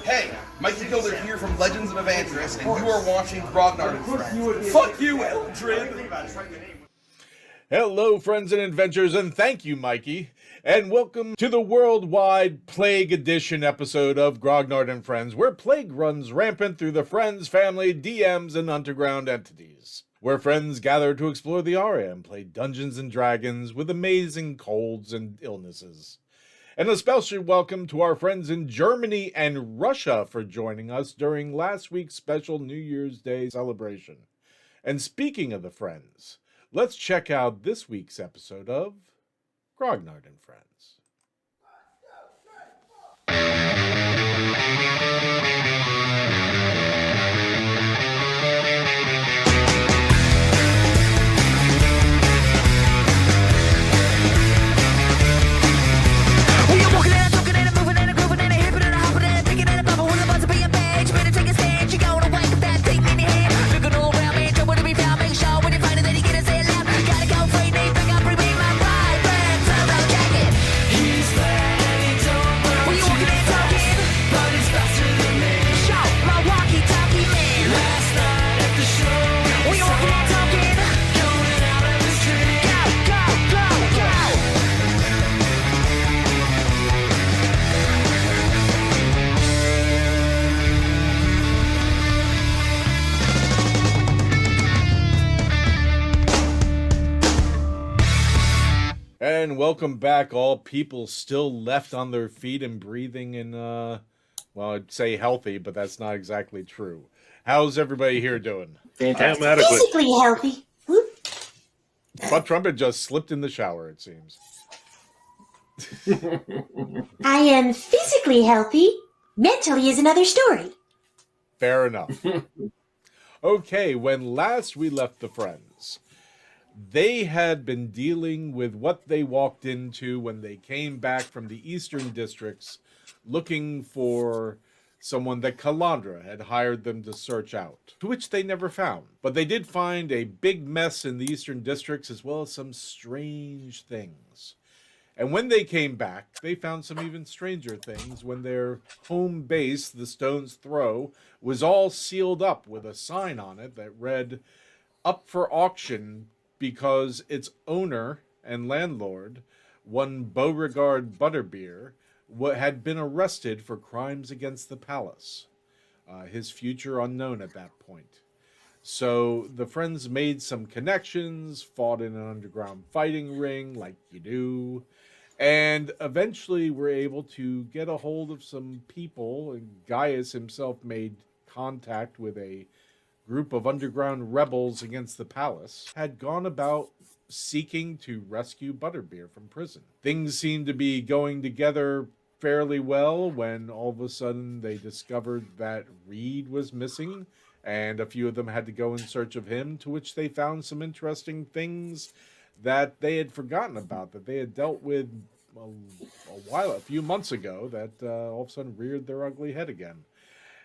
Hey, Mikey Gilder here from Legends of Evangelist, and you are watching Grognard and Friends. Fuck you, Eldred! Hello, friends and adventures, and thank you, Mikey, and welcome to the worldwide Plague Edition episode of Grognard and Friends, where plague runs rampant through the Friends, family, DMs, and underground entities, where friends gather to explore the Aria and play Dungeons and Dragons with amazing colds and illnesses. And a special welcome to our friends in Germany and Russia for joining us during last week's special New Year's Day celebration. And speaking of the friends, let's check out this week's episode of Grognard and Friends. And welcome back, all people still left on their feet and breathing and, well, I'd say healthy, but that's not exactly true. How's everybody here doing? Fantastic. I am adequate. Physically healthy. Whoop. But Trumpet just slipped in the shower, it seems. I am physically healthy. Mentally is another story. Fair enough. Okay, when last we left the friends, they had been dealing with what they walked into when they came back from the eastern districts looking for someone that Calandra had hired them to search out, to which they never found. But they did find a big mess in the eastern districts as well as some strange things. And when they came back, they found some even stranger things when their home base, the Stone's Throw, was all sealed up with a sign on it that read, "Up for auction," because its owner and landlord, one Beauregard Butterbeer, had been arrested for crimes against the palace. His future unknown at that point. So the friends made some connections, fought in an underground fighting ring like you do, and eventually were able to get a hold of some people. And Gaius himself made contact with a group of underground rebels against the palace, had gone about seeking to rescue Butterbeer from prison. Things seemed to be going together fairly well when all of a sudden they discovered that Reed was missing, and a few of them had to go in search of him, to which they found some interesting things that they had forgotten about, that they had dealt with a few months ago, that all of a sudden reared their ugly head again.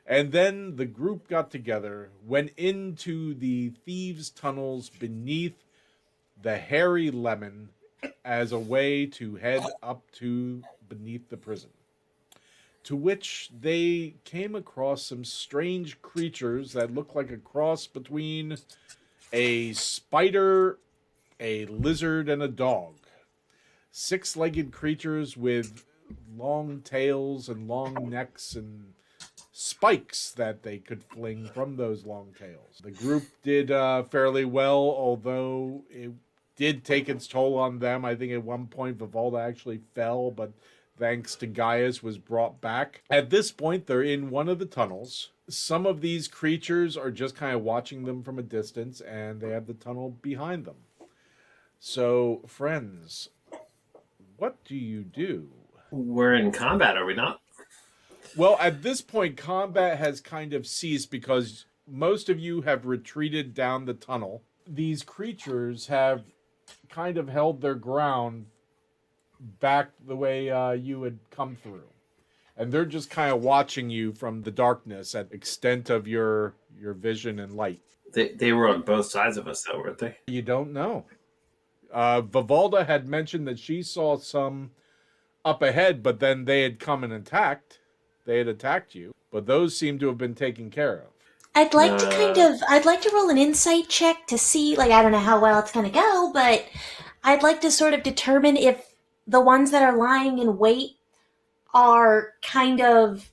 And then the group got together, went into the thieves' tunnels beneath the Hairy Lemon as a way to head up to beneath the prison. To which they came across some strange creatures that looked like a cross between a spider, a lizard, and a dog. 6-legged creatures with long tails and long necks and spikes that they could fling from those long tails. The group did fairly well, although it did take its toll on them. I think at one point Vivalda actually fell, but thanks to Gaius was brought back. At this point, they're in one of the tunnels. Some of these creatures are just kind of watching them from a distance, and they have the tunnel behind them. So, friends, what do you do? We're in combat, are we not? Well, at this point, combat has kind of ceased because most of you have retreated down the tunnel. These creatures have kind of held their ground back the way you had come through. And they're just kind of watching you from the darkness at extent of your vision and light. They were on both sides of us, though, weren't they? You don't know. Vivalda had mentioned that she saw some up ahead, but then they had come and attacked. they had attacked you, but those seem to have been taken care of. I'd like to roll an insight check to see, like, I don't know how well it's going to go, but I'd like to sort of determine if the ones that are lying in wait are kind of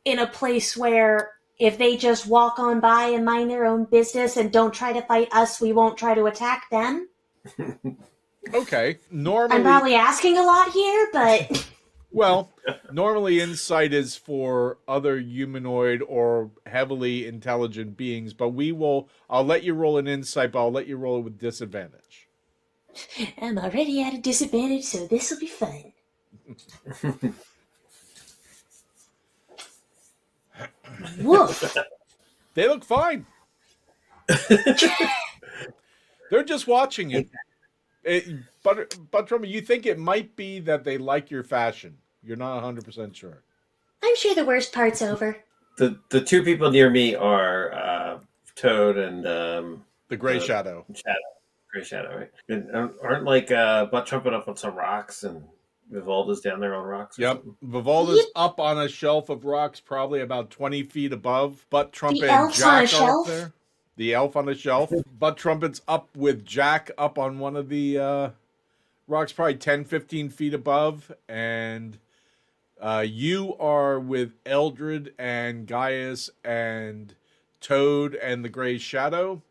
in a place where if they just walk on by and mind their own business and don't try to fight us, we won't try to attack them. Okay. I'm Normally, probably asking a lot here, but well, normally insight is for other humanoid or heavily intelligent beings, but I'll let you roll an insight, but I'll let you roll it with disadvantage. I'm already at a disadvantage, so this will be fun. Woof. They look fine. They're just watching you. But from you think it might be that they like your fashion. You're not 100% sure. I'm sure the worst part's over. The two people near me are Toad and The Gray Shadow. Gray Shadow, right? And aren't like Butt Trumpet up on some rocks and Vivalda's down there on rocks? Or Yep. something? Vivalda's up on a shelf of rocks, probably about 20 feet above. Butt Trumpet The and elf's on a Jack are up shelf? there. The elf on the shelf. Butt Trumpet's up with Jack up on one of the rocks, probably 10, 15 feet above. And you are with Eldred and Gaius and Toad and the Gray Shadow.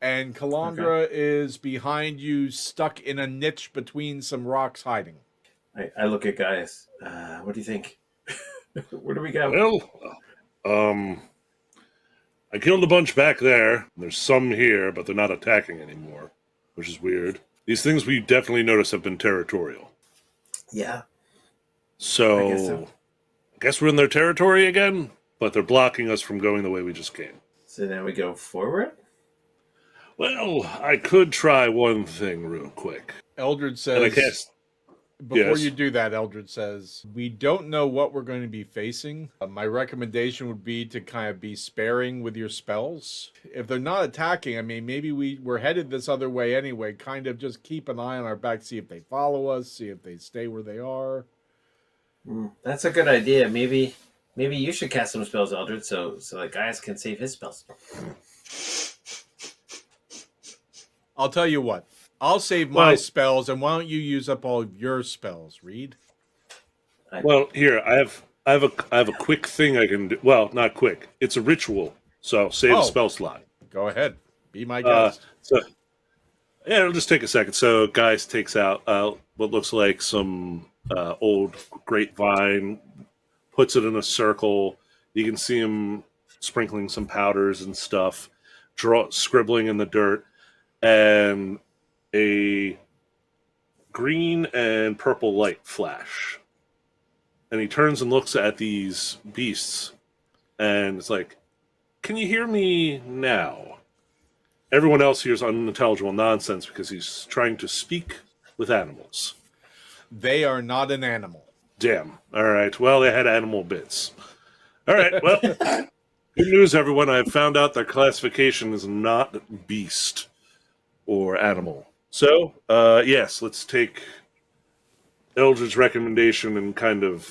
And Calandra is behind you, stuck in a niche between some rocks hiding. I look at Gaius. What do you think? Where do we go? Well, I killed a bunch back there. There's some here, but they're not attacking anymore, which is weird. These things we definitely notice have been territorial. Yeah. So, I guess we're in their territory again, but they're blocking us from going the way we just came. So now we go forward? Well, I could try one thing real quick. Eldred And I says, guess before yes. you do that, Eldred says, we don't know what we're going to be facing. My recommendation would be to kind of be sparing with your spells. If they're not attacking, I mean, maybe we're headed this other way anyway. Kind of just keep an eye on our back, see if they follow us, see if they stay where they are. That's a good idea. Maybe you should cast some spells, Eldred, so the Gaius can save his spells. I'll tell you what. I'll save my spells, and why don't you use up all of your spells, Reed? Well, here I have a quick thing I can do. Well, not quick. It's a ritual, so save a spell slot. Go ahead. Be my guest. Yeah, it'll just take a second. So, Gaius takes out what looks like some old grapevine, puts it in a circle. You can see him sprinkling some powders and stuff, scribbling in the dirt, and a green and purple light flash. And he turns and looks at these beasts, and it's like, can you hear me now? Everyone else hears unintelligible nonsense because he's trying to speak with animals. They are not an animal. Damn. All right. Well, they had animal bits. All right. Well, good news, everyone. I found out their classification is not beast or animal. So, yes, let's take Eldred's recommendation and kind of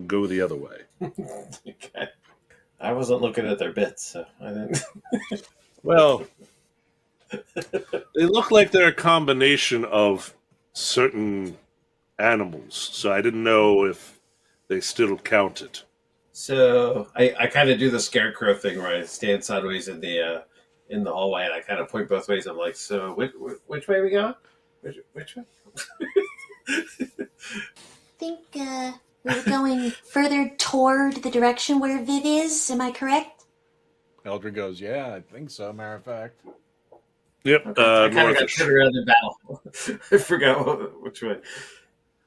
go the other way. Okay. I wasn't looking at their bits, so I didn't. Well, they look like they're a combination of certain animals, so I didn't know if they still counted. So I kind of do the scarecrow thing where I stand sideways in the hallway and I kind of point both ways. I'm like, so which way are we going? Which way? I think we're going further toward the direction where Viv is. Am I correct? Eldred goes, yeah, I think so, matter of fact. Yep. I kind of got turned around in battle. I forgot which way.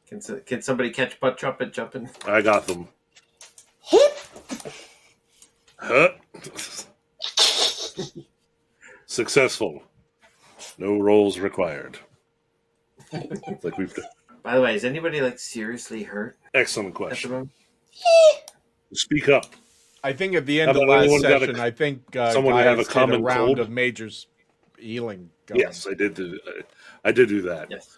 Can somebody catch Butt Trumpet jumping? I got them. Hip. Huh? Successful. No rolls required. Like we've done. By the way, is anybody seriously hurt Excellent at the question. moment? Speak up. I think at the end How of about last anyone got session, I think someone Gaius have a did common round cold? of majors healing going. Yes, I did do that. Yes.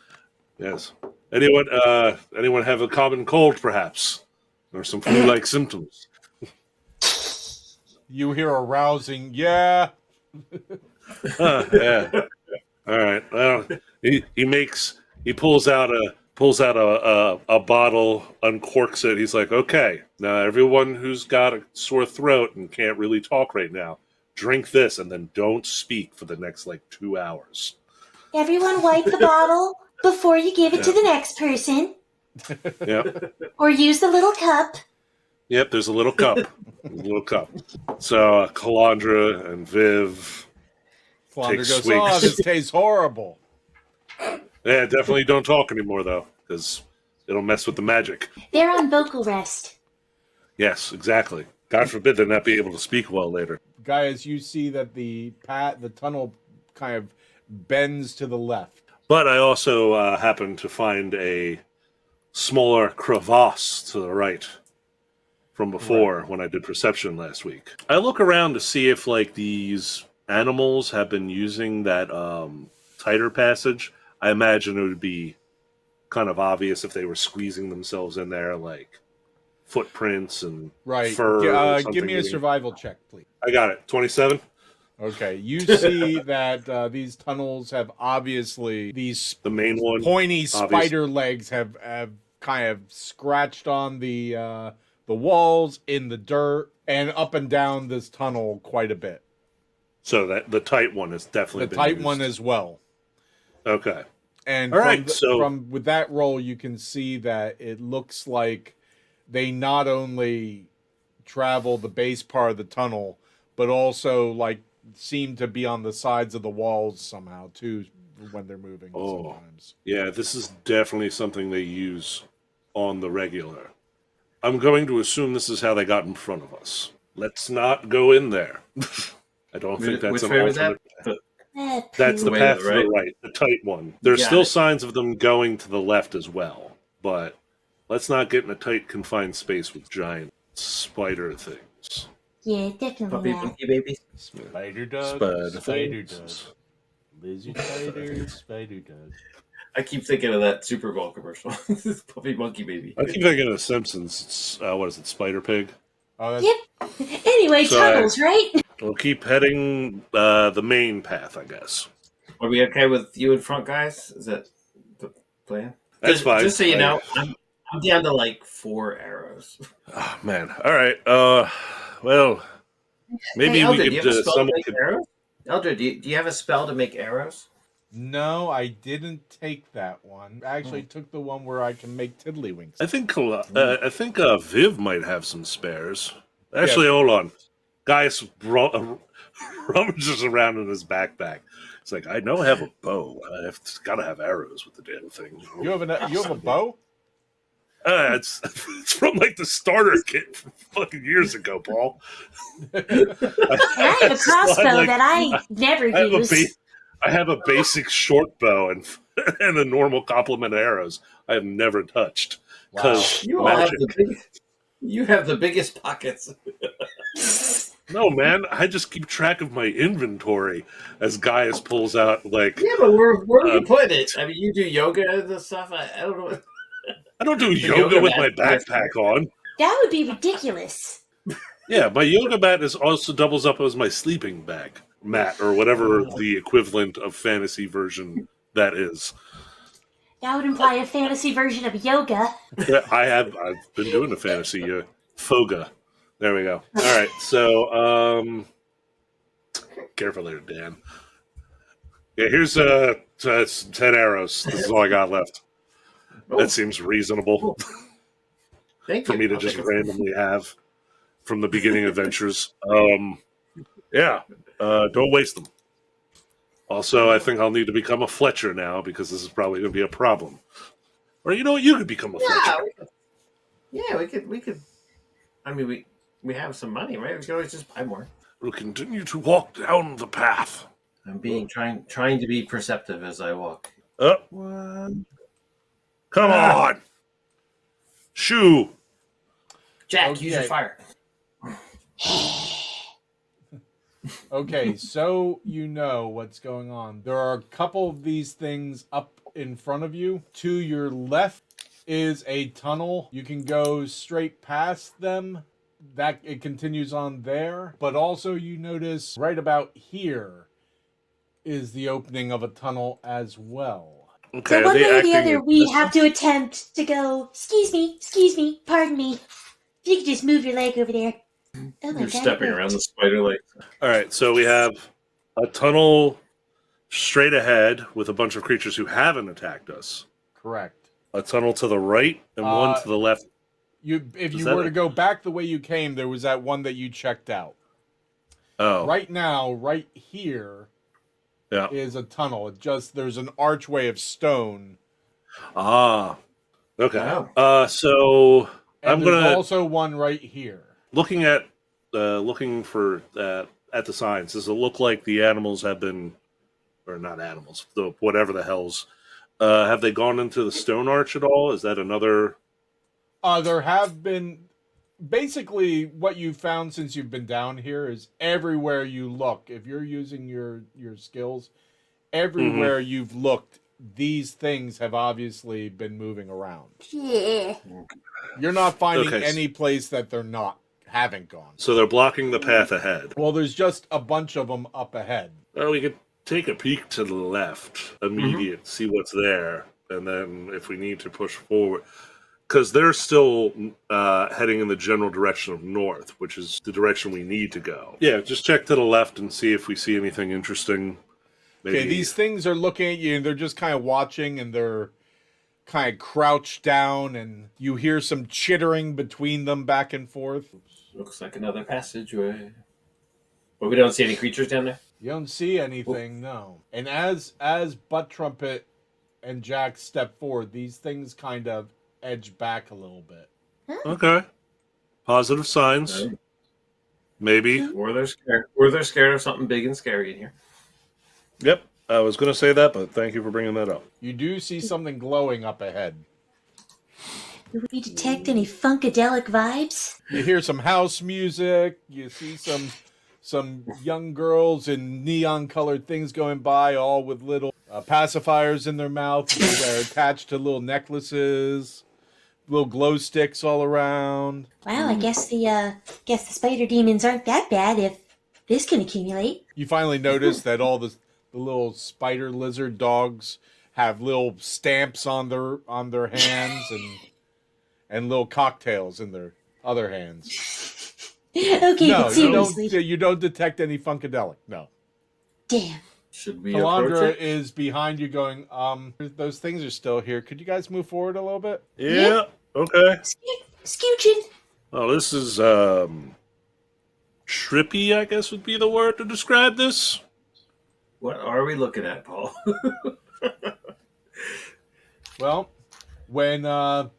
Yes. Anyone have a common cold, perhaps? There are some flu-like symptoms. You hear a rousing, yeah. Yeah. All right. Well, he pulls out a bottle, uncorks it. He's like, okay, now everyone who's got a sore throat and can't really talk right now, drink this and then don't speak for the next 2 hours. Everyone wipe the bottle before you give it to the next person. Yep. Or use the little cup. Yep. There's a little cup. So Calandra and Viv. Flounder Take goes, swigs. oh, this tastes horrible. Yeah, definitely don't talk anymore though, because it'll mess with the magic. They're on vocal rest. Yes, exactly. God forbid they not be able to speak well later. Guys, you see that the tunnel kind of bends to the left. But I also happened to find a smaller crevasse to the right from before when I did perception last week. I look around to see if these animals have been using that tighter passage. I imagine it would be kind of obvious if they were squeezing themselves in there, like footprints and fur. Or Give me a survival check, please. I got it. 27. Okay, you see that these tunnels have obviously the main one pointy spider legs have kind of scratched on the walls, in the dirt, and up and down this tunnel quite a bit. So that the tight one is definitely the tight one as well. Okay. And all right, from with that roll, you can see that it looks like they not only travel the base part of the tunnel, but also seem to be on the sides of the walls somehow too when they're moving. Sometimes. Yeah, this is definitely something they use on the regular. I'm going to assume this is how they got in front of us. Let's not go in there. I don't think that's an alternate. That's the path to the right, the tight one. There's still signs of them going to the left as well, but let's not get in a tight, confined space with giant spider things. Yeah, definitely Puppy not. monkey baby. Spider dog, spider dog. Lizard spider, spider dog. I keep thinking of that Super Bowl commercial. Puppy monkey baby. I keep thinking of The Simpsons. What is it, Spider Pig? Oh, Yep. Anyway, tunnels, right? We'll keep heading the main path, I guess. Are we okay with you in front, guys? Is that the plan? That's fine. Just so you know, I'm down to 4 arrows. Oh, man. All right. Well, maybe Eldred, we could. Someone could. Arrows? Eldred, do you have a spell to make arrows? No, I didn't take that one. I actually took the one where I can make tiddlywinks. I think Viv might have some spares. Actually, hold on. Gaius rummages around in his backpack. It's like, I know I have a bow. I've got to have arrows with the damn thing. You have a bow? It's from the starter kit from fucking years ago, Paul. I have a crossbow that I never use. I have a basic short bow and a normal complement of arrows I have never touched. Because you have the biggest pockets. No, man, I just keep track of my inventory as Gaius pulls out Yeah, but where are you putting it? I mean, you do yoga and stuff. I don't know. I don't do yoga with my backpack on. That would be ridiculous. Yeah, my yoga mat also doubles up as my sleeping bag mat, or whatever the equivalent of fantasy version that is. That would imply a fantasy version of yoga. Yeah, I've been doing the fantasy foga. There we go. All right, so careful there, Dan. Yeah, here's 10 arrows. This is all I got left. That seems reasonable Thank for you. me to just randomly have from the beginning adventures. Yeah, don't waste them. Also, I think I'll need to become a Fletcher now because this is probably going to be a problem. Or you know what? You could become a Fletcher. Yeah, we could. I mean, we have some money, right? We can always just buy more. We'll continue to walk down the path. I'm trying to be perceptive as I walk. What? Come on! Shoo! Jack, use your fire. Okay, so you know what's going on. There are a couple of these things up in front of you. To your left is a tunnel. You can go straight past them. That it continues on there. But also you notice right about here is the opening of a tunnel as well. Okay, So are one they way or the acting other, in we have distance? to attempt to go, excuse me, pardon me. If you could just move your leg over there. Oh my You're god, stepping it around the worked. spider like. All right, so we have a tunnel straight ahead with a bunch of creatures who haven't attacked us. Correct. A tunnel to the right and one to the left. If Is you that were a- to go back the way you came, there was that one that you checked out. Oh, Right now, right here yeah. is a tunnel. There's an archway of stone, Ah, okay. Wow. So and I'm there's gonna also one right here. looking for at the signs. Does it look like the animals have been, or not animals, whatever the hell's, have they gone into the stone arch at all? Is that another? There have been basically what you've found since you've been down here is everywhere you look. If you're using your skills, everywhere you've looked, these things have obviously been moving around. Yeah. You're not finding Okay. any place that they're haven't gone. So they're blocking the path ahead. Well, there's just a bunch of them up ahead. Well, we could take a peek to the left, immediate, see what's there, and then if we need to push forward, because they're still heading in the general direction of north, which is the direction we need to go. Yeah, just check to the left and see if we see anything interesting. Maybe. Okay, these things are looking at you and they're just kind of watching and they're kind of crouched down and you hear some chittering between them back and forth. Looks like another passageway. But we don't see any creatures down there? You don't see anything, no. And as Butt Trumpet and Jack step forward, these things kind of edge back a little bit. Okay. Positive signs. Right. Maybe. Or they're scared. Or they're scared of something big and scary in here. Yep. I was going to say that, but thank you for bringing that up. You do see something glowing up ahead. Do we detect any funkadelic vibes? You hear some house music. You see some young girls in neon-colored things going by, all with little pacifiers in their mouth. They're attached to little necklaces, little glow sticks all around. Wow, I guess the spider demons aren't that bad if this can accumulate. You finally notice that all the little spider lizard dogs have little stamps on their hands and little cocktails in their other hands. Okay, No, but seriously. you don't detect any funkadelic. No. Damn. Should we approach Kalandra it? is behind you going, those things are still here. Could you guys move forward a little bit? Yeah. Okay. Scooching. Well, this is trippy, I guess would be the word to describe this. What are we looking at, Paul? Well, when A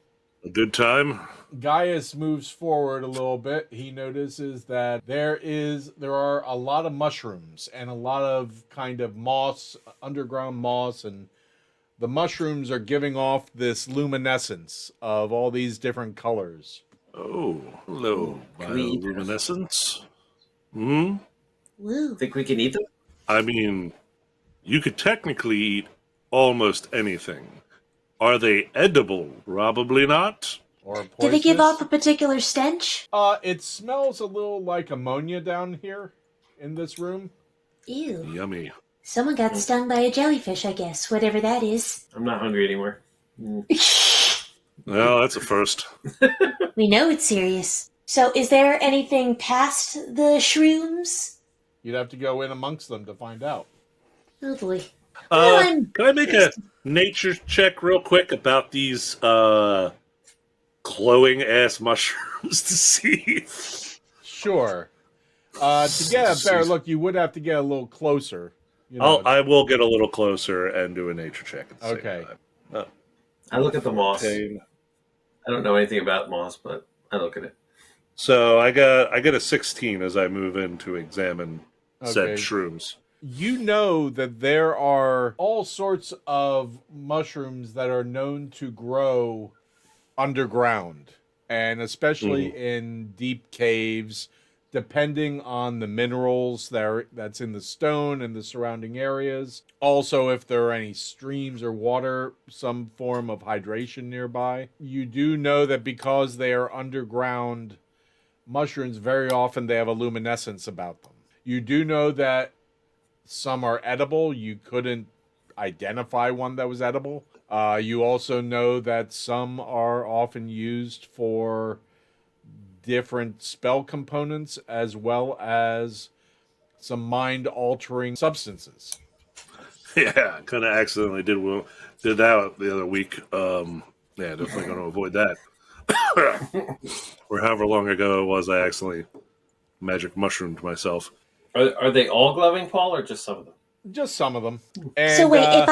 good time. Gaius moves forward a little bit, he notices that there are a lot of mushrooms and a lot of kind of moss, underground moss, and the mushrooms are giving off this luminescence of all these different colors. Oh, hello, Can we eat bioluminescence. Hmm. Woo. Think we can eat them? I mean, you could technically eat almost anything. Are they edible? Probably not. Or Do they give poisonous. off a particular stench? It smells a little like ammonia down here in this room. Ew. Yummy. Someone got stung by a jellyfish, I guess, whatever that is. I'm not hungry anymore. Well, that's a first. We know it's serious. So, is there anything past the shrooms? You'd have to go in amongst them to find out. Oh boy. Well, I'm Can I make a nature check real quick about these glowing ass mushrooms to see? Sure. To get a better look, you would have to get a little closer. You know. I will get a little closer and do a nature check at the Okay. same time. I look at the moss. Okay. I don't know anything about moss, but I look at it. So I get a 16 as I move in to examine said Okay. shrooms. You know that there are all sorts of mushrooms that are known to grow underground, and especially in deep caves, depending on the minerals that's in the stone and the surrounding areas. Also, if there are any streams or water, some form of hydration nearby. You do know that because they are underground mushrooms, very often they have a luminescence about them. You do know that some are edible. You couldn't identify one that was edible. You also know that some are often used for different spell components as well as some mind-altering substances. Yeah, kind of accidentally did that the other week. Yeah, definitely going to avoid that. Or however long ago it was, I accidentally magic mushroomed myself. Are they all glowing, Paul, or just some of them? Just some of them. And, So wait, if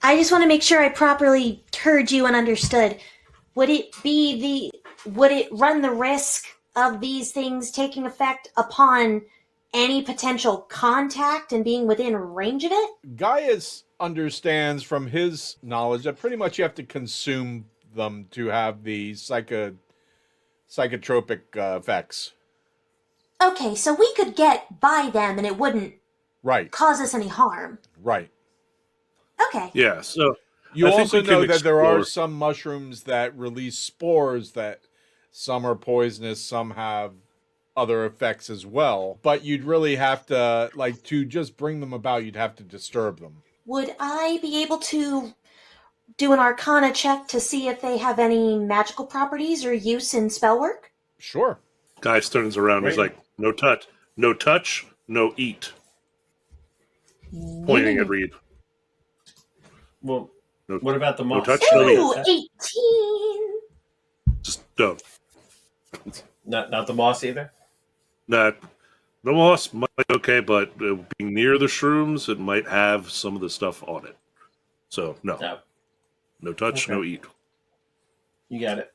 I just want to make sure I properly heard you and understood. Would it run the risk of these things taking effect upon any potential contact and being within range of it? Gaius understands from his knowledge that pretty much you have to consume them to have the psychotropic effects. Okay, so we could get by them and it wouldn't Right. cause us any harm. Right. Okay. Yeah, so You I think also we can know that there are explore- some mushrooms that release spores that some are poisonous, some have other effects as well. But you'd really have to, to just bring them about, you'd have to disturb them. Would I be able to do an Arcana check to see if they have any magical properties or use in spell work? Sure. Guy turns around and he's like, no touch, no eat. Pointing at Reed. Well, No, what about the no moss? touch, no Ooh, eat. 18! Just don't. Not the moss either? Not the moss might be okay, but being near the shrooms, it might have some of the stuff on it. So No. no touch, Okay. no eat. You got it.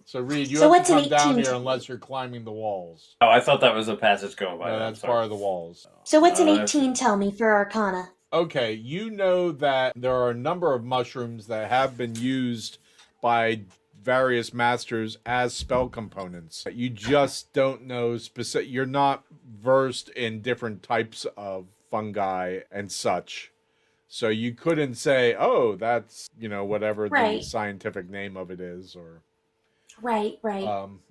So, Reed, you So have to what's come an down 18? here unless you're climbing the walls. Oh, I thought that was a passage going by. No, I'm that's sorry. part of the walls. So what's an I 18 tell me for Arcana? Okay, you know that there are a number of mushrooms that have been used by various masters as spell components. You just don't know specific. You're not versed in different types of fungi and such. So you couldn't say, oh, that's, whatever the Right. scientific name of it is, or Right.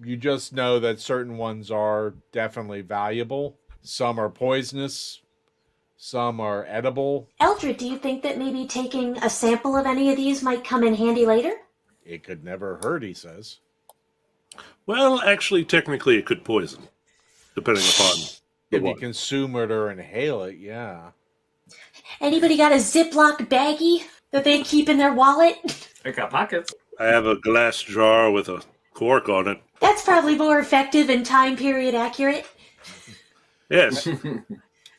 you just know that certain ones are definitely valuable. Some are poisonous. Some are edible. Eldred, do you think that maybe taking a sample of any of these might come in handy later? It could never hurt, he says. Well, actually, technically, it could poison, depending upon the If you one. consume it or inhale it, yeah. Anybody got a Ziploc baggie that they keep in their wallet? I got pockets. I have a glass jar with a cork on it. That's probably more effective and time period accurate. Yes,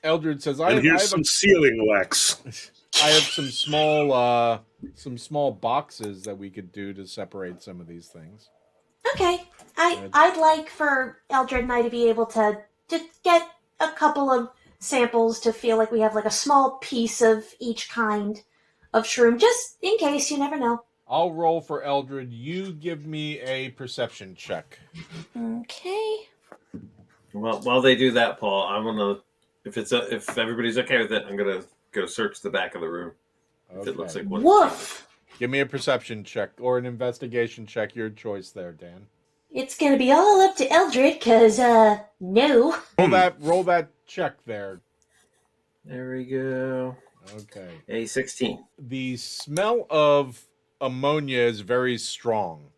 Eldred says, and here's some sealing wax. I have some small boxes that we could do to separate some of these things. Okay. I'd like for Eldred and I to be able to just get a couple of samples to feel like we have like a small piece of each kind of shroom, just in case, you never know. I'll roll for Eldred. You give me a perception check. Okay. Well, while they do that, Paul, I'm gonna if everybody's okay with it, I'm gonna go search the back of the room. If it looks like one. Woof! Give me a perception check or an investigation check. Your choice there, Dan. It's gonna be all up to Eldred, cause, no. Roll that check there. There we go. Okay. A 16. The smell of ammonia is very strong.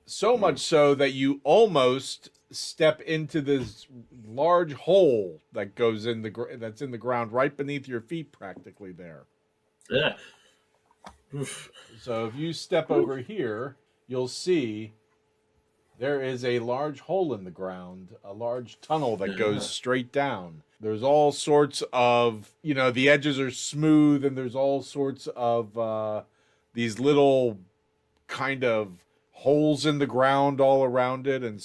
So much so that you almost step into this large hole that goes in that's in the ground right beneath your feet, practically there. Yeah. Oof. So if you step over here, you'll see there is a large hole in the ground, a large tunnel that goes straight down. There's all sorts of, the edges are smooth, and there's all sorts of these little kind of holes in the ground all around it, and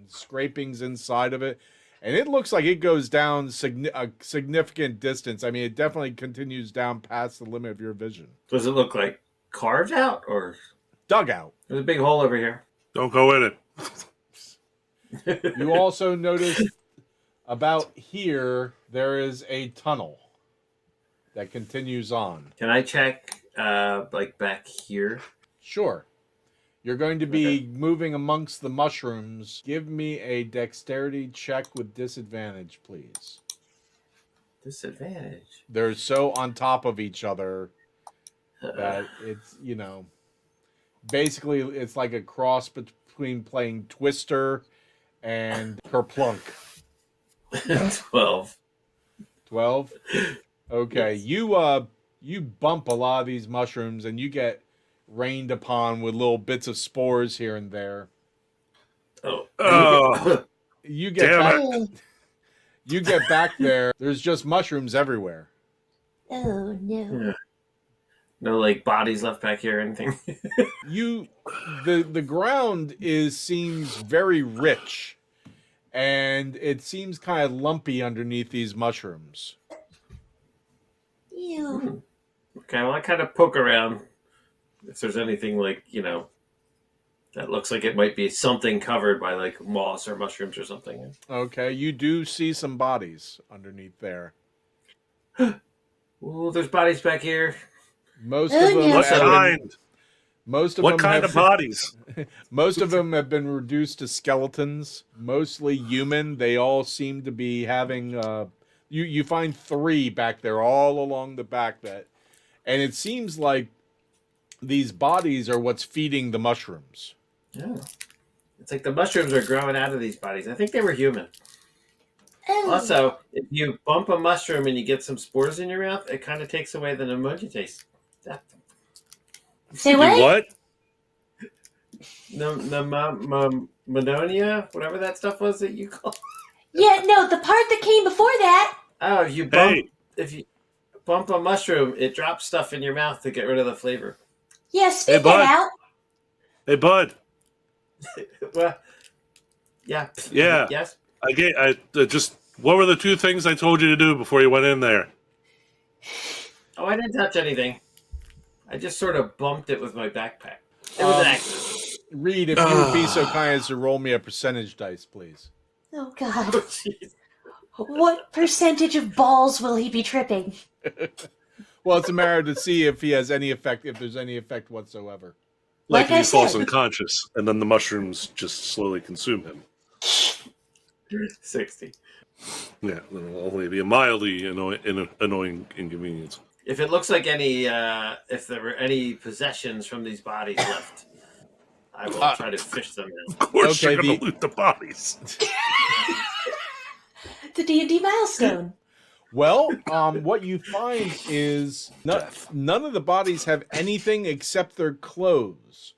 scrapings inside of it. And it looks like it goes down a significant distance. I mean, it definitely continues down past the limit of your vision. Does it look like carved out, or Dugout. there's a big hole over here? Don't go in it. You also notice About here, there is a tunnel that continues on. Can I check, like, back here? Sure. You're going to be moving amongst the mushrooms. Give me a dexterity check with disadvantage, please. Disadvantage. They're so on top of each other that it's, basically it's like a cross between playing Twister and Kerplunk. 12. 12? Okay. Yes. You bump a lot of these mushrooms and you get rained upon with little bits of spores here and there. Oh, You get damn back, you get back there, there's just mushrooms everywhere. Oh no. Yeah. No, like, bodies left back here or anything? The ground seems very rich, and it seems kind of lumpy underneath these mushrooms. Ew. Okay, well, I kind of poke around if there's anything, like, that looks like it might be something covered by, like, moss or mushrooms or something. Okay, you do see some bodies underneath there. Ooh, there's bodies back here. Most Oh, of them no. what have been, kind? most of What them kind have, of bodies? most of them have been reduced to skeletons, mostly human. They all seem to be having you find 3 back there all along the back and it seems like these bodies are what's feeding the mushrooms. Yeah. It's like the mushrooms are growing out of these bodies. I think they were human. Oh. Also, if you bump a mushroom and you get some spores in your mouth, it kind of takes away the pneumonia taste. Say You what? what? Pneumonia, whatever that stuff was that you called. Yeah, no, the part that came before that. Oh, if you bump a mushroom, it drops stuff in your mouth to get rid of the flavor. Yeah, spit bud. that out. Hey, bud. Well, yeah. Yeah. Yes. What were the 2 things I told you to do before you went in there? Oh, I didn't touch anything. I just sort of bumped it with my backpack. It was an accident. Reed, if you would be so kind as to roll me a percentage dice, please. Oh God. Oh, jeez. What percentage of balls will he be tripping? Well, it's a matter to see if he has any effect, if there's any effect whatsoever. Like Like I he falls said. unconscious, and then the mushrooms just slowly consume him. 60. Yeah, it'll only be a mildly annoying inconvenience. If it looks like if there were any possessions from these bodies left, I will try to fish them in. Of course, Okay, you're going to loot the bodies. The D&D milestone. Well, what you find is none of the bodies have anything except their clothes.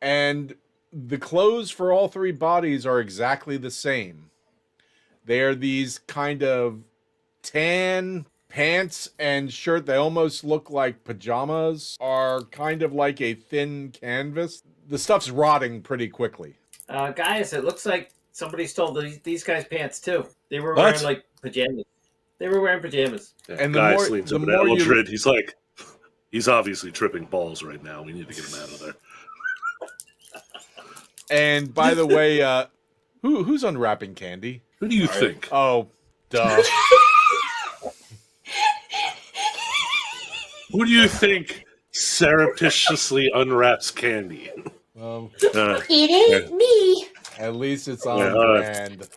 And the clothes for all 3 bodies are exactly the same. They're these kind of tan pants and shirt. They almost look like pajamas, are kind of like a thin canvas. The stuff's rotting pretty quickly. Guys, it looks like somebody stole these guys' pants too. They were What? wearing like pajamas. They were wearing pajamas. Yeah, And the guy more- leans the over to more you- Eldred. He's like, he's obviously tripping balls right now. We need to get him out of there. And by the way, who's unwrapping candy? Who do you Sorry. think? Oh, duh. Who do you think surreptitiously unwraps candy? Well, It ain't me. at least it's on Yeah, all right. brand.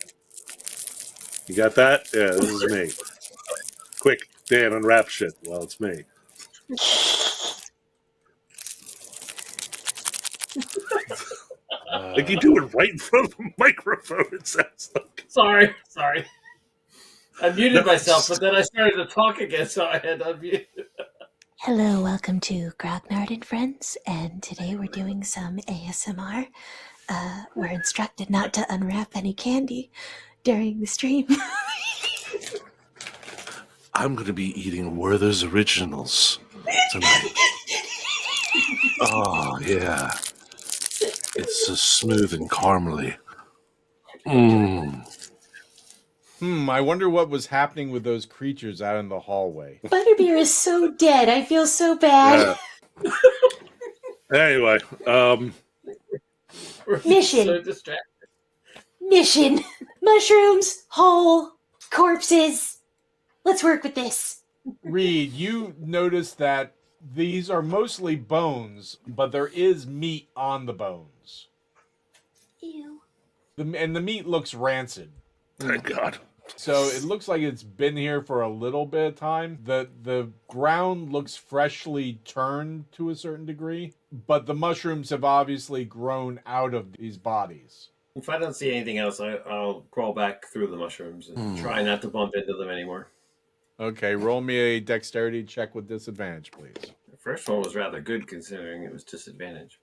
You got that? Yeah, this is me. Quick, Dan, unwrap shit. Well, it's me. Like you do it right in front of the microphone. It sounds like. Sorry. I muted myself, but then I started to talk again, so I had to unmute. Hello, welcome to Grognard and Friends, and today we're doing some ASMR. We're instructed not to unwrap any candy during the stream. I'm going to be eating Werther's Originals tonight. Oh, yeah. It's so smooth and caramely. I wonder what was happening with those creatures out in the hallway. Butterbeer is so dead. I feel so bad. Anyway, We're Mission. So distracted. Mission. Mushrooms. Hole. corpses. Let's work with this. Reed, you notice that these are mostly bones, but there is meat on the bones. Ew. And the meat looks rancid. Thank God. So it looks like it's been here for a little bit of time. The ground looks freshly turned to a certain degree, but the mushrooms have obviously grown out of these bodies. If I don't see anything else, I'll crawl back through the mushrooms and try not to bump into them anymore. Okay, roll me a dexterity check with disadvantage, please. The first one was rather good considering it was disadvantage.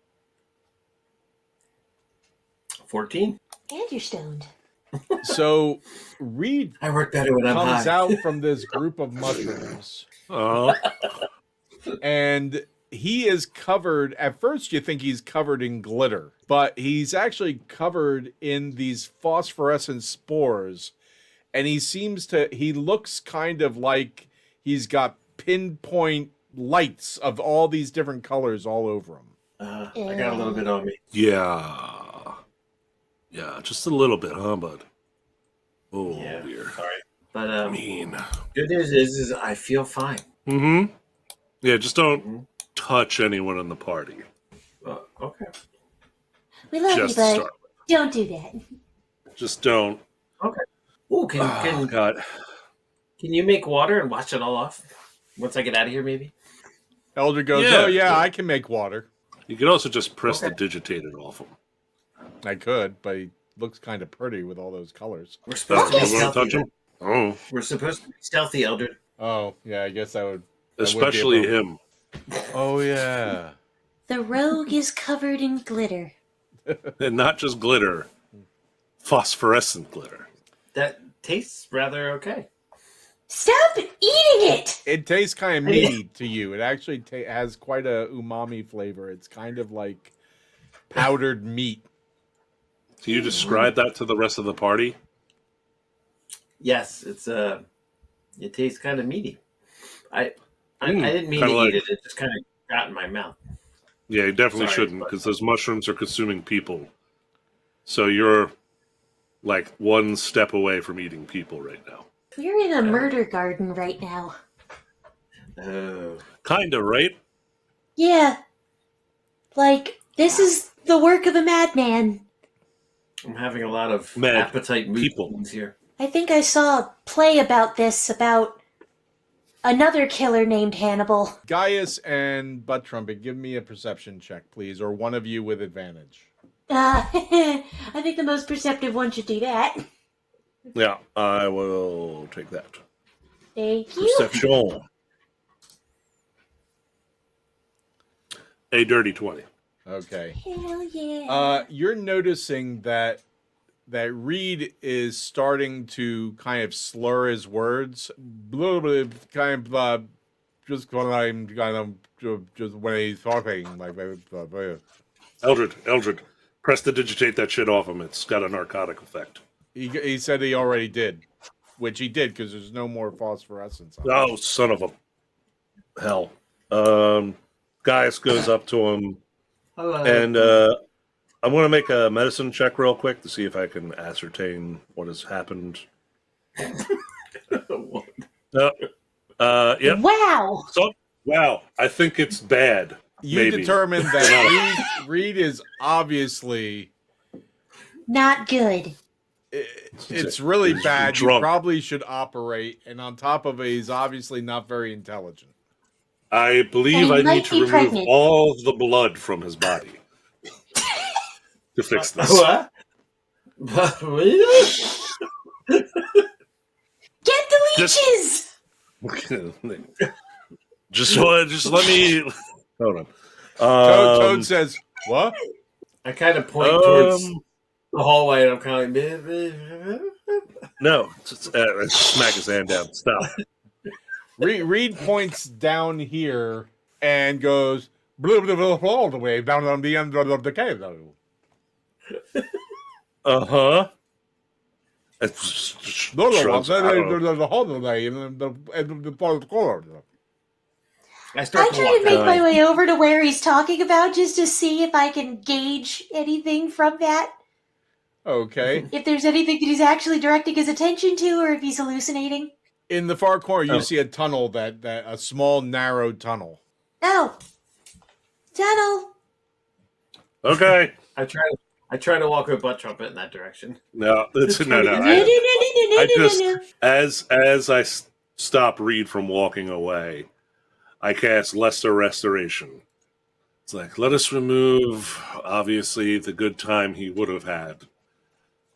14. And you're stoned. So Reed I work better when I'm comes high. out from this group of mushrooms, and he is covered. At first, you think he's covered in glitter, but he's actually covered in these phosphorescent spores. And he looks kind of like he's got pinpoint lights of all these different colors all over him. I got a little bit on me. Yeah, just a little bit, huh, bud? Oh Yeah, dear. sorry. But Mean. good news is I feel fine. Mm-hmm. Yeah, just don't touch anyone in the party. Okay. We love Just you, to but start don't do that. with. Just don't. Okay. Ooh, can God. you make water and wash it all off once I get out of here, maybe? Elder goes, Yeah. "Oh yeah, I can make water. You could also just press the digitated off him. I could, but he looks kind of pretty with all those colors." We're supposed to be You want to touch stealthy. him? Oh, We're supposed to be stealthy, Elder. Oh yeah, I guess that would especially appropriate. him. Oh yeah. The rogue is covered in glitter. And not just glitter, phosphorescent glitter. That tastes rather okay. Stop eating it! It tastes kind of meaty to you. It actually has quite a umami flavor. It's kind of like powdered meat. Can you describe that to the rest of the party? Yes, it tastes kind of meaty. I didn't mean to kinda like- eat it. It just kind of got in my mouth. Yeah, you definitely Sorry, shouldn't, but- because those mushrooms are consuming people. So you're like one step away from eating people right now. We're in a murder garden right now. Oh, Kinda, right? Yeah. Like, this is the work of a madman. I'm having a lot of Mad appetite people. movements here. I think I saw a play about this, about another killer named Hannibal. Gaius and Butt Trumpet, give me a perception check, please, or one of you with advantage. I think the most perceptive one should do that. Yeah, I will take that. Thank you. Perception. A dirty 20. Okay. Hell yeah. You're noticing that Reed is starting to kind of slur his words, kind of just when he's talking like. Eldred, press the digitate that shit off him. It's got a narcotic effect. He said he already did, which he did because there's no more phosphorescence on it. Oh, son of a hell. Gaius goes up to him, and I'm going to make a medicine check real quick to see if I can ascertain what has happened. Yep. Wow. So, wow, I think it's bad. You maybe. determined that Reed is obviously Not good. it's really He's bad. You drunk. probably should operate, and on top of it, he's obviously not very intelligent. I believe And I he need might to be remove pregnant. all of the blood from his body to fix this. What? Get the Just- leeches! just let me hold on. Toad says, "What?" I kind of point towards Um, the hallway, and I'm kind of no, smack his hand down. Stop. Reed points down here and goes all the way down on the end of the cave. Uh-huh. No, Shrugs. I don't know. the whole way in the corner. I start I to try walk to make out. my way over to where he's talking about just to see if I can gauge anything from that. Okay. If there's anything that he's actually directing his attention to, or if he's hallucinating. In the far corner, you Oh. see a tunnel that a small, narrow tunnel. Oh, tunnel. Okay. I try to walk with butt trumpet in that direction. No, it's no. No, no, no, no, no, I no, just no. as I stop Reed from walking away, I cast Lesser Restoration. It's like, let us remove, obviously, the good time he would have had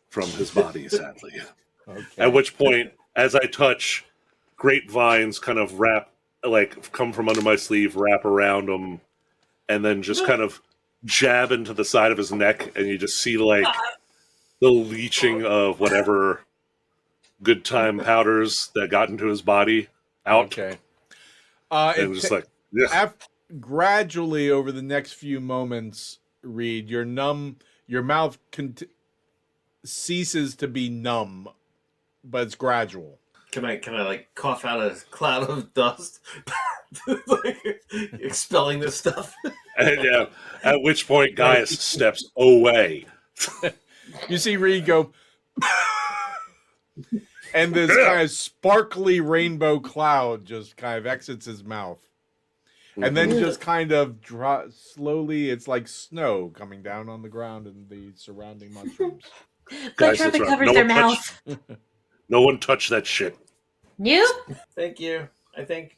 from his body, sadly. Okay. At which point, as I touch, grapevines kind of come from under my sleeve, wrap around him, and then just kind of jab into the side of his neck, and you just see, like, the leaching of whatever good time powders that got into his body out. Okay. And just like, yeah. Gradually over the next few moments, Reed, your mouth ceases to be numb, but it's gradual. Can I like cough out a cloud of dust, like expelling this stuff? And, yeah. At which point, Gaius steps away. You see Reed go, and this kind of sparkly rainbow cloud just kind of exits his mouth. And then just kind of slowly, it's like snow coming down on the ground and the surrounding mushrooms. Butt trumpet covers their mouth. No one touched that shit. You? Thank you. I think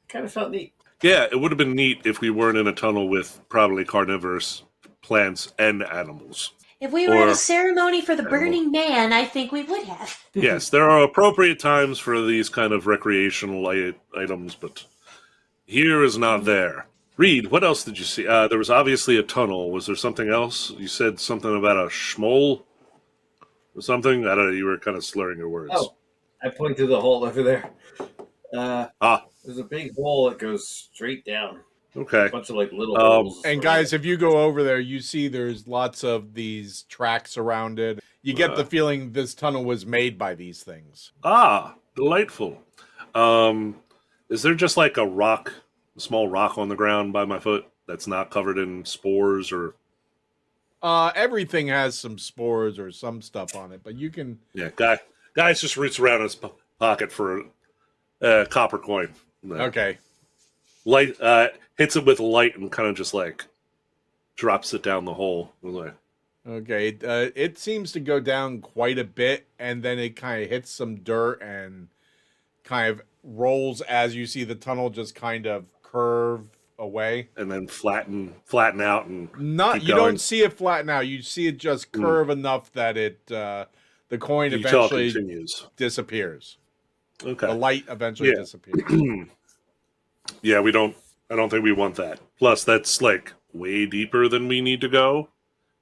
kind of felt neat. Yeah, it would have been neat if we weren't in a tunnel with probably carnivorous plants and animals. If we were at a ceremony for the Burning Man, I think we would have. Yes, there are appropriate times for these kind of recreational items, but here is not there. Reed, what else did you see? There was obviously a tunnel. Was there something else? You said something about a schmoll or something? I don't know. You were kind of slurring your words. Oh, I point to the hole over there. There's a big hole that goes straight down. Okay. A bunch of like little holes. And guys, if you go over there, you see there's lots of these tracks around it. You get the feeling this tunnel was made by these things. Ah, delightful. Is there just like a small rock on the ground by my foot that's not covered in spores or? Everything has some spores or some stuff on it, but you can. Yeah, guys just roots around in his pocket for a copper coin. Okay. Light hits it with light and kind of just like drops it down the hole. Okay, it seems to go down quite a bit, and then it kind of hits some dirt and kind of rolls as you see the tunnel just kind of curve away, and then flatten out and not. You don't see it flatten out. You see it just curve enough that it the coin eventually disappears. Okay, the light eventually disappears. Yeah, I don't think we want that. Plus, that's like way deeper than we need to go.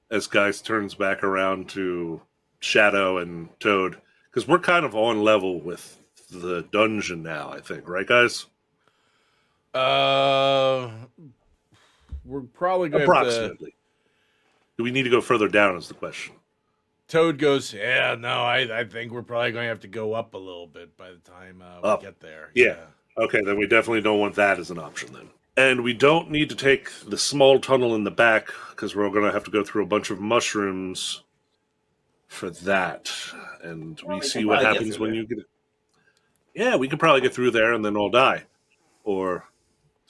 As Guys turns back around to Shadow and Toad, because we're kind of on level with the dungeon now, I think, right, guys? We're probably going approximately. Do we need to go further down? Is the question. Toad goes, yeah, no, I think we're probably going to have to go up a little bit by the time we get there. Yeah. Okay, then we definitely don't want that as an option then. And we don't need to take the small tunnel in the back because we're going to have to go through a bunch of mushrooms for that. And we see what happens when you get it. Yeah, we could probably get through there and then all die. Or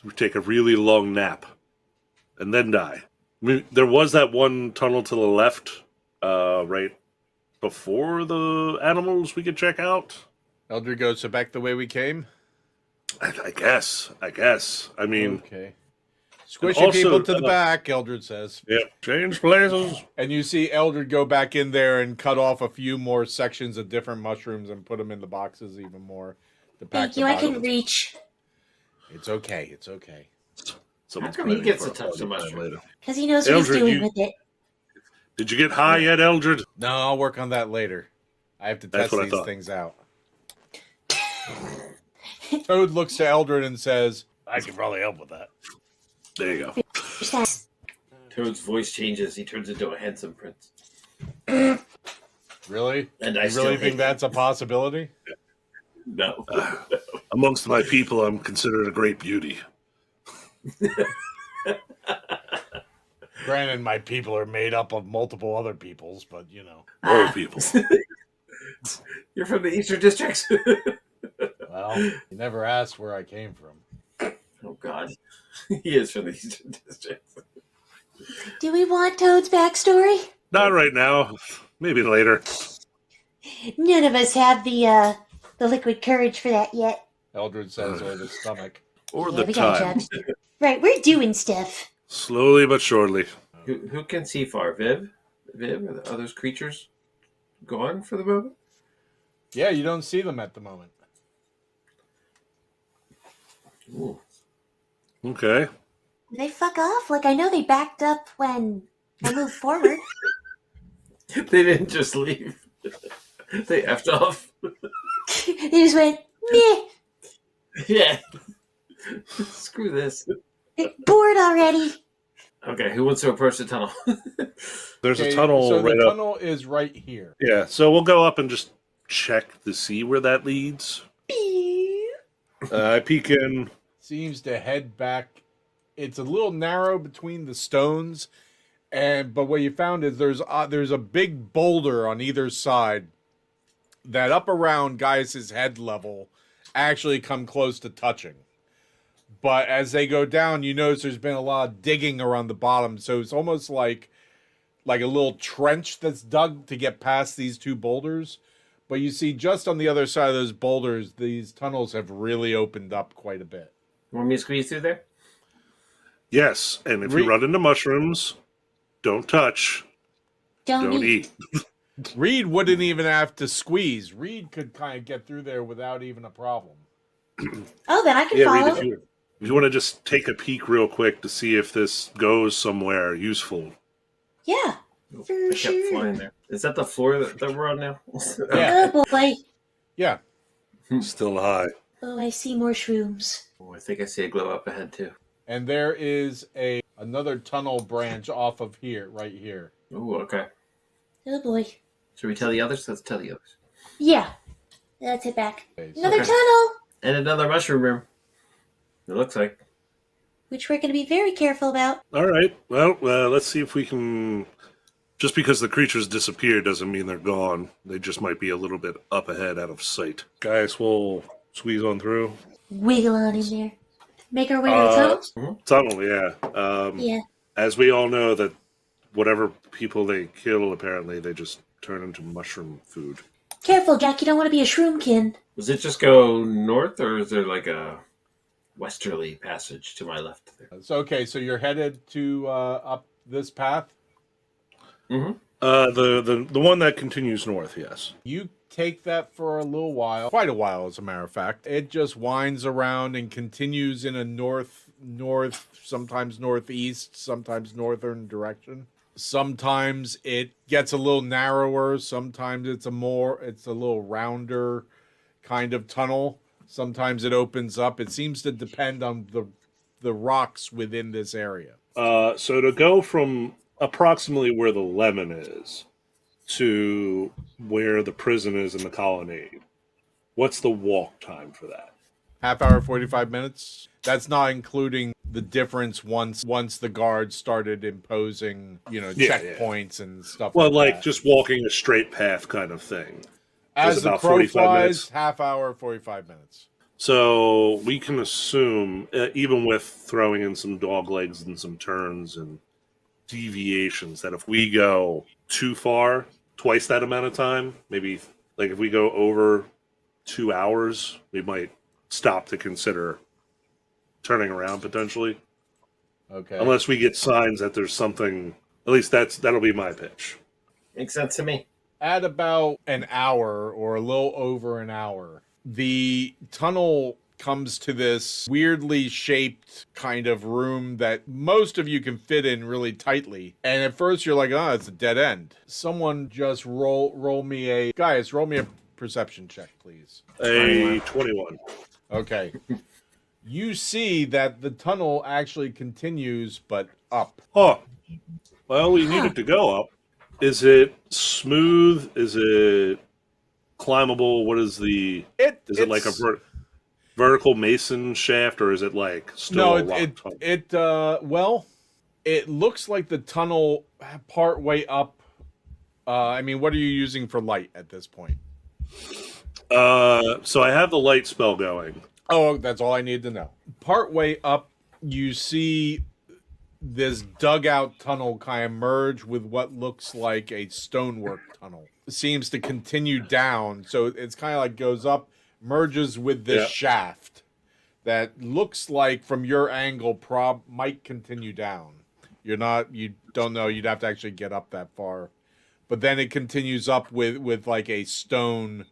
we take a really long nap and then die. I mean, there was that one tunnel to the left, right before the animals we could check out. Eldred goes, so back the way we came? I guess. I mean... Okay. Squishing people to the back, Eldred says. Yep. Change places. And you see Eldred go back in there and cut off a few more sections of different mushrooms and put them in the boxes even more. Thank you, I can reach. It's okay. How come he gets to touch the mushroom? Because he knows what he's doing with it. Did you get high yet, Eldred? No, I'll work on that later. I have to test these things out. Toad looks to Eldred and says, I can probably help with that. There you go. Toad's voice changes. He turns into a handsome prince. Really? And you really think that's a possibility? No. Amongst my people, I'm considered a great beauty. Granted, my people are made up of multiple other peoples, but you know. More people. You're from the Eastern Districts. Well, you never asked where I came from. Oh God, he is from the Eastern Districts. Do we want Toad's backstory? Not right now. Maybe later. None of us have the liquid courage for that yet. Eldred says, or the stomach. Or Yeah, the we got time. jobs. Right, we're doing stuff. Slowly but surely. Who can see far? Viv? Are the others creatures gone for the moment? Yeah, you don't see them at the moment. Ooh. Okay. They fuck off. Like, I know they backed up when I moved forward. They didn't just leave. They effed off. They just went, meh, Yeah. Screw this. bored already. Okay, who wants to approach the tunnel? There's Okay, a tunnel so right the up. tunnel is right here. Yeah, so we'll go up and just check to see where that leads. I peek in. Seems to head back. It's a little narrow between the stones, but what you found is there's a big boulder on either side that up around Gaius's head level actually come close to touching. But as they go down, you notice there's been a lot of digging around the bottom, so it's almost like a little trench that's dug to get past these two boulders. But you see, just on the other side of those boulders, these tunnels have really opened up quite a bit. Want me to squeeze through there? Yes, and if you run into mushrooms, don't touch, Don't eat. eat. Reed wouldn't even have to squeeze. Reed could kind of get through there without even a problem. Oh, then I can Yeah, follow. Reed, if you want to just take a peek real quick to see if this goes somewhere useful. Yeah, I for kept sure. flying there. Is that the floor that we're on now? Yeah. Oh boy. Yeah. Still high. Oh, I see more shrooms. Oh, I think I see a glow up ahead too. And there is another tunnel branch off of here, right here. Ooh, okay. Oh boy. Should we tell the others? Let's tell the others. Yeah. Let's head back. Okay, so- Another Okay. tunnel, And another mushroom room. It looks like. which we're going to be very careful about. All right. Well, let's see if we can. Just because the creatures disappear doesn't mean they're gone. They just might be a little bit up ahead, out of sight. Guys, we'll squeeze on through. Wiggle on in there. Make our way to the tunnel. Tunnel, yeah. Yeah. As we all know, that whatever people they kill, apparently, they just turn into mushroom food. Careful, Jack. You don't want to be a shroomkin. Does it just go north, or is there like a westerly passage to my left there? So, okay, so you're headed to up this path. Mm-hmm. The one that continues north, yes. You take that for a little while, quite a while, as a matter of fact. It just winds around and continues in a north, sometimes northeast, sometimes northern direction. Sometimes it gets a little narrower. Sometimes it's a little rounder kind of tunnel. Sometimes it opens up. It seems to depend on the rocks within this area. So to go from approximately where the lemon is to where the prison is in the colonnade, what's the walk time for that? Half hour, 45 minutes. That's not including the difference once the guards started imposing, checkpoints and stuff. Well, like like that. just walking a straight path kind of thing. As It's the about crow 45 flies, minutes. half hour, 45 minutes. So we can assume, even with throwing in some dog legs and some turns and deviations, that if we go too far, twice that amount of time, maybe like if we go over 2 hours, we might stop to consider turning around potentially. Okay. Unless we get signs that there's something. At least that'll be my pitch. Makes sense to me. At about an hour or a little over an hour, the tunnel comes to this weirdly shaped kind of room that most of you can fit in really tightly. And at first you're like, oh, it's a dead end. Someone just roll me a perception check, please. A 21. Okay. You see that the tunnel actually continues, but up. Oh, well, we need it to go up. Is it smooth? Is it climbable? What is the? Is it like a vertical mason shaft, or is it like still a rock tunnel? It looks like the tunnel part way up. I mean, what are you using for light at this point? So I have the light spell going. Oh, that's all I need to know. Part way up, you see this dugout tunnel kind of merge with what looks like a stonework tunnel. It seems to continue down, so it's kind of like goes up, merges with this shaft that looks like from your angle might continue down. You don't know, you'd have to actually get up that far. But then it continues up with like a stone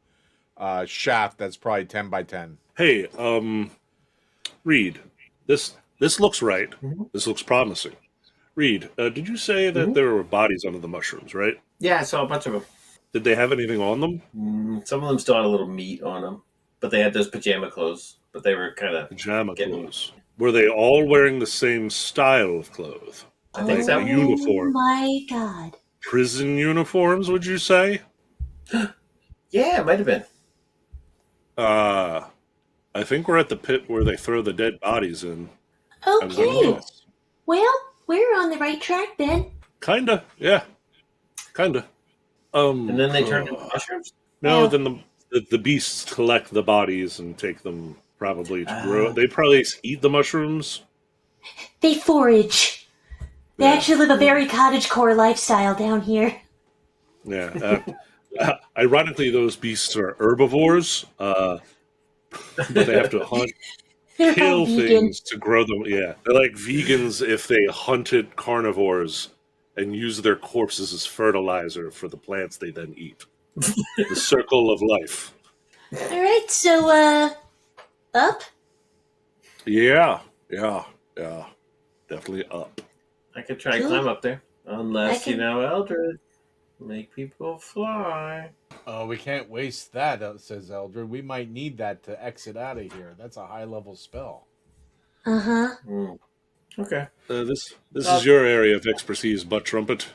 shaft that's probably 10 by 10. Hey, Reed, this looks right. Mm-hmm. This looks promising. Reed, did you say that there were bodies under the mushrooms, right? Yeah, I saw a bunch of them. Did they have anything on them? Some of them still had a little meat on them, but they had those pajama clothes. But they were kind of Pajama clothes. Were they all wearing the same style of clothes? I think so. Like a uniform. Oh my god. Prison uniforms, would you say? Yeah, it might have been. I think we're at the pit where they throw the dead bodies in. Okay. Well, we're on the right track then. Kinda, yeah. Kinda. And then they turned into mushrooms? No, Yeah. then the beasts collect the bodies and take them probably to grow. They probably eat the mushrooms. They forage. They Yeah. actually live a very cottagecore lifestyle down here. Yeah. Ironically, those beasts are herbivores, but they have to hunt, They're kill all vegan. things to grow them. Yeah, they're like vegans if they hunted carnivores and used their corpses as fertilizer for the plants they then eat. The circle of life. All right, so up. Yeah. Definitely up. I could try and Cool. climb up there. Unless, I can- Eldred, make people fly. Oh, we can't waste that, says Eldred. We might need that to exit out of here. That's a high-level spell. Uh-huh. Okay. This is your area of expertise, Butt Trumpet.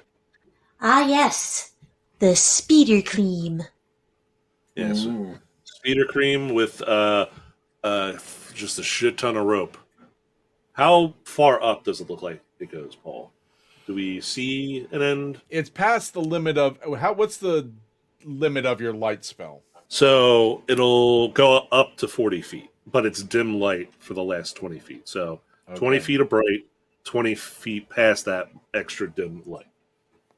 Ah, yes. The speeder cream. Yes. Ooh. Speeder cream with just a shit ton of rope. How far up does it look like it goes, Paul? Do we see an end? It's past the limit of what's the limit of your light spell? So it'll go up to 40 feet, but it's dim light for the last 20 feet. So 20 Okay. feet of bright, 20 feet past that extra dim light.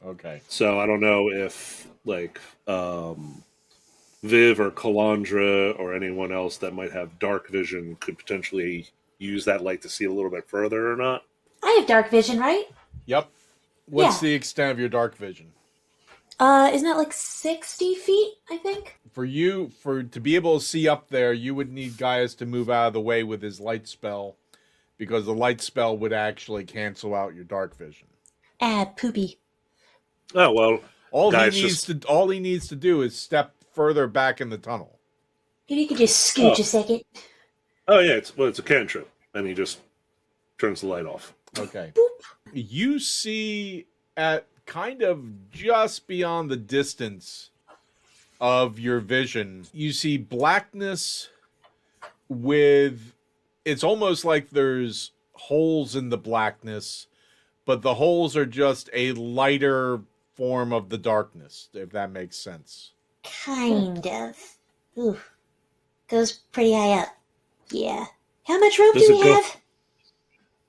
Okay. So I don't know if like Viv or Kalandra or anyone else that might have dark vision could potentially use that light to see a little bit further or not. I have dark vision, right? Yep. What's Yeah. the extent of your dark vision? Isn't that like 60 feet, I think? For to be able to see up there, you would need Gaius to move out of the way with his light spell, because the light spell would actually cancel out your dark vision. Poopy. Oh well, All Gaius he needs to do is step further back in the tunnel. If you could just scooch a second. oh yeah, it's a cantrip, and he just turns the light off. Okay. You see at kind of just beyond the distance of your vision, you see blackness with, it's almost like there's holes in the blackness, but the holes are just a lighter form of the darkness, if that makes sense. Kind of. Ooh. Goes pretty high up. Yeah. How much rope Does do it we go- have?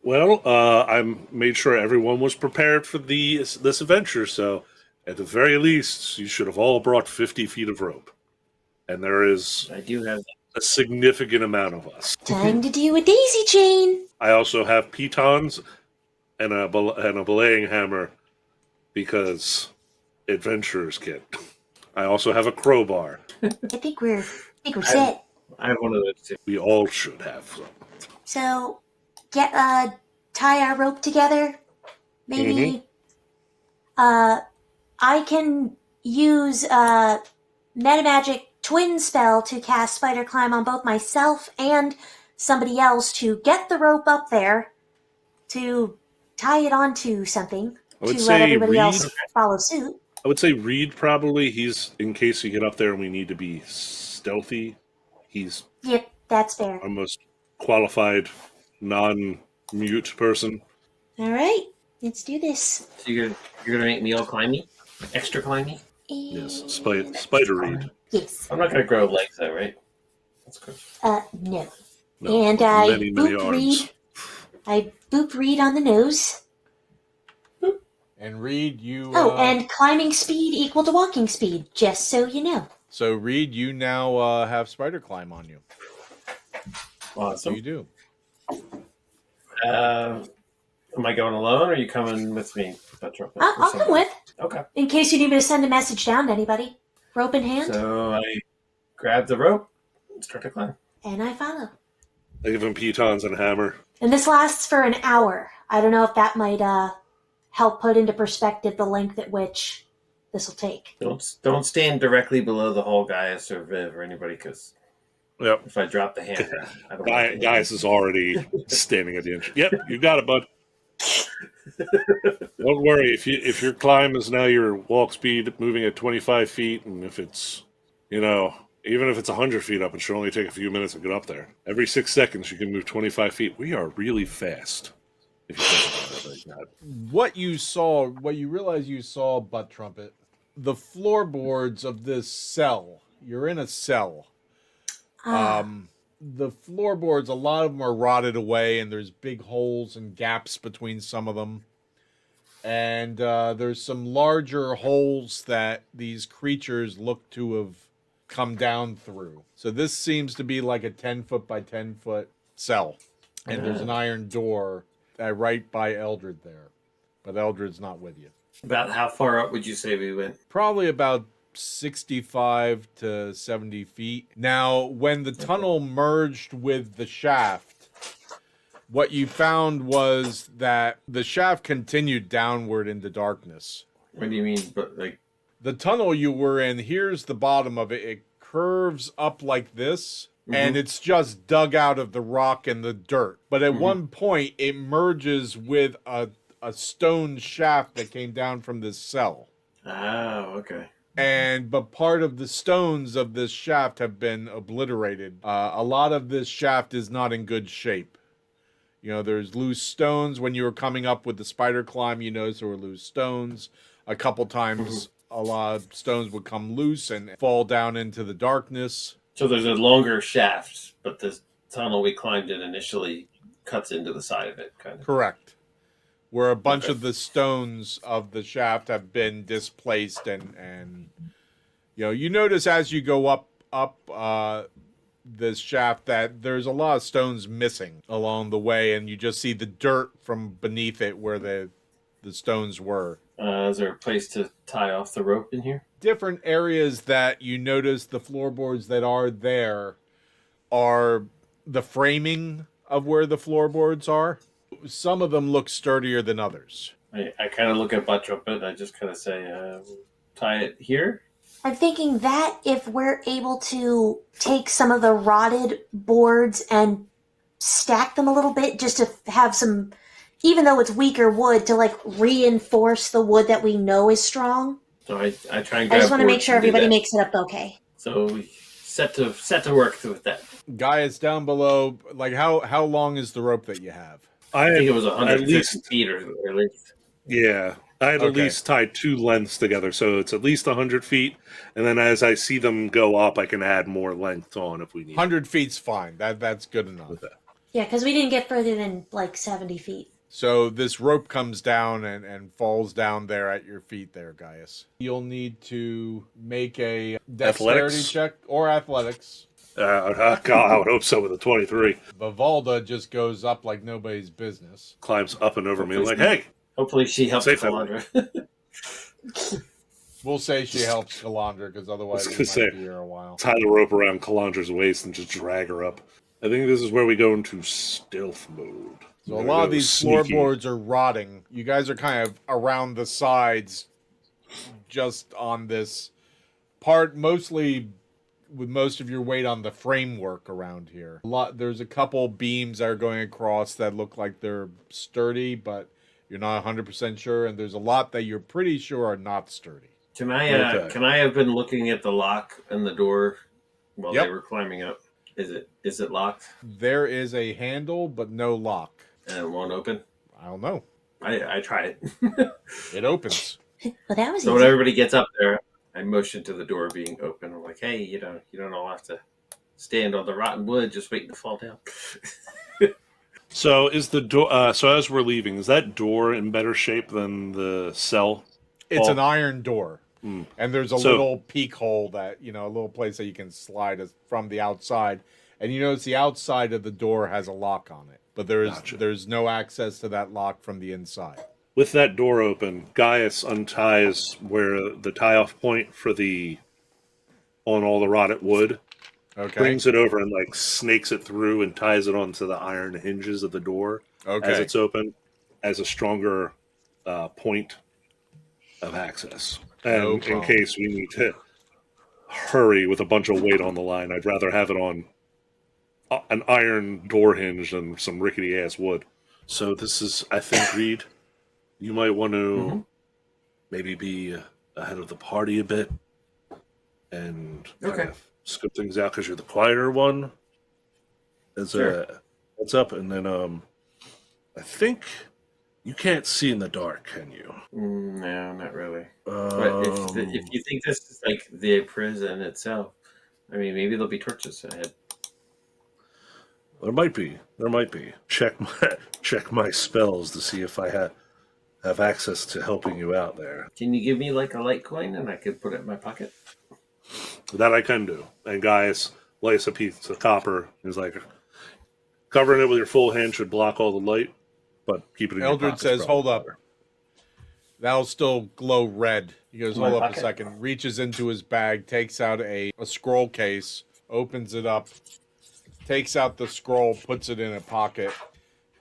Well, I made sure everyone was prepared for this adventure, so at the very least, you should have all brought 50 feet of rope. And there is I do have a significant amount of us. Time to do a daisy chain. I also have pitons and a belaying hammer because adventurers kit. I also have a crowbar. I think we're set. I have one of those too. We all should have some. So, tie our rope together. Maybe. I can use metamagic twin spell to cast spider climb on both myself and somebody else to get the rope up there to tie it onto something I would to let say everybody Reed. else follow suit. I would say Reed probably. He's in case we get up there and we need to be stealthy. He's Yep, that's fair. our most qualified non-mute person. All right. Let's do this. So you're gonna make me all climby, extra climby. Yes, And- spider reed. Yes. I'm not gonna grow legs though, right? That's good. No. No, And with I many boop Reed. arms. I boop Reed on the nose. And Reed, you. And climbing speed equal to walking speed, just so you know. So Reed, you now have spider climb on you. Awesome. So you do. Am I going alone, or are you coming with me? I'll come with, Okay. in case you need me to send a message down to anybody. Rope in hand, So I grab the rope and start to climb. and I follow. I give him pitons and a hammer. And this lasts for an hour. I don't know if that might help put into perspective the length at which this will take. Don't stand directly below the whole Gaius or Viv or anybody, because Yep. if I drop the hammer, I don't want to Gaius is already standing at the entrance. Yep, you got it, bud. Don't worry. If your climb is now your walk speed moving at 25 feet, and if it's, even if it's 100 feet up, it should only take a few minutes to get up there. Every 6 seconds, you can move 25 feet. We are really fast. If you think about it like that. What you realize you saw, Butt Trumpet, the floorboards of this cell. You're in a cell. The floorboards, a lot of them are rotted away, and there's big holes and gaps between some of them. And there's some larger holes that these creatures look to have come down through. So this seems to be like a 10-foot by 10-foot cell. And there's an iron door right by Eldred there. But Eldred's not with you. About how far up would you say we went? Probably about 65 to 70 feet. Now, when the tunnel merged with the shaft, what you found was that the shaft continued downward into darkness. What do you mean? But like The tunnel you were in, here's the bottom of it. It curves up like this, and it's just dug out of the rock and the dirt. But at one point, it merges with a stone shaft that came down from this cell. oh, okay. But part of the stones of this shaft have been obliterated. A lot of this shaft is not in good shape. There's loose stones. When you were coming up with the spider climb, you noticed there were loose stones. A couple times, a lot of stones would come loose and fall down into the darkness. So there's a longer shaft, but the tunnel we climbed in initially cuts into the side of it, kind of. Correct. Where a bunch of the stones of the shaft have been displaced, and you notice as you go up this shaft that there's a lot of stones missing along the way, and you just see the dirt from beneath it where the stones were. Is there a place to tie off the rope in here? Different areas that you notice the floorboards that are there are the framing of where the floorboards are. Some of them look sturdier than others. I kind of look at Butt Trumpet and I just kind of say, tie it here. I'm thinking that if we're able to take some of the rotted boards and stack them a little bit, just to have some, even though it's weaker wood, to like reinforce the wood that we know is strong. So I try and grab I just want to make boards sure and do everybody that. makes it up okay. So we set to work with that. Guy, it's down below. Like, how long is the rope that you have? I think it was at 150 least, feet or at least. yeah. I had at Okay. least tied two lengths together, so it's at least 100 feet. And then as I see them go up, I can add more length on if we need. 100 feet's fine. That's good enough. Yeah, because we didn't get further than like 70 feet. So this rope comes down and falls down there at your feet there, Gaius. You'll need to make a dexterity Athletics? check or athletics. God, I would hope so with a 23. Vivalda just goes up like nobody's business. Climbs up and over me like, hey, Hopefully she helps Safe Calandra. We'll say she helps Calandra, because otherwise I we was might gonna be say, here a while. tie the rope around Calandra's waist and just drag her up. I think this is where we go into stealth mode. So a We're lot gonna of go these sneaky. floorboards are rotting. You guys are kind of around the sides, just on this part, mostly with most of your weight on the framework around here. There's a couple beams that are going across that look like they're sturdy, but you're not 100% sure, and there's a lot that you're pretty sure are not sturdy. Can I Okay. can I have been looking at the lock and the door while Yep. they were climbing up? Is it locked There is a handle, but no lock. and it won't open? I don't know. I try it. It opens. Well, that was So when easy. everybody gets up there, I motion to the door being open. I'm like, hey, you don't all have to stand on the rotten wood just waiting to fall down. So is the door? So as we're leaving, is that door in better shape than the cell? It's an Paul? iron door. Mm. And there's a So- little peek hole that, a little place that you can slide from the outside. And you notice the outside of the door has a lock on it. But Gotcha. there's no access to that lock from the inside. With that door open, Gaius unties where the tie-off point for the on all the rotted wood. Okay. Brings it over and like snakes it through and ties it onto the iron hinges of the door as Okay. it's open, as a stronger point of access. And No in problem. case we need to hurry with a bunch of weight on the line, I'd rather have it on an iron door hinge than some rickety ass wood. So this is, I think, Reed, you might want to maybe be ahead of the party a bit and kind Okay. of scope things out because you're the quieter one. As Sure. what's up, and then I think you can't see in the dark, can you? No, not really. But if you think this is like the prison itself, I mean, maybe there'll be torches ahead. There might be. Check my spells to see if I have access to helping you out there. Can you give me like a light coin and I could put it in my pocket? That I can do. And Gaius lays a piece of copper. He's like, covering it with your full hand should block all the light, but keep it in your Eldred pocket's says, probably "Hold up." better. That'll still glow red. He goes, My hold up a pocket? second, reaches into his bag, takes out a scroll case, opens it up, takes out the scroll, puts it in a pocket,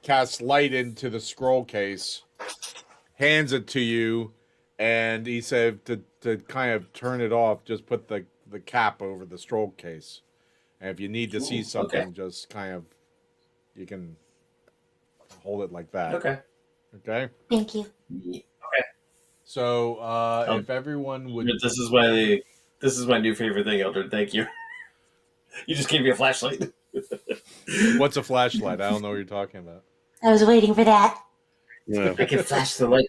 casts light into the scroll case, hands it to you, and he said to kind of turn it off, just put the cap over the scroll case. And if you need to see Ooh, something, okay. just kind of, you can hold it like that. Okay. Okay? Thank you. So, if everyone would... This is my new favorite thing, Eldred. Thank you. You just gave me a flashlight. What's a flashlight? I don't know what you're talking about. I was waiting for that. Yeah. I can flash the light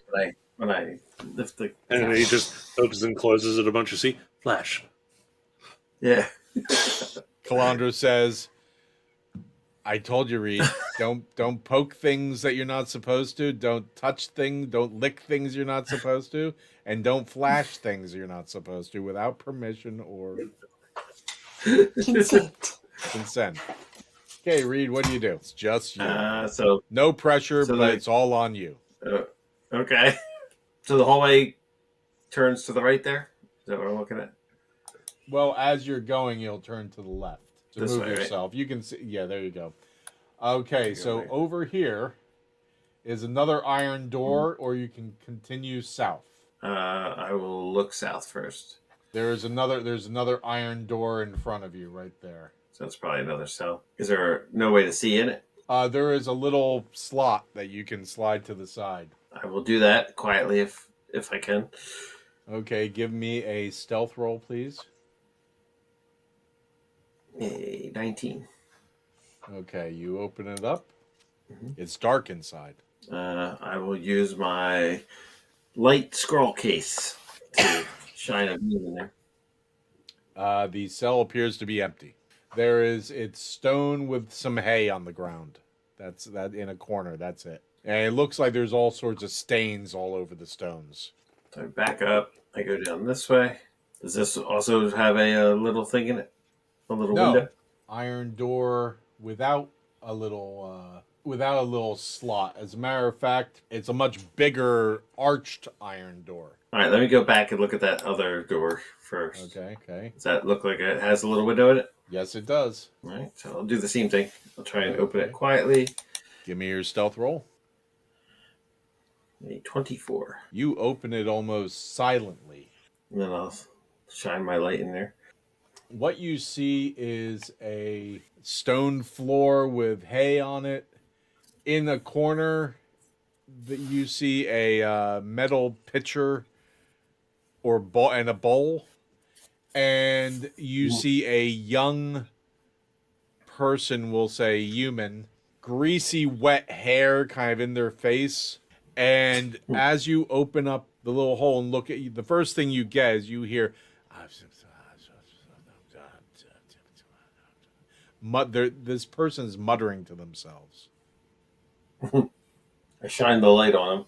when I lift the. And he just opens and closes it a bunch. You see, flash. Yeah. Calandra says, I told you, Reed, don't poke things that you're not supposed to, don't touch things, don't lick things you're not supposed to, and don't flash things you're not supposed to without permission or Consent. consent. Okay, Reed, what do you do? It's just you. So No pressure, so but like- it's all on you. Okay. So the hallway turns to the right there. Is that what I'm looking at? Well, as you're going, you'll turn to the left to This move way, right? yourself. You can see, yeah, there you go. Okay, Go so right. over here is another iron door, or you can continue south. I will look south first. There's another iron door in front of you right there. So that's probably another cell. Is there no way to see in it? There is a little slot that you can slide to the side. I will do that quietly if I can. Okay, give me a stealth roll, please. A 19. Okay, you open it up. Mhm. It's dark inside. I will use my light scroll case to shine a beam in there. The cell appears to be empty. It's stone with some hay on the ground. That's that in a corner. That's it. And it looks like there's all sorts of stains all over the stones. So I back up. I go down this way. Does this also have a little thing in it? A little No. window? Iron door without a little slot. As a matter of fact, it's a much bigger arched iron door. All right, let me go back and look at that other door first. Okay. Does that look like it has a little window in it? Yes, it does. All right, so I'll do the same thing. I'll try and open Okay. it quietly. Give me your stealth roll. A 24. You open it almost silently. And then I'll shine my light in there. What you see is a stone floor with hay on it. In the corner, you see a metal pitcher or and a bowl, and you see a young person, we'll say human, greasy, wet hair kind of in their face, And as you open up the little hole and look at you, the first thing you get is you hear this person's muttering to themselves. I shine the light on him.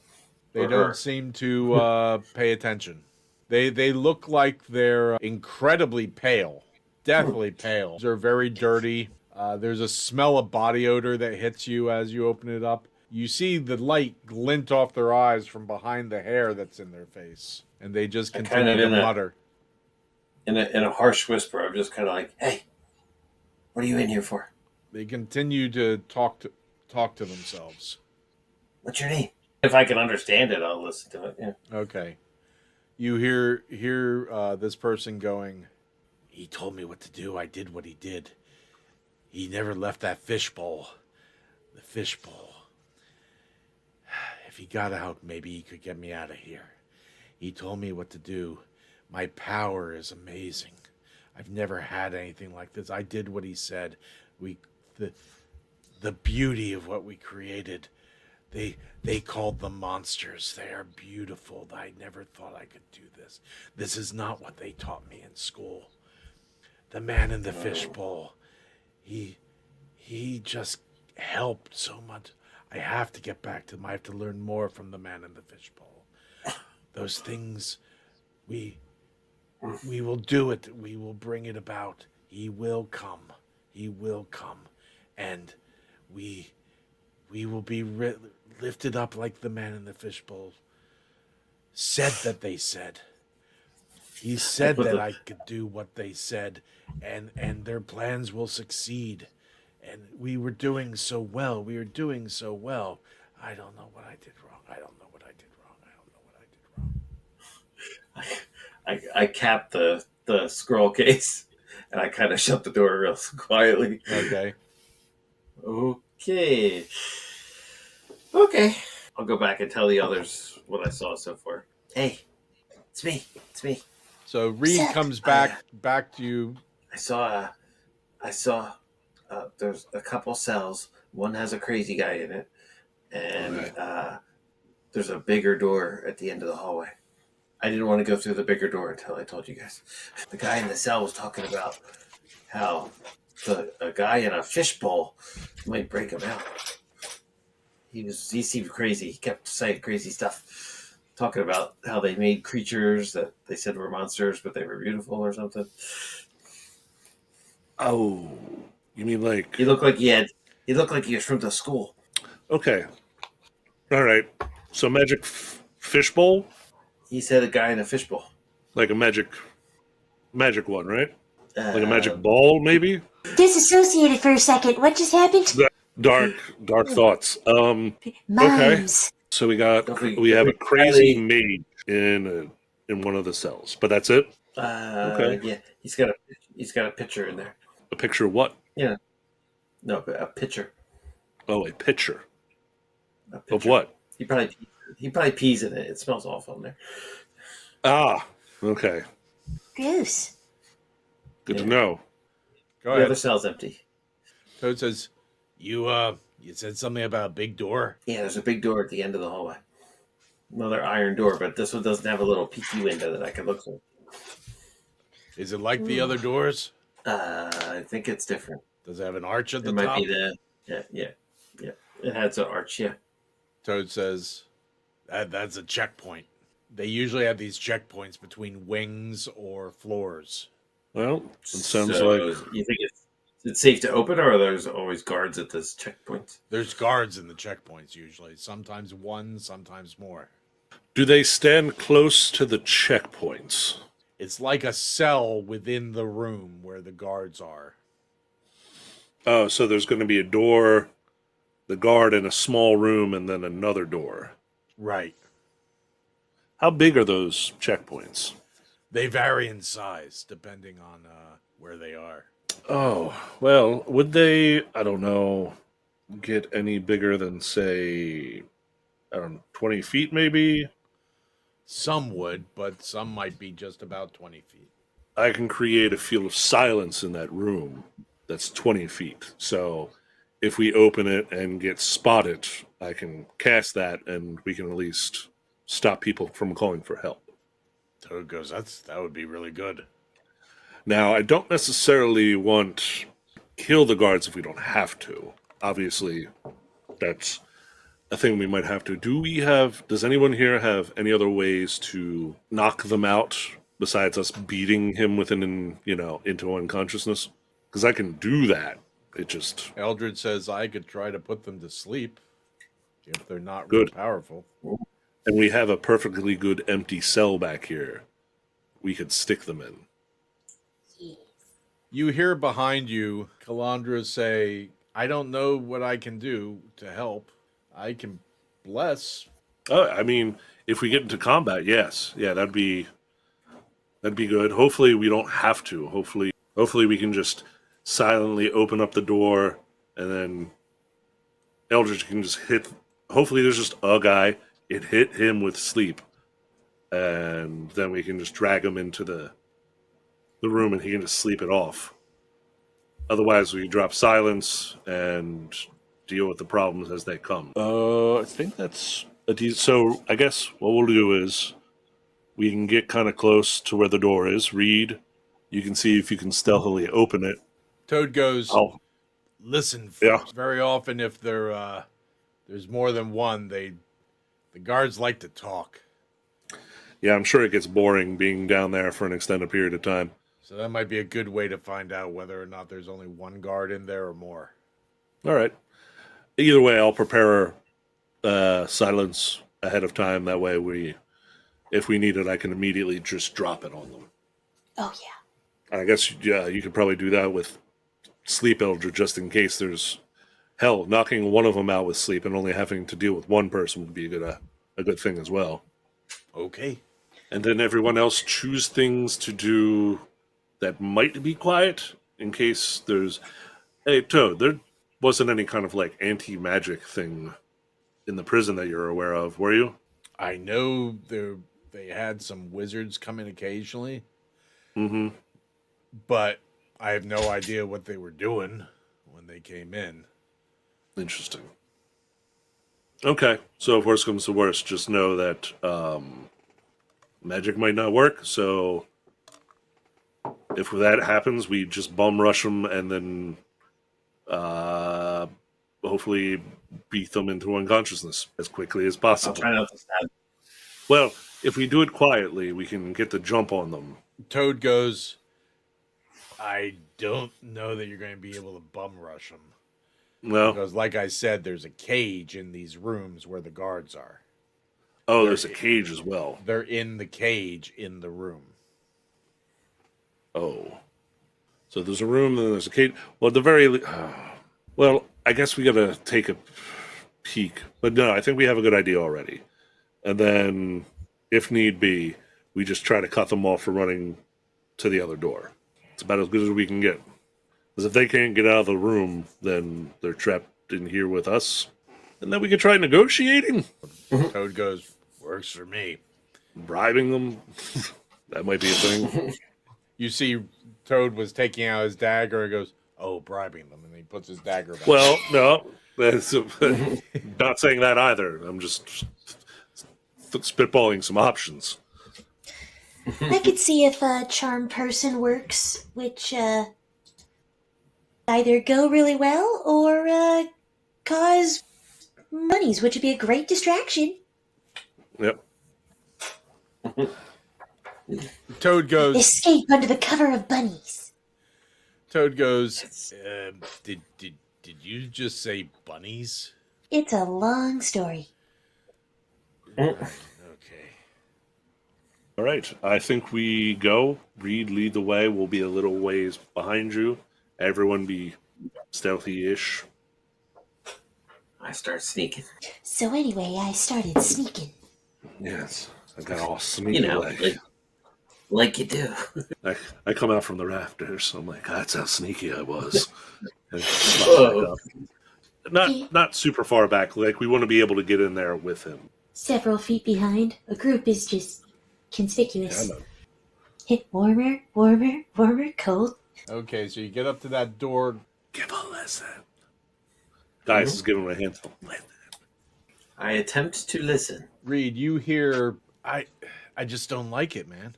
They Or don't her. seem to pay attention. They look like they're incredibly pale, deathly pale. They're very dirty. There's a smell of body odor that hits you as you open it up. You see the light glint off their eyes from behind the hair that's in their face, and they just I continue kind of to mutter. In a harsh whisper, I'm just kind of like, "Hey, what are you in here for? They continue to talk to themselves. What's your name?" If I can understand it, I'll listen to it. Yeah. Okay. You hear this person going, "He told me what to do. I did what he did. He never left that fishbowl. The fishbowl. If he got out, maybe he could get me out of here. He told me what to do. My power is amazing. I've never had anything like this. I did what he said. The beauty of what we created. They called them monsters. They are beautiful. I never thought I could do this. This is not what they taught me in school. The man in the fishbowl. He just helped so much. I have to get back to him. I have to learn more from the man in the fishbowl. Those things, we will do it. We will bring it about. He will come. He will come. And we will be lifted up like the man in the fishbowl said that they said. He said that I could do what they said, and their plans will succeed. And we were doing so well. We were doing so well. I don't know what I did wrong. I don't know what I did wrong. I don't know what I did wrong. I capped the scroll case, and I kind of shut the door real quietly. Okay. Okay. I'll go back and tell the others what I saw so far. Hey, it's me. So Reed comes back to you. I saw there's a couple cells. One has a crazy guy in it, and there's a bigger door at the end of the hallway. I didn't want to go through the bigger door until I told you guys. The guy in the cell was talking about how a guy in a fishbowl might break him out. He seemed crazy. He kept saying crazy stuff, talking about how they made creatures that they said were monsters, but they were beautiful or something. Oh, you mean like? He looked like he was from the school. Okay, all right. So magic fishbowl, He said a guy in a fishbowl. like a magic one, right? Like a magic ball, maybe. Disassociated for a second. What just happened? Dark thoughts. Moms. So we have a crazy mage in one of the cells, but that's it. Okay. Yeah, he's got a picture in there. A picture of what? Yeah. No, a picture. Oh, a picture A picture. of what? He probably pees in it. It smells awful in there. Ah, okay. Gross. Good to know. Go The ahead. other cell's empty. Toad says, you said something about a big door? Yeah, there's a big door at the end of the hallway. Another iron door, but this one doesn't have a little peeky window that I can look through. Is it like the other doors? I think it's different. Does it have an arch at the It might top? be yeah. It has an arch, yeah. Toad says, that's a checkpoint. They usually have these checkpoints between wings or floors. Well, it sounds So, like you think it's safe to open, or are there always guards at this checkpoint? There's guards in the checkpoints usually. Sometimes one, sometimes more. Do they stand close to the checkpoints? It's like a cell within the room where the guards are. Oh, so there's going to be a door, the guard in a small room, and then another door. Right. How big are those checkpoints? They vary in size depending on where they are. Oh, well, would they, I don't know, get any bigger than, say, I don't know, 20 feet maybe? Some would, but some might be just about 20 feet. I can create a field of silence in that room that's 20 feet. So if we open it and get spotted, I can cast that, and we can at least stop people from calling for help. Toad goes, that would be really good. Now, I don't necessarily want kill the guards if we don't have to. Obviously, that's a thing we might have to. Does anyone here have any other ways to knock them out besides us beating him into unconsciousness? Because I can do that. It just... Eldred says I could try to put them to sleep if they're not Good. real powerful. And we have a perfectly good empty cell back here. We could stick them in. You hear behind you Calandra say, I don't know what I can do to help. I can bless. Oh, I mean, if we get into combat, yes. Yeah, that'd be good. Hopefully we don't have to. Hopefully we can just silently open up the door, and then Eldridge can just hit. Hopefully there's just a guy. It hit him with sleep, and then we can just drag him into the room, and he can just sleep it off. Otherwise, we drop silence and deal with the problems as they come. I think that's so. I guess what we'll do is we can get kind of close to where the door is. Reed, you can see if you can stealthily open it. Toad goes, Oh, listen, yeah. Very often if there's more than one, the guards like to talk. Yeah, I'm sure it gets boring being down there for an extended period of time. So that might be a good way to find out whether or not there's only one guard in there or more. All right. Either way, I'll prepare silence ahead of time. That way, if we need it, I can immediately just drop it on them. Oh, yeah. I guess you could probably do that with Sleep Elder, just in case there's... Hell, knocking one of them out with sleep and only having to deal with one person would be a good thing as well. Okay. And then everyone else choose things to do that might be quiet, in case there's... Hey, Toad, there wasn't any kind of, anti-magic thing in the prison that you're aware of, were you? I know they had some wizards come in occasionally. Mm-hmm. But I have no idea what they were doing when they came in. Interesting. Okay, so if worse comes to worse, just know that magic might not work, so if that happens, we just bum rush them and then hopefully beat them into unconsciousness as quickly as possible. I'll try not to stab. Well, if we do it quietly, we can get the jump on them. Toad goes, I don't know that you're going to be able to bum rush them. No. Because, like I said, there's a cage in these rooms where the guards are. Oh, there's a cage as well. They're in the cage in the room. Oh. So there's a room, and then there's a cage. Well, at the very... well, I guess we got to take a peek. But no, I think we have a good idea already. And then, if need be, we just try to cut them off for running to the other door. It's about as good as we can get. Because if they can't get out of the room, then they're trapped in here with us. And then we can try negotiating. Toad goes, works for me. Bribing them. That might be a thing. You see Toad was taking out his dagger and goes, oh, bribing them. And he puts his dagger back. Well, no. That's not saying that either. I'm just spitballing some options. I could see if a charm person works, which either go really well or cause monies, which would be a great distraction. Yep. Toad goes, Escape under the cover of bunnies. Toad goes, did you just say bunnies? It's a long story. Okay. All right. I think we go. Reed, lead the way. We'll be a little ways behind you. Everyone be stealthy-ish. I start sneaking. So anyway, I started sneaking. Yes. I got all sneaky Like you do. I come out from the rafters. I'm like, that's how sneaky I was. And slide back up. Not super far back. Like, we want to be able to get in there with him. Several feet behind. A group is just conspicuous. Yeah, Hit warmer, warmer, warmer, cold. Okay, so you get up to that door. give a lesson. Gaius is giving him a hint. I attempt to listen. Reed, you hear, I just don't like it, man.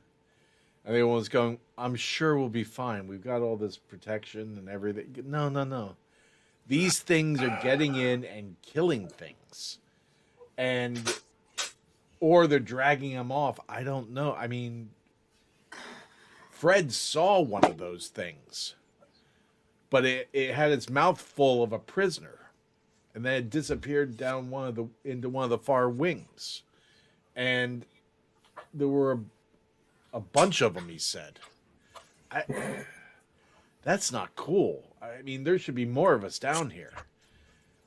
And everyone's going, I'm sure we'll be fine. We've got all this protection and everything. No. These things are getting in and killing things. Or they're dragging them off. I don't know. I mean, Fred saw one of those things. But it had its mouth full of a prisoner. And then it disappeared down into one of the far wings. And there were a bunch of them, he said. That's not cool. I mean, there should be more of us down here.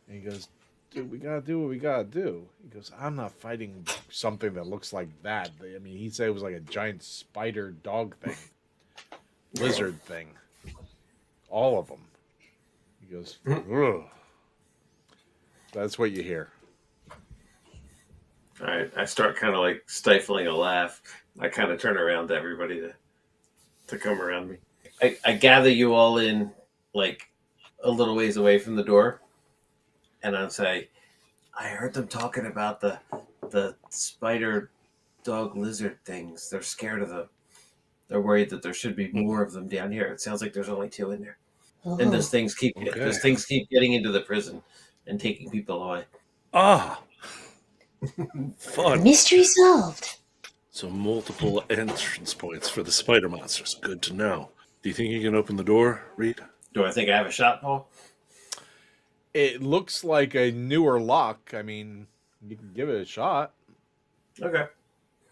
And he goes, dude, we got to do what we got to do. He goes, I'm not fighting something that looks like that. I mean, he said it was like a giant spider dog thing. Lizard thing. All of them. He goes, ugh. That's what you hear. All right, I start kind of like stifling a laugh. I kind of turn around to everybody to come around me. I gather you all in like a little ways away from the door, and I'll say, I heard them talking about the spider dog lizard things. They're scared of them. They're worried that there should be more of them down here. It sounds like there's only 2 in there. And those things keep getting into the prison and taking people away. Ah, fun. Mystery solved. So multiple entrance points for the spider monsters. Good to know. Do you think you can open the door, Reed? Do I think I have a shot, Paul? It looks like a newer lock. I mean, you can give it a shot. Okay.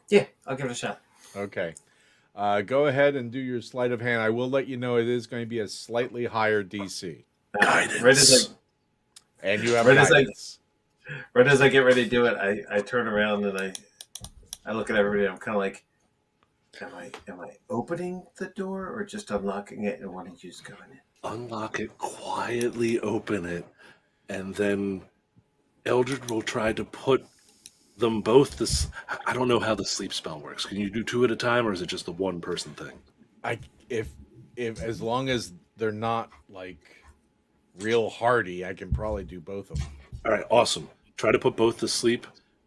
Yeah, I'll give it a shot. Okay. Go ahead and do your sleight of hand. I will let you know it is going to be a slightly higher DC. Guidance. And you have Right as guidance. Right as I get ready to do it, I turn around and I look at everybody. I'm kind of like, am I opening the door or just unlocking it and wanting you to go in it? Unlock it, quietly open it, and then Eldred will try to put them both. I don't know how the sleep spell works. Can you do 2 at a time, or is it just the one person thing? If as long as they're not like real hardy, I can probably do both of them. All right, awesome. Try to put both to sleep,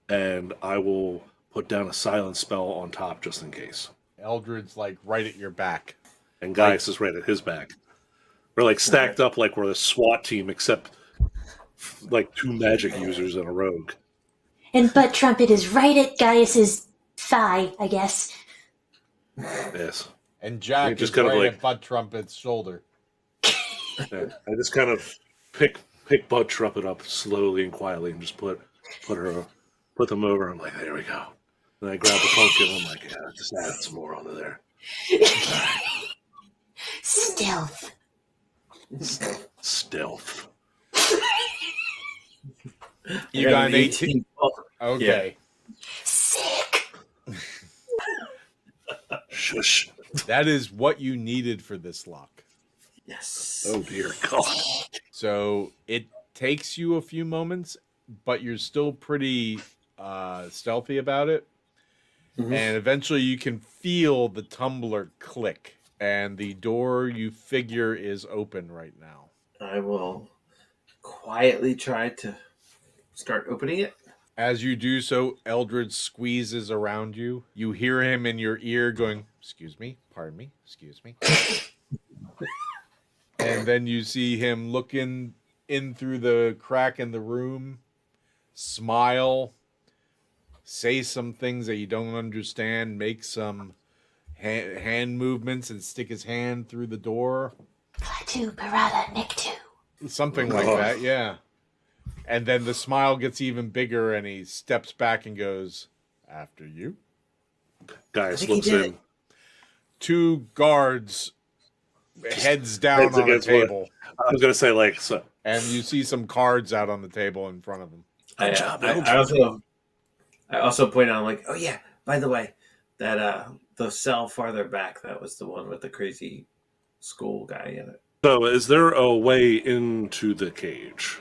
and I will put down a silent spell on top just in case. Eldred's like right at your back. And Gaius is right at his back. We're like stacked up like we're a SWAT team, except like 2 magic users and a rogue. And Butt Trumpet is right at Gaius's thigh, I guess. Yes. And Jack just is kind of right like- at Butt Trumpet's shoulder. Yeah, I just kind of pick Bud Trumpet up slowly and quietly and just put them over. I'm like, there we go. Then I grab the pumpkin. I'm like, yeah, just add some more onto there. Stealth. Stealth. You got an 18. Okay. Sick. Shush. That is what you needed for this lock. Yes. Oh dear God. So it takes you a few moments, but you're still pretty stealthy about it. Mhm. And eventually you can feel the tumbler click, and the door you figure is open right now. I will quietly try to start opening it. As you do so, Eldred squeezes around you. You hear him in your ear going, excuse me, pardon me, excuse me. And then you see him looking in through the crack in the room, smile, say some things that you don't understand, make some hand movements and stick his hand through the door. Klaatu, Barada, Niktu. Something like that, yeah. And then the smile gets even bigger and he steps back and goes, after you. Gaius I think looks he did in. 2 guards, heads down Heads on a against one. table. I was gonna say like so. And you see some cards out on the table in front of him. Good job, I also point out, I'm like, oh yeah, by the way, that the cell farther back, that was the one with the crazy school guy in it. So is there a way into the cage?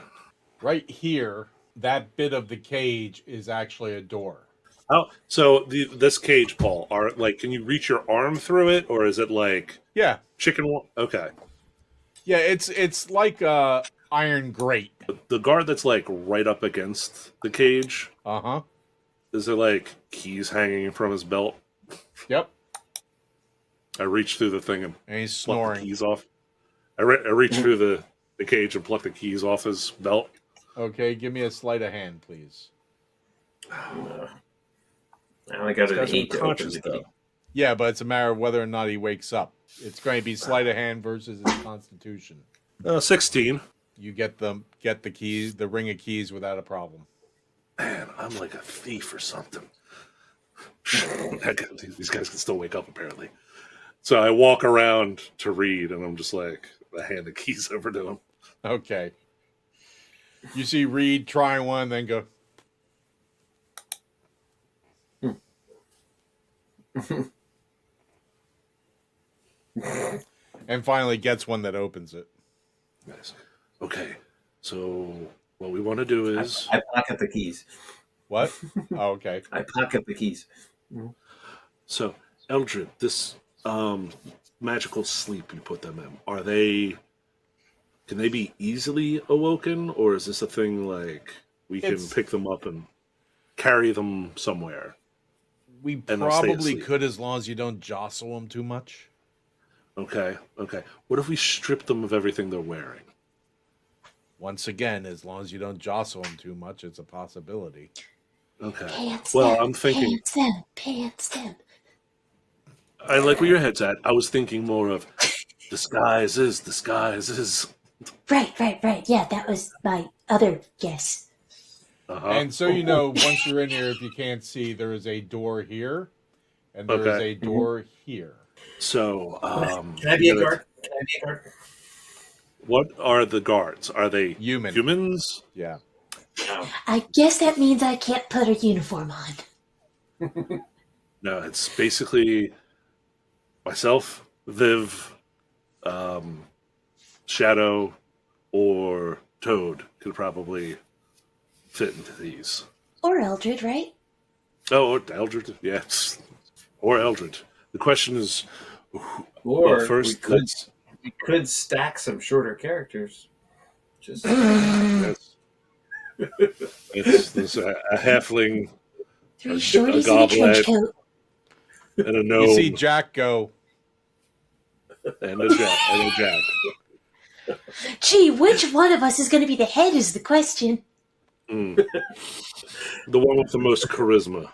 Right here, that bit of the cage is actually a door. Oh, so this cage, Paul, can you reach your arm through it, or is it like Yeah. chicken? Okay. Yeah, it's like a iron grate. The guard that's like right up against the cage, Uh-huh. is there like keys hanging from his belt? Yep. I reach through the thing and And he's pluck the snoring. keys off. I reach through the cage and pluck the keys off his belt. Okay, give me a sleight of hand, please. I only got an This guy's 8 to open unconscious, the though. gate. Yeah, but it's a matter of whether or not he wakes up. It's going to be sleight of hand versus his constitution. 16. You get the keys, the ring of keys without a problem. Man, I'm like a thief or something. These guys can still wake up, apparently. So I walk around to read, and I'm just like, I hand the keys over to him. Okay. You see Reed trying one, then go. And finally gets one that opens it. Nice. Okay, so what we want to do is... I pocket the keys. What? Oh, okay. I pocket the keys. So, Eldred, this magical sleep you put them in, are they... Can they be easily awoken, or is this a thing like we can pick them up and carry them somewhere? We And they'll stay probably asleep. could, as long as you don't jostle them too much. Okay. What if we strip them of everything they're wearing? Once again, as long as you don't jostle them too much, it's a possibility. Okay. Pants Well, down, I'm thinking... pants down. I like where your head's at. I was thinking more of disguises. Right. Yeah, that was my other guess. Uh-huh. And so you know, once you're in here, if you can't see, there is a door here, and there is Okay. a door here. So, Can I be a guard? what are the guards? Are they Human. humans? Yeah. No. I guess that means I can't put a uniform on. No, it's basically myself, Viv, Shadow, or Toad could probably fit into these. Or Eldred, right? Oh, Eldred, yes. Or Eldred. The question is, Or well, first, we could stack some shorter characters. Just it's a halfling 3 shorties in a trench goblet. coat. and a gnome You see Jack go. and a jack. Gee, which one of us is going to be the head is the question. Mm. The one with the most charisma.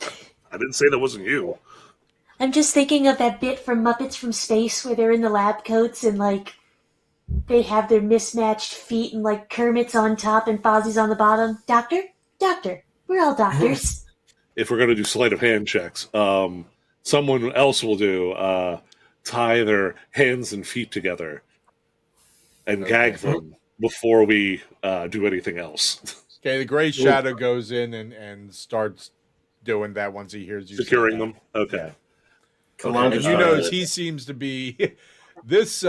I didn't say that wasn't you. I'm just thinking of that bit from Muppets from Space where they're in the lab coats and, like, they have their mismatched feet and, like, Kermit's on top and Fozzie's on the bottom. Doctor? We're all doctors. If we're going to do sleight of hand checks, someone else will do tie their hands and feet together and gag them before we do anything else. Okay, the gray shadow goes in and starts doing that once he hears you say Securing that. them? Okay. And you notice he seems to be this.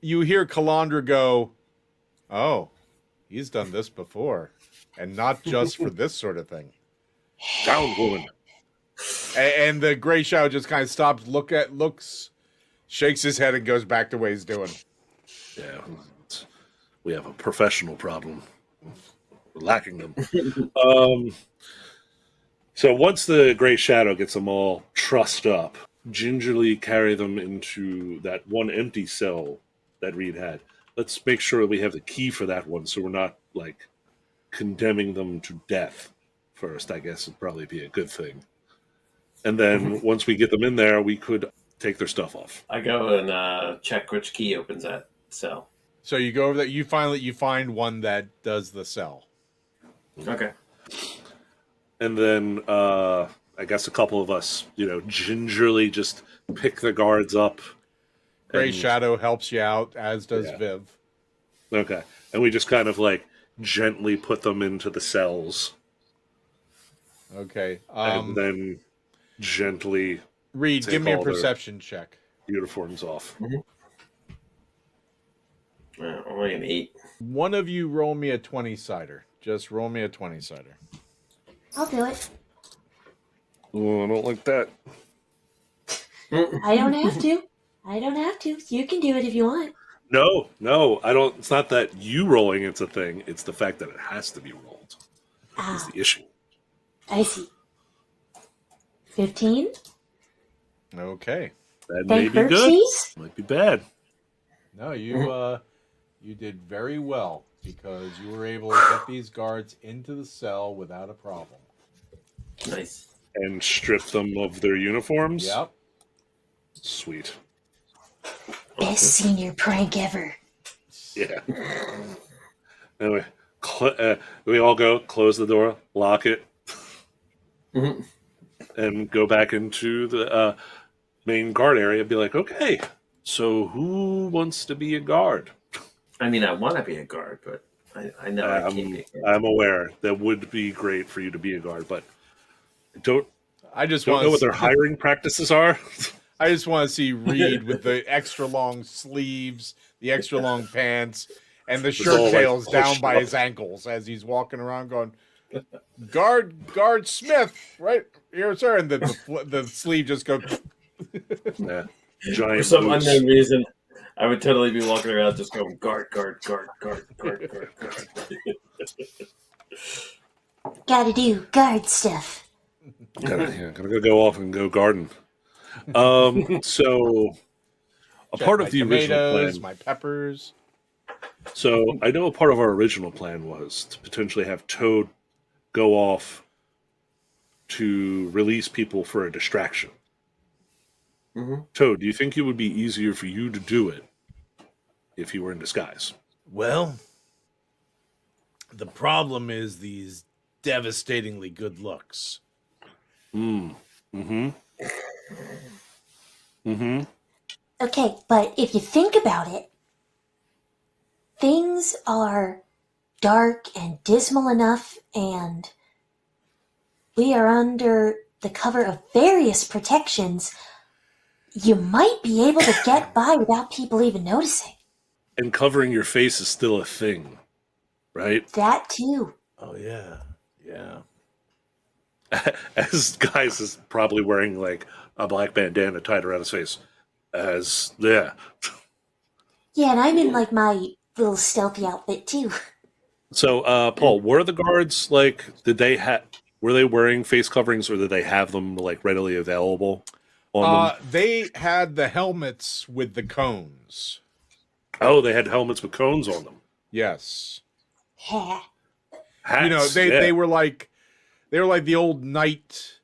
You hear Calandra go, "Oh, he's done this before, and not just for this sort of thing." Down, woman. And the gray shadow just kind of stops, looks, shakes his head, and goes back to what he's doing. Yeah, we have a professional problem. We're lacking them. So once the gray shadow gets them all trussed up, gingerly carry them into that one empty cell that Reed had. Let's make sure we have the key for that one, so we're not like condemning them to death first. I guess would probably be a good thing. And then once we get them in there, we could take their stuff off. I go and check which key opens that cell. So you go over that. You find one that does the cell. Okay. And then I guess a couple of us, gingerly just pick the guards up. Gray and- shadow helps you out, as does Yeah. Viv. Okay. And we just kind of like gently put them into the cells. Okay. And then gently Reed, take give me a all their perception check. uniforms off. Only an 8. One of you roll me a 20-sider. Just roll me a 20-sider. I'll do it. Oh, I don't like that. I don't have to. I don't have to. You can do it if you want. No, I don't. It's not that you rolling it's a thing. It's the fact that it has to be rolled is Ah, the issue. I see. 15? Okay. That may Thank be good. Xerxes? Might be bad. No, you did very well because you were able to get these guards into the cell without a problem. Nice. And strip them of their uniforms. Yep. Sweet. Best senior prank ever. Yeah. Anyway, we all go, close the door, lock it, Mhm. and go back into the main guard area and be like, okay, so who wants to be a guard? I mean, I want to be a guard, but I know I can't be a guard. I'm aware that would be great for you to be a guard, but don't I just know want what their hiring practices are. I just want to see Reed with the extra long sleeves, the extra long pants, and the all, shirt like, tails down pushed by up. his ankles as he's walking around going, Guard Smith, right here, sir. And the sleeve just goes. Yeah. For Giant some boots. unknown reason, I would totally be walking around just going guard, guard, guard, guard, guard, guard, guard. Gotta do guard stuff. Gonna go off and go garden. So a Check part my of the original tomatoes, plan. my peppers. So I know a part of our original plan was to potentially have Toad go off to release people for a distraction. Mm-hmm. Toad, do you think it would be easier for you to do it if you were in disguise? Well, the problem is these devastatingly good looks. Mm-hmm. Okay, but if you think about it, things are dark and dismal enough, and we are under the cover of various protections. You might be able to get by without people even noticing. And covering your face is still a thing, right? That too. Oh yeah, yeah. As guys is probably wearing like a black bandana tied around his face. Yeah. Yeah, and I'm in like my little stealthy outfit too. So, Paul, were the guards like? Were they wearing face coverings, or did they have them like readily available on them? They had the helmets with the cones. Oh, they had helmets with cones on them. Yes. Yeah. Hats. You know, yeah. they were like the old knight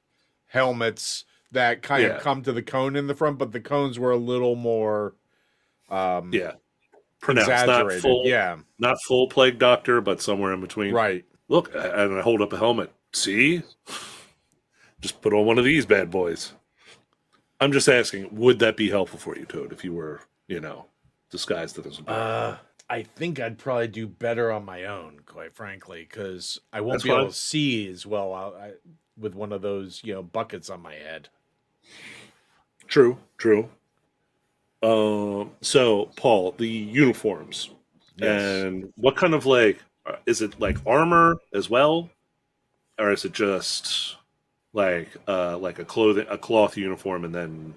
helmets that kind of come to the cone in the front, but the cones were a little more pronounced, not exaggerated. full, Yeah. not full plague doctor, but somewhere in between. Right. Look, and I hold up a helmet. See, just put on one of these bad boys. I'm just asking, would that be helpful for you, Toad, if you were, disguised as a guard? I think I'd probably do better on my own, quite frankly, because I won't That's be able fine. to see as well with one of those, buckets on my head. True. So, Paul, the uniforms, Yes. and what kind of is it like armor as well, or is it just like a cloth uniform and then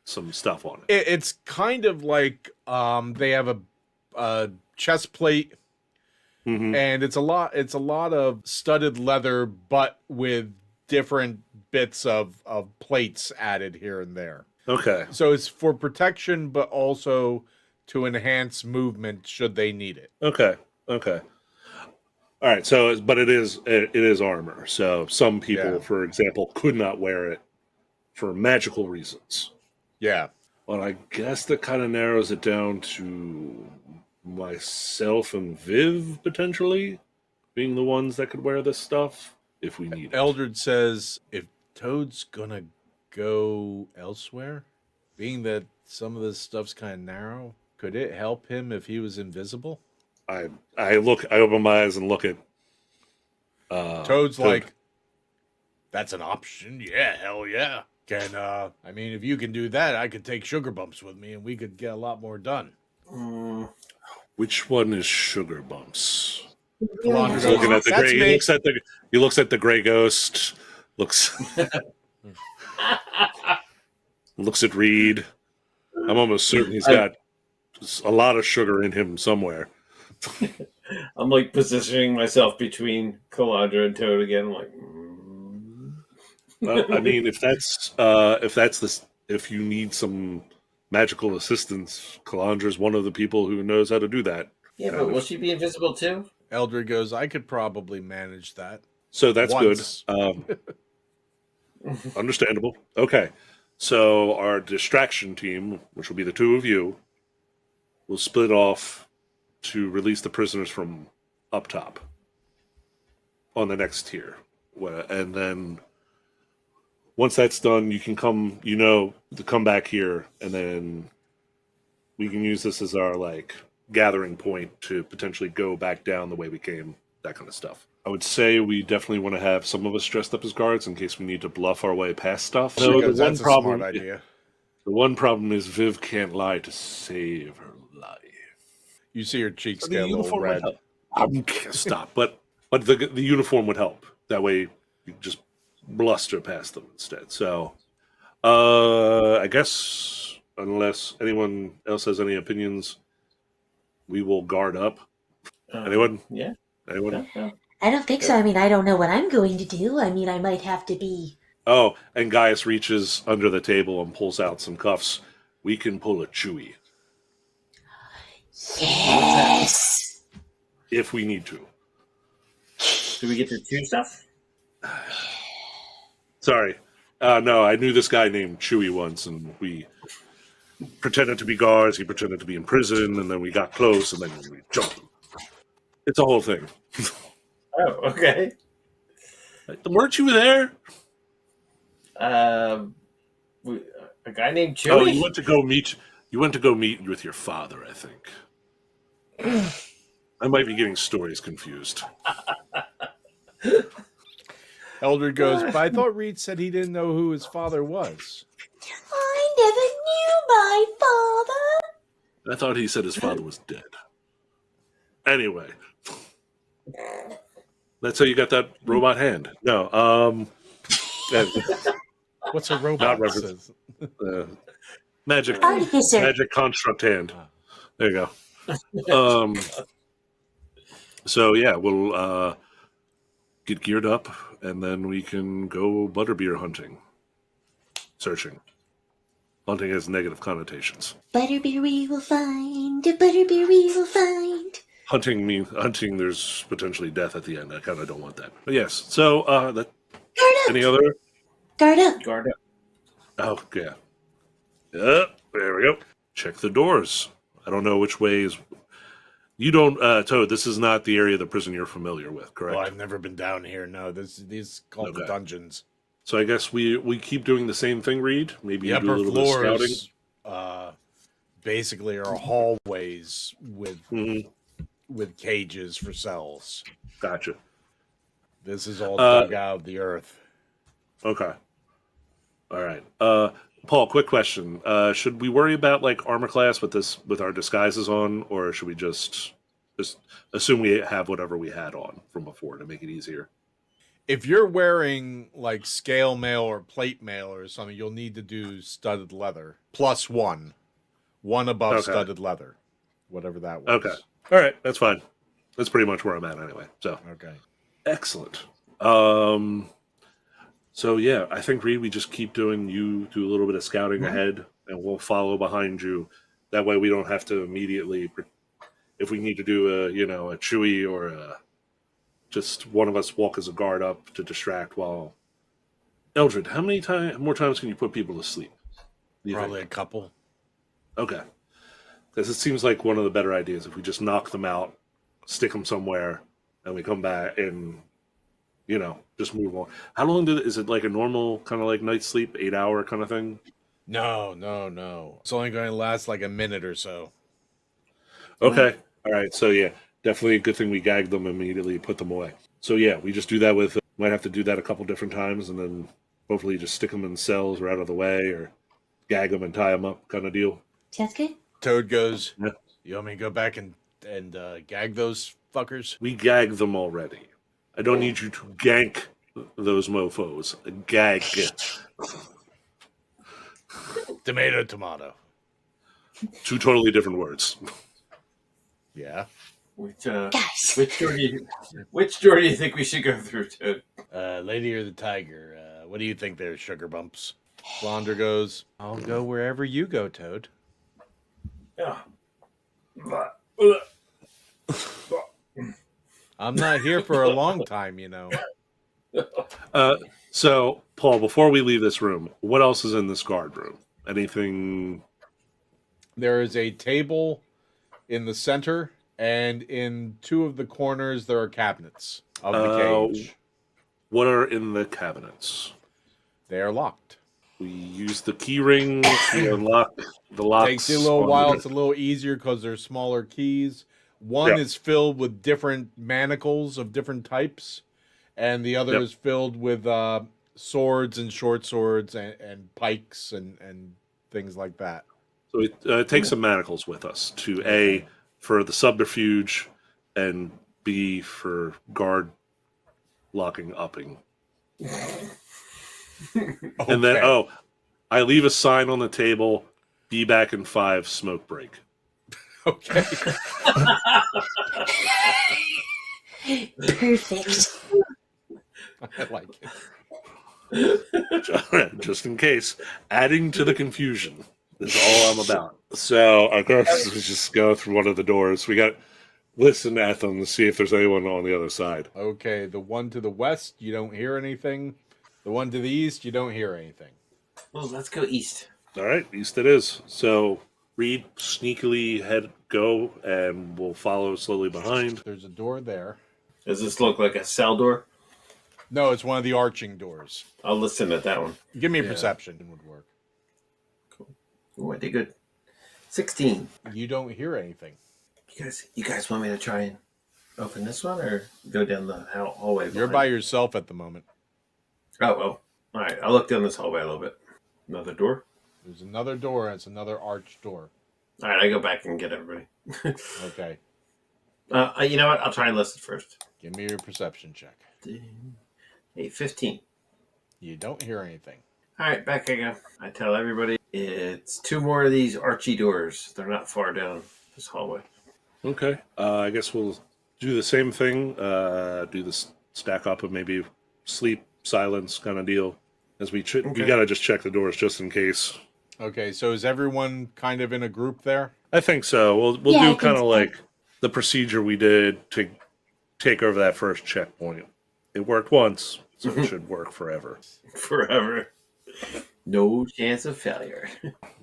some stuff on it? It's kind of like they have a chest plate, Mm-hmm. and it's a lot of studded leather, but with different bits of plates added here and there. Okay. So it's for protection, but also to enhance movement should they need it. Okay. All right. So, but it is armor. So some people, Yeah. for example, could not wear it for magical reasons. Yeah. Well, I guess that kind of narrows it down to myself and Viv potentially being the ones that could wear this stuff if we need it. Eldred says if Toad's gonna go elsewhere, being that some of this stuff's kind of narrow, could it help him if he was invisible? I open my eyes and look at Toad's Toad. like, that's an option. Yeah, hell yeah. I mean, if you can do that, I could take Sugar Bumps with me and we could get a lot more done. Which one is Sugar Bumps? Kalana He's goes, looking at the "That's gray. me." He looks at the gray ghost. Looks at Reed. I'm almost certain he's got a lot of sugar in him somewhere. I'm like positioning myself between Calandra and Toad again. I'm like, I mean, if you need some magical assistance, Kalandra's one of the people who knows how to do that. yeah, but will she be invisible too? Eldred goes, I could probably manage that. So that's Once. good. Understandable. Okay. So our distraction team, which will be the two of you, will split off to release the prisoners from up top on the next tier. And then once that's done, you can come, to come back here, and then we can use this as our, gathering point to potentially go back down the way we came, that kind of stuff. I would say we definitely want to have some of us dressed up as guards in case we need to bluff our way past stuff. No, because that's a smart idea. The one problem is Viv can't lie to save her life. You see her cheeks get a little red. Stop. But the uniform would help. That way you just bluster past them instead. So I guess unless anyone else has any opinions, we will guard up. Anyone? Yeah. Anyone? Yeah. I don't think so. I mean, I don't know what I'm going to do. I mean, I might have to be. Oh, and Gaius reaches under the table and pulls out some cuffs. We can pull a Chewy. Yes! If we need to. Do we get to choose stuff? Sorry. No, I knew this guy named Chewy once, and we pretended to be guards. He pretended to be in prison, and then we got close, and then we jumped him. It's a whole thing. Oh, okay. Weren't you there? A guy named Chewy? Oh, you went to go meet with your father, I think. I might be getting stories confused. Eldred goes, but I thought Reed said he didn't know who his father was. I never knew my father. I thought he said his father was dead. Anyway. That's how you got that robot hand. No, What's a robot? Not reference. Magic Artificer. Magic construct hand. There you go. So yeah, we'll get geared up, and then we can go butterbeer hunting. Searching. Hunting has negative connotations. Butterbeer we will find, a butterbeer we will find. Hunting, there's potentially death at the end. I kind of don't want that. But yes, so Guard up! any other? Guard up! Guard up. Oh, yeah. There we go. Check the doors. I don't know which way is... You don't, Toad, this is not the area of the prison you're familiar with, correct? Well, I've never been down here. No, these called the dungeons. So I guess we keep doing the same thing, Reed? Maybe The you do a upper little bit of scouting? floors basically are hallways with cages for cells. Gotcha. This is all dug out of the earth. Okay. All right. Paul, quick question. Should we worry about armor class with our disguises on, or should we just assume we have whatever we had on from before to make it easier? If you're wearing scale mail or plate mail or something, you'll need to do studded leather. Plus one above studded leather. Whatever that was. Okay. All right. That's fine. That's pretty much where I'm at anyway. So. Okay. Excellent. So yeah, I think Reed, we just keep doing. You do a little bit of scouting ahead, and we'll follow behind you. That way, we don't have to immediately. If we need to do a Chewy or just one of us walk as a guard up to distract while. Eldred, how many more times can you put people to sleep? Probably a couple. Okay, because it seems like one of the better ideas if we just knock them out, stick them somewhere, and we come back and. Just move on. How long is it a normal kind of night sleep, 8-hour kind of thing? No. It's only going to last a minute or so. Okay. All right. So yeah, definitely a good thing we gagged them immediately, put them away. So yeah, we just do that with, might have to do that a couple different times, and then hopefully just stick them in cells or out of the way, or gag them and tie them up kind of deal. Sounds good. Toad goes, Yeah. You want me to go back and gag those fuckers? We gagged them already. I don't need you to gank those mofos. Gag. Tomato. Two totally different words. Yeah. Guys. Which door do you think we should go through to? Lady or the tiger? What do you think there, sugar bumps? Flounder goes, I'll go wherever you go, Toad. Yeah. I'm not here for a long time, you know. So, Paul, before we leave this room, what else is in this guard room? Anything? There is a table in the center, and in two of the corners there are cabinets of the cage. What are in the cabinets? They are locked. We use the key ring to unlock the locks. Takes you a little while. It's a little easier because they're smaller keys. One is filled with different manacles of different types, and the other is filled with swords and short swords and pikes and things like that. So we take some manacles with us to A, for the subterfuge, and B, for guard locking upping. And then, I leave a sign on the table, be back in 5, smoke break. Okay. Perfect. I like it. Just in case. Adding to the confusion is all I'm about. So I guess we just go through one of the doors. We got listen at them to see if there's anyone on the other side. Okay, the one to the west, you don't hear anything. The one to the east, you don't hear anything. Well, let's go east. All right, east it is. So Reed, sneakily go, and we'll follow slowly behind. There's a door there. Does this look like a cell door? No, it's one of the arching doors. I'll listen at that one. Give me a perception. It would work. Cool. Ooh, I did good. 16. You don't hear anything. You guys want me to try and open this one or go down the hallway? You're by yourself at the moment. Oh, well. All right, I'll look down this hallway a little bit. Another door? There's another door, and it's another arched door. All right, I go back and get everybody. Okay. You know what? I'll try and listen first. Give me your perception check. Hey, 15. You don't hear anything. All right, back I go. I tell everybody it's 2 more of these archy doors. They're not far down this hallway. Okay. I guess we'll do the same thing. Do the stack up of maybe sleep, silence kind of deal. As we got to just check the doors just in case. Okay, so is everyone kind of in a group there? I think so. We'll do kind of like the procedure we did to take over that first checkpoint. It worked once, so it should work forever. Forever. No chance of failure.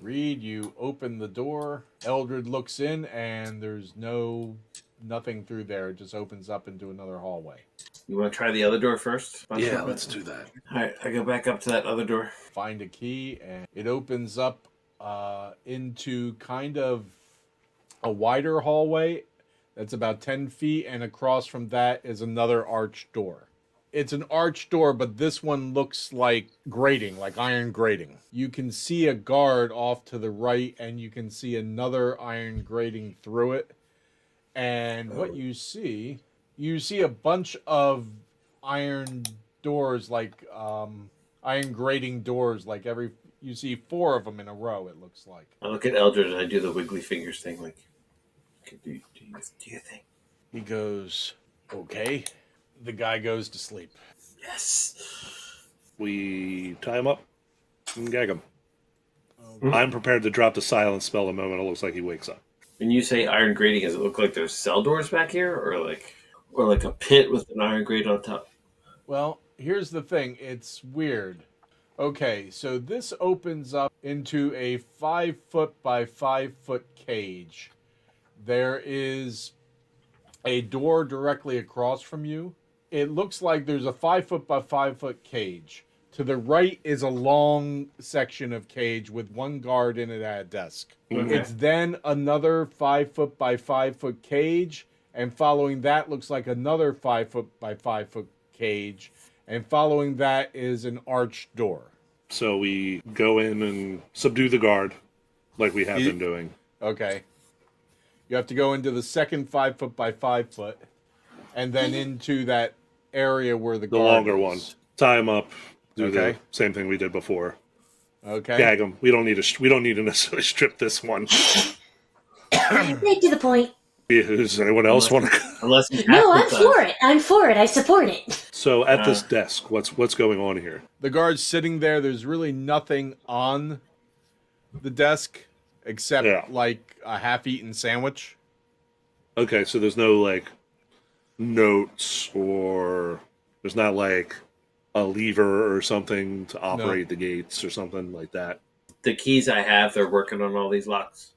Reed, you open the door. Eldred looks in, and there's nothing through there. It just opens up into another hallway. You want to try the other door first? Yeah, let's do that. All right, I go back up to that other door. Find a key, and it opens up into kind of a wider hallway that's about 10 feet, and across from that is another arched door. It's an arched door, but this one looks like grating, like iron grating. You can see a guard off to the right, and you can see another iron grating through it. And what you see a bunch of iron doors, like iron grating doors, like you see 4 of them in a row, it looks like. I look at Eldred and I do the wiggly fingers thing, like, do you think? He goes, okay. The guy goes to sleep. Yes. We tie him up and gag him. I'm prepared to drop the silence spell the moment it looks like he wakes up. When you say iron grating, does it look like there's cell doors back here, or like a pit with an iron grate on top? Well, here's the thing. It's weird. Okay, so this opens up into a 5-foot by 5-foot cage. There is a door directly across from you. It looks like there's a 5-foot by 5-foot cage. To the right is a long section of cage with one guard in it at a desk. Okay. It's then another 5-foot by 5-foot cage, and following that looks like another 5-foot by 5-foot cage, and following that is an arched door. So we go in and subdue the guard, like we have been doing. Okay. You have to go into the second 5-foot by 5-foot, and then into that area where the guard longer is. one. Tie him up. Do Okay. the same thing we did before. Okay. Gag him. We don't need to necessarily strip this one. Right to the point. Does anyone else want to? Unless you No, I'm for it. I'm for it. I support it. So at this desk, what's going on here? The guard's sitting there. There's really nothing on the desk except like a half-eaten sandwich. Okay, so there's no like notes, or there's not like a lever or something to operate the gates or something like that. The keys I have, they're working on all these locks.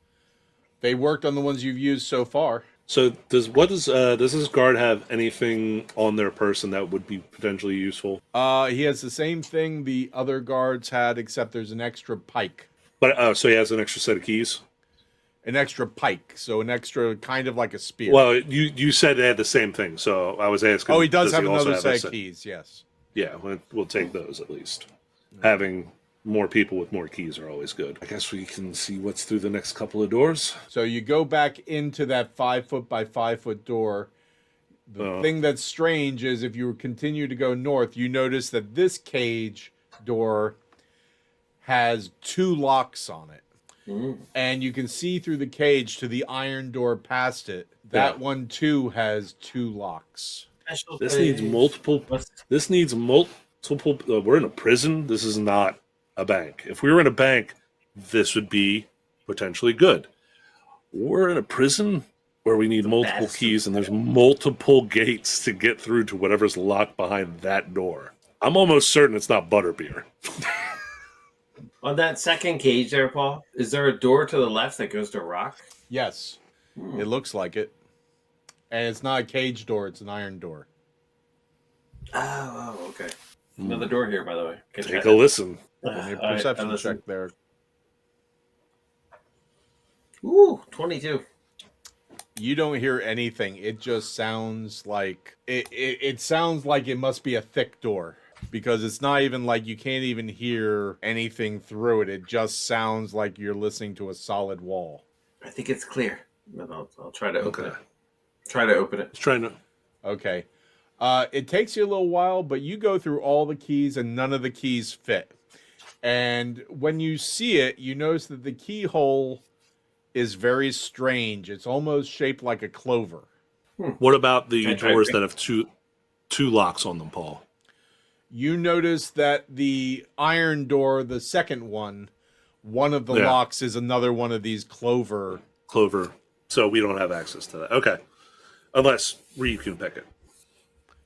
They worked on the ones you've used so far. So does this guard have anything on their person that would be potentially useful? He has the same thing the other guards had, except there's an extra pike. But so he has an extra set of keys? An extra pike, so an extra kind of like a spear. Well, you said they had the same thing, so I was asking. Oh, he does have also another set of keys, yes. Yeah, we'll take those at least. Having more people with more keys are always good. I guess we can see what's through the next couple of doors. So you go back into that 5-foot by 5-foot door. The thing that's strange is if you continue to go north, you notice that this cage door has 2 locks on it. And you can see through the cage to the iron door past it. That one too has 2 locks. This needs multiple. This needs multiple. We're in a prison. This is not a bank. If we were in a bank, this would be potentially good. We're in a prison where we need multiple keys, and there's multiple gates to get through to whatever's locked behind that door. I'm almost certain it's not Butterbeer. On that second cage there, Paul, is there a door to the left that goes to a rock? Yes, it looks like it. And it's not a cage door, it's an iron door. Oh, okay. Another door here, by the way. Take a listen. Give me a perception check there. Ooh, 22. You don't hear anything. It just sounds like it sounds like it must be a thick door, because it's not even like you can't even hear anything through it. It just sounds like you're listening to a solid wall. I think it's clear. I'll try to open it. Try to open it. Just trying to. Okay. It takes you a little while, but you go through all the keys and none of the keys fit. And when you see it, you notice that the keyhole is very strange. It's almost shaped like a clover. What about the doors that have two locks on them, Paul? You notice that the iron door, the second one of the locks is another one of these clover. So we don't have access to that. Okay. Unless Reed can pick it.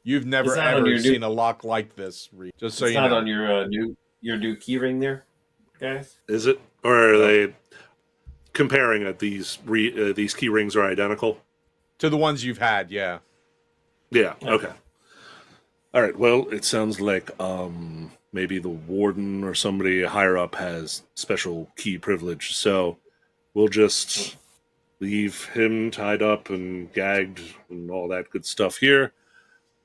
You've never ever seen a lock like this, Reed. Just so you know. It's not on your new key ring there, guys? Is it? Or are they comparing it? These key rings are identical? To the ones you've had, yeah. Yeah, okay. All right, well, it sounds like maybe the warden or somebody higher up has special key privilege, so we'll just leave him tied up and gagged and all that good stuff here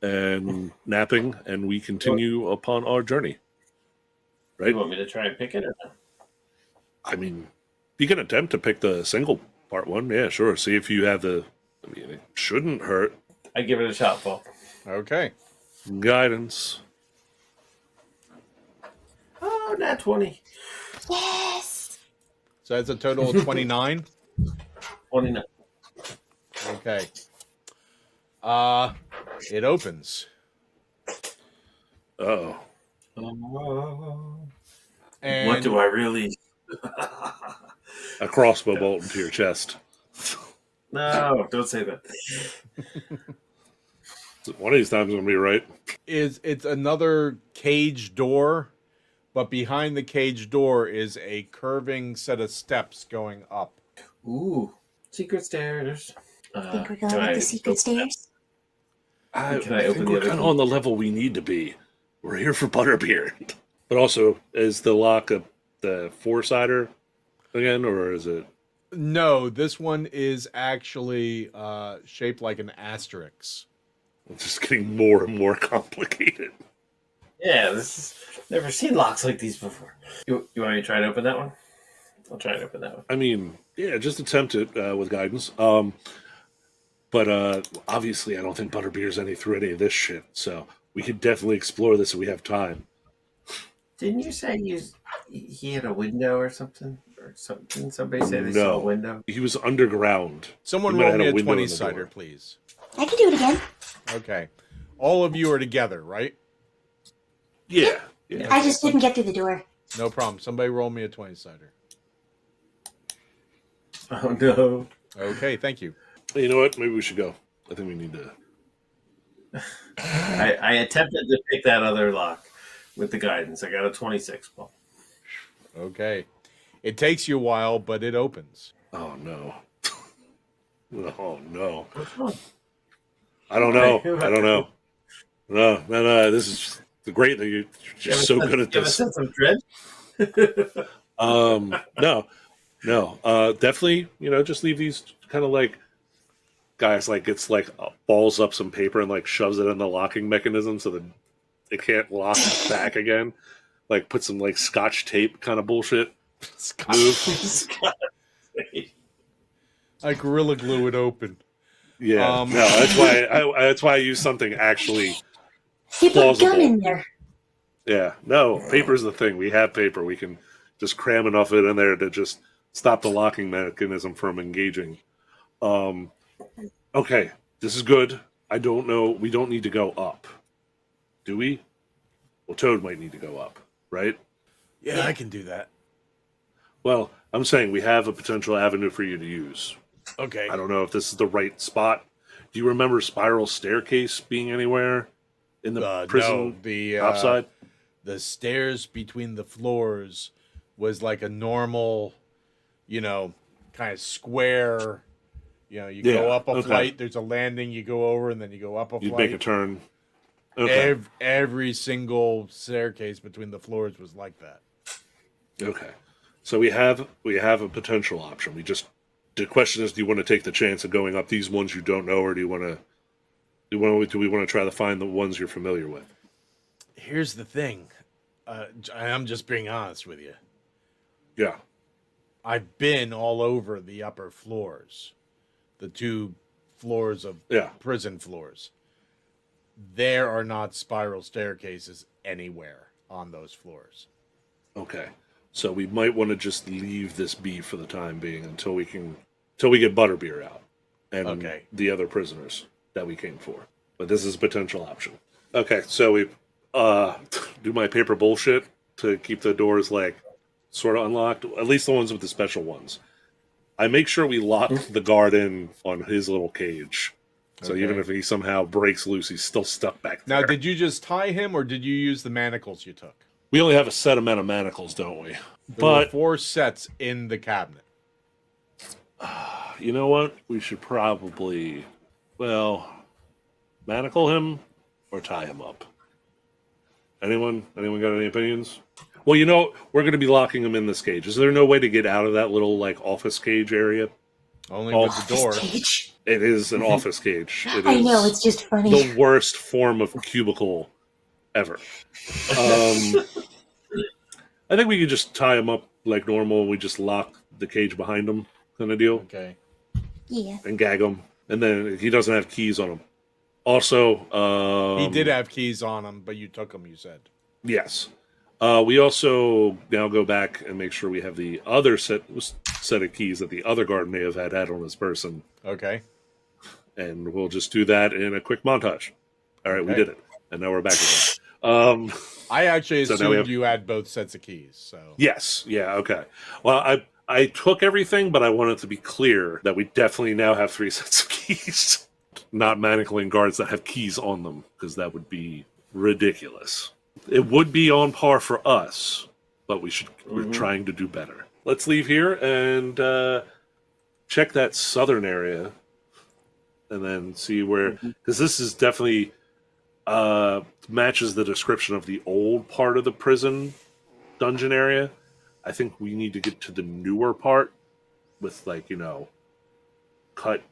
and napping, and we continue upon our journey. Right? You want me to try and pick it? Or no? I mean, you can attempt to pick the single part one. Yeah, sure. See if you have the... I mean, it shouldn't hurt. I give it a shot, Paul. Okay. Guidance. Oh, nat 20. Yes. So that's a total of 29? 29. Okay. It opens. Uh-oh. And What do I really... A crossbow bolt into your chest. No, don't say that. One of these times I'm going to be right. it's another cage door, but behind the cage door is a curving set of steps going up. Ooh, secret stairs. I think we're going up the secret stairs. I Can I open think the we're other kind of key? on the level we need to be. We're here for Butterbeer. But also, is the lock the four-sider again, or is it... No, this one is actually shaped like an asterisk. It's just getting more and more complicated. Yeah, this is... Never seen locks like these before. You want me to try to open that one? I'll try to open that one. I mean, yeah, just attempt it with guidance. But obviously, I don't think Butterbeer's through any of this shit. So we could definitely explore this if we have time. Didn't you say he had a window or something? Or something? Somebody said they saw a No, window. he was underground. Someone He might roll have me had a window in 20 the cider, door. please. I can do it again. Okay. All of you are together, right? Yeah. I just didn't get through the door. No problem. Somebody roll me a 20 cider. Oh no! Okay, thank you. You know what? Maybe we should go. I think we need to. I attempted to pick that other lock with the guidance. I got a 26, Paul. Okay. It takes you a while, but it opens. Oh no! Oh no! What's wrong? I don't know. I don't know. No. This is great that you're just so good at You have a this. sense of dread? No. Definitely. Just leave these kind of like guys like it's like balls up some paper and like shoves it in the locking mechanism so that it can't lock back again. Like put some like Scotch tape kind of bullshit. Move. I Gorilla Glue it open. Yeah. No, that's why I use something actually He put gum plausible. in there. Yeah. No, paper's the thing. We have paper. We can just cram enough of it in there to just stop the locking mechanism from engaging. Okay, this is good. I don't know. We don't need to go up. Do we? Well, Toad might need to go up, right? Yeah, I can do that. Well, I'm saying we have a potential avenue for you to use. Okay. I don't know if this is the right spot. Do you remember spiral staircase being anywhere in the prison No, the outside? the stairs between the floors was like a normal, kind of square. You go up a flight. There's a landing. You go over, and then you go up a You'd flight. make a turn. Okay. Every single staircase between the floors was like that. Okay. So we have a potential option. The question is, do you want to take the chance of going up these ones you don't know, or do we want to try to find the ones you're familiar with? Here's the thing. I'm just being honest with you. Yeah. I've been all over the upper floors, the 2 floors of prison floors. There are not spiral staircases anywhere on those floors. Okay. So we might want to just leave this be for the time being until we get Butterbeer out and the other prisoners that we came for. But this is a potential option. Okay, so we do my paper bullshit to keep the doors like sort of unlocked, at least the ones with the special ones. I make sure we lock the guard in on his little cage. So even if he somehow breaks loose, he's still stuck back there. Now, did you just tie him, or did you use the manacles you took? We only have a set amount of manacles, don't we? There were 4 sets in the cabinet. You know what? We should probably, manacle him or tie him up. Anyone got any opinions? Well, we're going to be locking him in this cage. Is there no way to get out of that little like office cage area? Only with the door. Cage? It is an office cage. It I is know, it's just funny. the worst form of cubicle ever. I think we could just tie him up like normal. And we just lock the cage behind him, kind of deal. Okay. Yeah. And gag him, and then he doesn't have keys on him. Also, he did have keys on him, but you took them. You said yes. We also now go back and make sure we have the other set of keys that the other guard may have had on his person. Okay. And we'll just do that in a quick montage. All right, we did it, and now we're back again. I actually assumed you had both sets of keys. So yes, yeah, okay. Well, I took everything, but I wanted to be clear that we definitely now have 3 sets of keys, not manacling guards that have keys on them, because that would be ridiculous. It would be on par for us, but we're trying to do better. Let's leave here and check that southern area, and then see where, because this is definitely matches the description of the old part of the prison dungeon area. I think we need to get to the newer part with cut,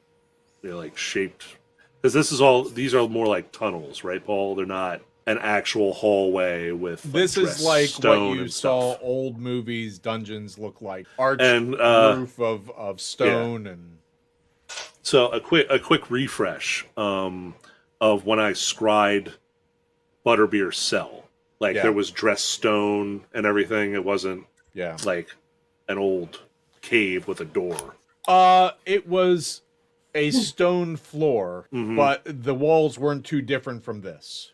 shaped, because these are more like tunnels, right, Paul? They're not an actual hallway with this is like what you saw old movies dungeons look like, arched roof of stone. And so a quick refresh of when I scried Butterbeer's cell. Like Yeah. there was dressed stone and everything. It wasn't Yeah. like an old cave with a door. It was a stone floor, Mhm. but the walls weren't too different from this.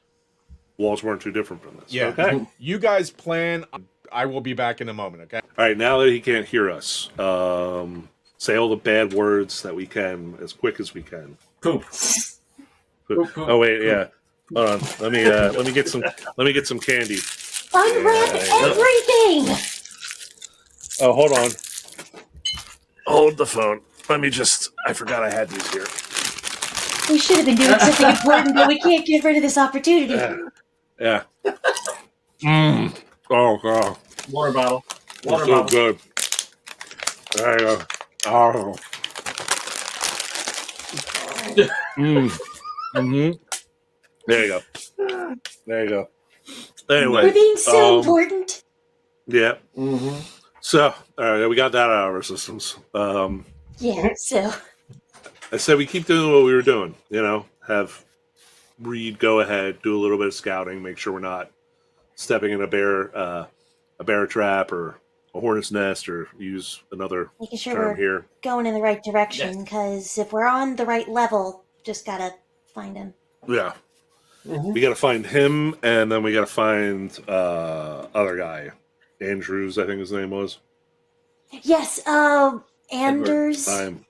Walls weren't too different from this. Yeah. Okay. You guys plan. I will be back in a moment, okay? All right. Now that he can't hear us, say all the bad words that we can as quick as we can. Poop. Poop, poop, Oh wait, poop. yeah. Hold on. Let me get some candy. Unwrap everything! Oh, hold on. Hold the phone. I forgot I had these here. We should have been doing something important, but we can't get rid of this opportunity. Yeah. Oh god. Water bottle. It's Water so bottle. good. There you go. Oh. Mm-hmm. There you go. There you go. Anyway. We're being so important. Yeah. Mm-hmm. So, all right, we got that out of our systems. Yeah, so. I said we keep doing what we were doing. You know, have Reed go ahead, do a little bit of scouting, make sure we're not stepping in a bear trap or a hornet's nest, or use another Making sure term we're here. going in the right direction, because if we're on the right level, just gotta find him. Yeah, Mm-hmm. we got to find him, and then we got to find other guy, Andrews, I think his name was. Yes, Anders. Edward.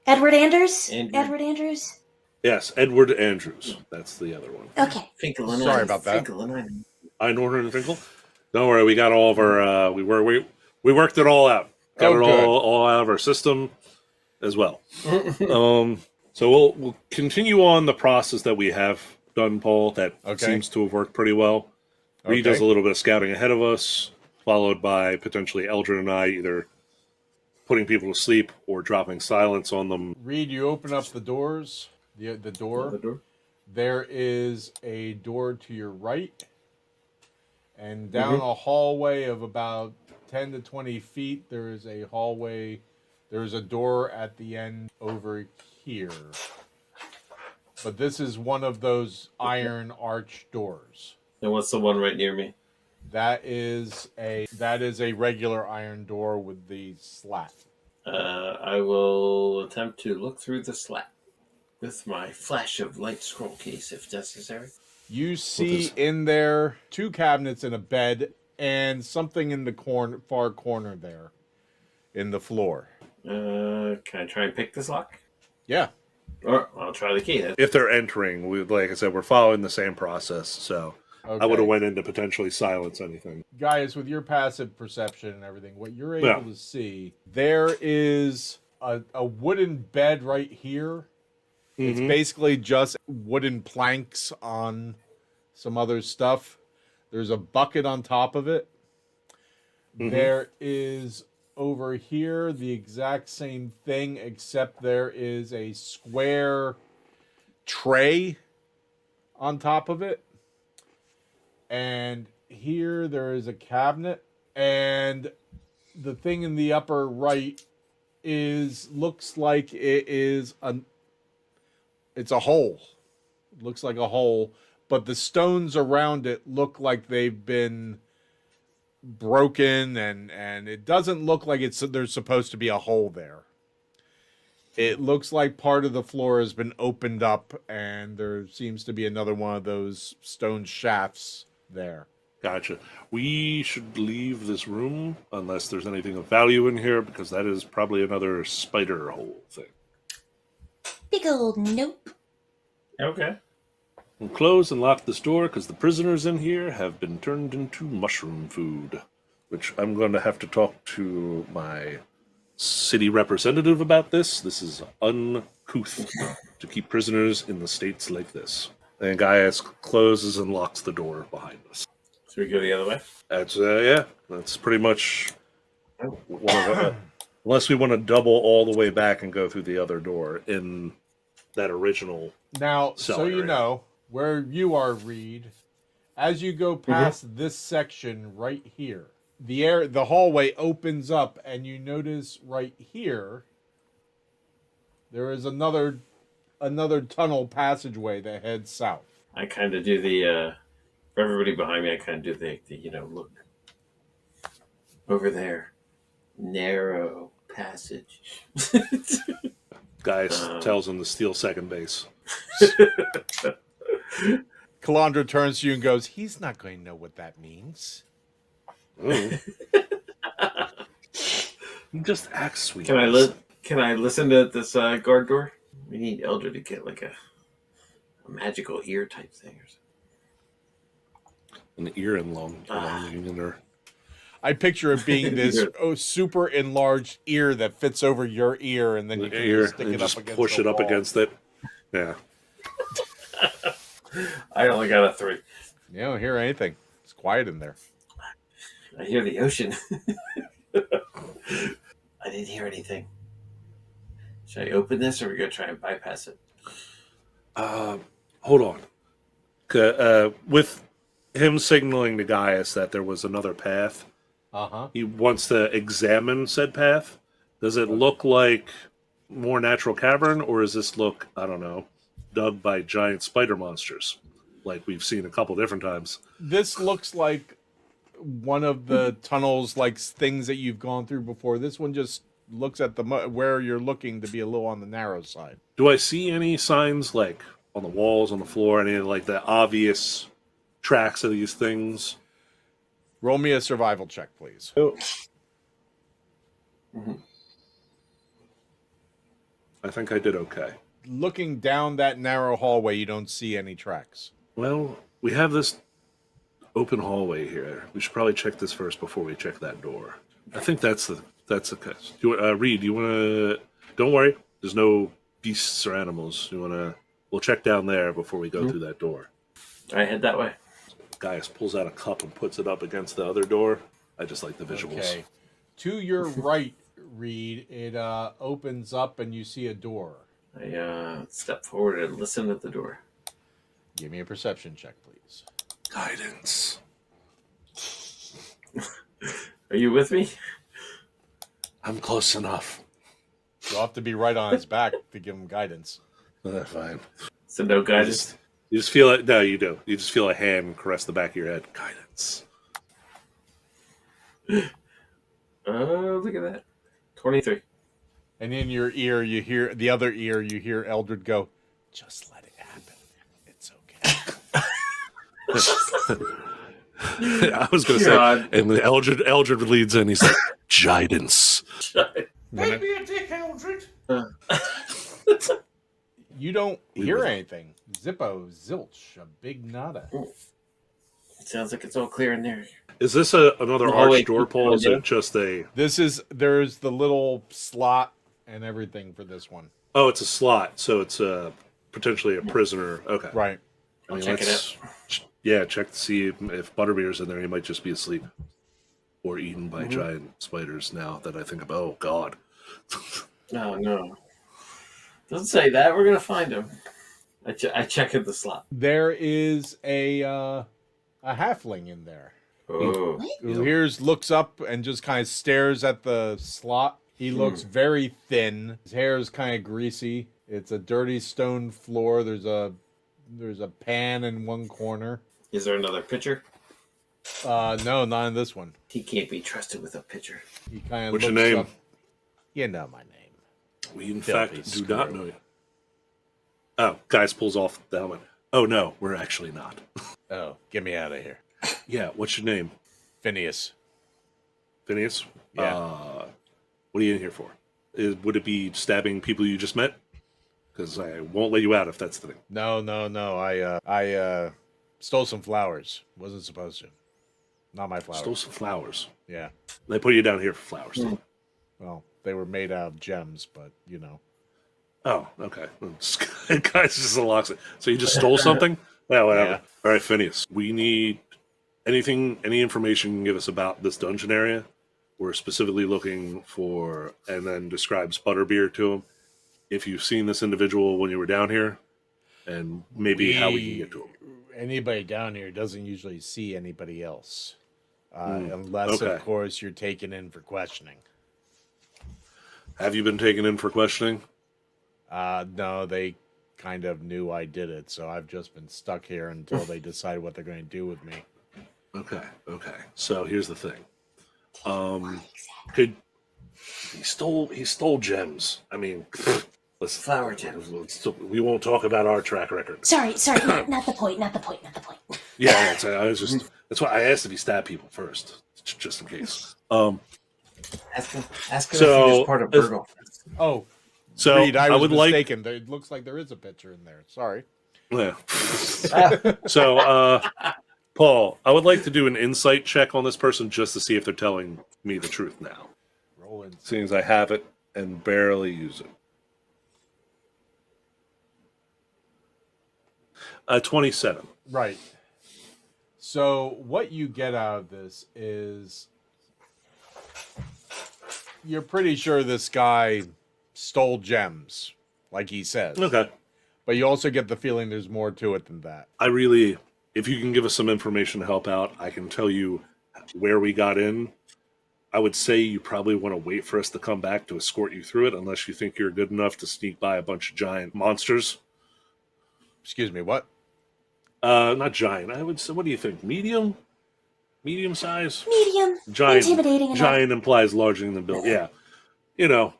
Edward Anders? Andrew. Edward Andrews? Yes, Edward Andrews. That's the other one. Okay. Finkel and Sorry I. about that. Finkel and I Norton and Finkel. Don't worry, we got all of our. We worked it all out. Got Oh, it good. all out of our system as well. I. So we'll continue on the process that we have done, Paul. That Okay. seems to have worked pretty well. Reed does a little bit of scouting ahead of us, followed by potentially Eldrin and I either putting people to sleep or dropping silence on them. Reed, you open up the doors. The door. There is a door to your right, and down a hallway of about 10 to 20 feet, there is a hallway. There is a door at the end over here. But this is one of those iron arch doors. And what's the one right near me? That is a regular iron door with the slat. I will attempt to look through the slat with my flash of light scroll case if necessary. You see in there 2 cabinets and a bed and something in the far corner there in the floor. Can I try and pick this lock? Yeah. Or I'll try the key then. If they're entering, like I said, we're following the same process. So Okay. I would have went in to potentially silence anything. Guys, with your passive perception and everything, what you're able to see, there is a wooden bed right here. It's basically just wooden planks on some other stuff. There's a bucket on top of it. There is over here the exact same thing, except there is a square tray on top of it. And here there is a cabinet, and the thing in the upper right looks like it's a hole. It looks like a hole, but the stones around it look like they've been broken, and it doesn't look like there's supposed to be a hole there. It looks like part of the floor has been opened up, and there seems to be another one of those stone shafts there. Gotcha. We should leave this room unless there's anything of value in here, because that is probably another spider hole thing. Big old nope. Okay. We'll close and lock this door because the prisoners in here have been turned into mushroom food, which I'm going to have to talk to my city representative about this. This is uncouth to keep prisoners in the states like this. And Gaius closes and locks the door behind us. So we go the other way? That's pretty much one of the, unless we want to double all the way back and go through the other door in that original. Now, cell so you area. know, where you are, Reed, as you go past this section right here, the hallway opens up, and you notice right here there is another tunnel passageway that heads south. I kind of do the For everybody behind me, I kind of do the look over there. Narrow passage. Guys tells him to steal second base. Calandra turns to you and goes, he's not going to know what that means. Oh. He just acts sweet. Can I listen to this guard door? We need Eldred to get like a magical ear type thing or something. An ear elongation in her. I picture it being this super enlarged ear that fits over your ear, and then you can just stick it up against push it up against it. Yeah. I only got a 3. You don't hear anything. It's quiet in there. I hear the ocean. I didn't hear anything. Should I open this, or are we gonna try and bypass it? Hold on. With him signaling to Gaius that there was another path, he wants to examine said path. Does it look like more natural cavern, or does this look, I don't know, dug by giant spider monsters, like we've seen a couple different times? This looks like one of the tunnels, like things that you've gone through before. This one just looks at where you're looking to be a little on the narrow side. Do I see any signs, like on the walls, on the floor, any like the obvious tracks of these things? Roll me a survival check, please. I think I did okay. Looking down that narrow hallway, you don't see any tracks. Well, we have this open hallway here. We should probably check this first before we check that door. I think that's the case. Reed, you want to? Don't worry. There's no beasts or animals. We'll check down there before we go through that door. I head that way. Gaius pulls out a cup and puts it up against the other door. I just like the visuals. Okay. To your right, Reed, it opens up and you see a door. I step forward and listen at the door. Give me a perception check, please. Guidance. Are you with me? I'm close enough. You'll have to be right on his back to give him guidance. Fine. So no guidance? You just feel it. No, you do. You just feel a hand caress the back of your head. Guidance. Look at that. 23. And in your ear, you hear the other ear. You hear Eldred go, "Just let it happen. It's okay." I was going to say, and the Eldred leads in. He's like, "Guidance." Maybe a dick, Eldred. You don't hear anything. Zippo, zilch, a big nada. It sounds like it's all clear in there. Is this another arched door, Paul? Is it just a... There's the little slot and everything for this one. Oh, it's a slot, so it's potentially a prisoner. Okay. Right. I'll check it out. Yeah, check to see if Butterbeer's in there. He might just be asleep. Or eaten by giant spiders now that I think about, oh, God. No. Doesn't say that. We're going to find him. I check at the slot. There is a halfling in there. Oh. Who looks up and just kind of stares at the slot. He looks very thin. His hair is kind of greasy. It's a dirty stone floor. There's a pan in one corner. Is there another pitcher? No, not in this one. He can't be trusted with a pitcher. He kind of What's your looks name? up. You know my name. We, in Filthy fact, do not screw. know you. Oh, Gaius pulls off the helmet. Oh, no, we're actually not. Oh, get me out of here. Yeah, what's your name? Phineas. Phineas? Yeah. What are you in here for? Would it be stabbing people you just met? Because I won't let you out if that's the thing. No. I stole some flowers. Wasn't supposed to. Not my flowers. Stole some flowers. Yeah. They put you down here for flowers. Well, they were made out of gems, but you know. Oh, okay. Guys just unlocks it. So you just stole something? Well, whatever. Yeah. All right, Phineas. We need any information you can give us about this dungeon area. We're specifically looking for, and then describes Butterbeer to him. If you've seen this individual when you were down here, and maybe how we can get to him. Anybody down here doesn't usually see anybody else. Unless, of course, you're taken in for questioning. Have you been taken in for questioning? No, they kind of knew I did it, so I've just been stuck here until they decide what they're going to do with me. Okay. So here's the thing. Could he stole gems? I mean, listen, Flower gems. we won't talk about our track record. Sorry, not the point. Yeah, that's why I asked if he stabbed people first, just in case. Ask him if he So, was part of Burgle. Oh, so Reed, I was would mistaken. It looks like there is a picture in there. Sorry. Yeah. So, Paul, I would like to do an insight check on this person just to see if they're telling me the truth now. Rolling. Seeing as I have it and barely use it. 27. Right. So what you get out of this is you're pretty sure this guy stole gems, like he says. Okay. But you also get the feeling there's more to it than that. If you can give us some information to help out, I can tell you where we got in. I would say you probably want to wait for us to come back to escort you through it, unless you think you're good enough to sneak by a bunch of giant monsters. Excuse me, what? Not giant. I would say, what do you think? Medium? Medium size? Medium. Giant. Intimidating enough. Giant implies larger than built. Yeah.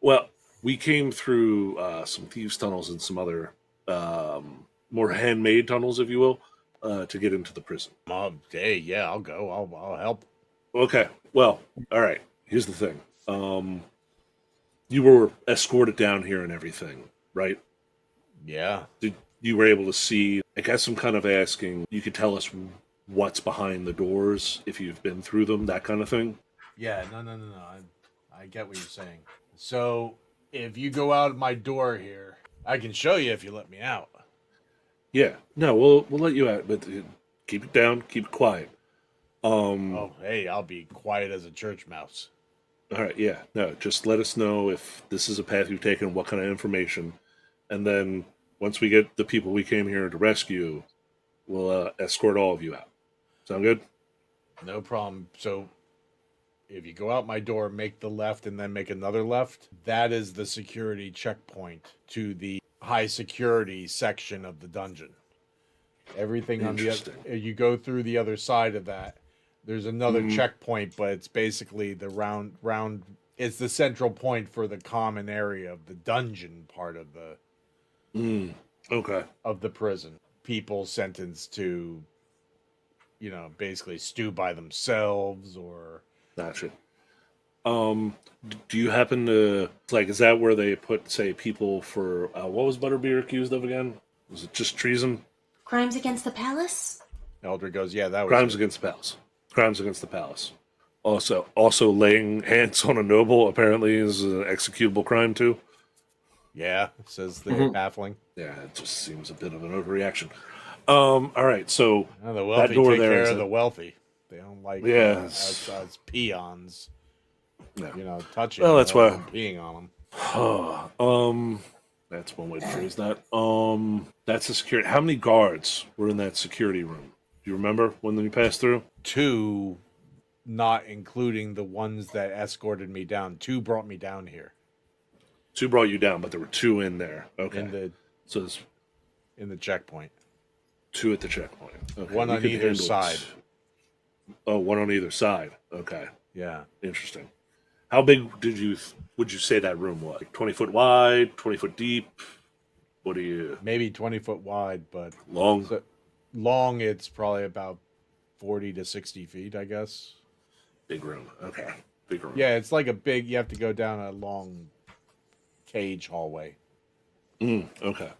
Well, we came through some thieves' tunnels and some other more handmade tunnels, if you will, to get into the prison. Hey, yeah, I'll go. I'll help. Okay. Well, all right. Here's the thing. You were escorted down here and everything, right? Yeah. You were able to see, I guess I'm kind of asking, you could tell us what's behind the doors, if you've been through them, that kind of thing? Yeah, no. I get what you're saying. So, if you go out my door here, I can show you if you let me out. Yeah. No, we'll let you out, but keep it down, keep it quiet. Oh, hey, I'll be quiet as a church mouse. All right, yeah. No, just let us know if this is a path you've taken, what kind of information, and then once we get the people we came here to rescue, we'll escort all of you out. Sound good? No problem. So, if you go out my door, make the left, and then make another left, that is the security checkpoint to the high security section of the dungeon. Everything on the other, you go through the other side of that. There's another checkpoint, but it's basically the round. It's the central point for the common area of the dungeon part of the of the prison. People sentenced to, basically stew by themselves or. Gotcha. Do you happen to is that where they put, say, people for what was Butterbeer accused of again? Was it just treason? Crimes against the palace? Eldred goes, yeah, that was Crimes against the palace. Crimes against the palace. Also laying hands on a noble apparently is an executable crime too. Yeah, says the baffling. Yeah, it just seems a bit of an overreaction. All right, so the wealthy that door take there care is of the wealthy. They don't like as peons. No. Touching. Well, that's why peeing on them. That's one way to phrase that. That's the security. How many guards were in that security room? Do you remember when you passed through? 2, not including the ones that escorted me down. 2 brought me down here. 2 brought you down, but there were 2 in there. Okay. So there's in the checkpoint. 2 at the checkpoint. Okay. One on either side. Oh, one on either side. Okay. Yeah. Interesting. How big would you say that room was? Like 20 foot wide, 20 foot deep? What do you... Maybe 20 foot wide, but... Long? Long, it's probably about 40 to 60 feet, I guess. Big room. Okay. Big room. Yeah, it's like a big... You have to go down a long cage hallway. Okay.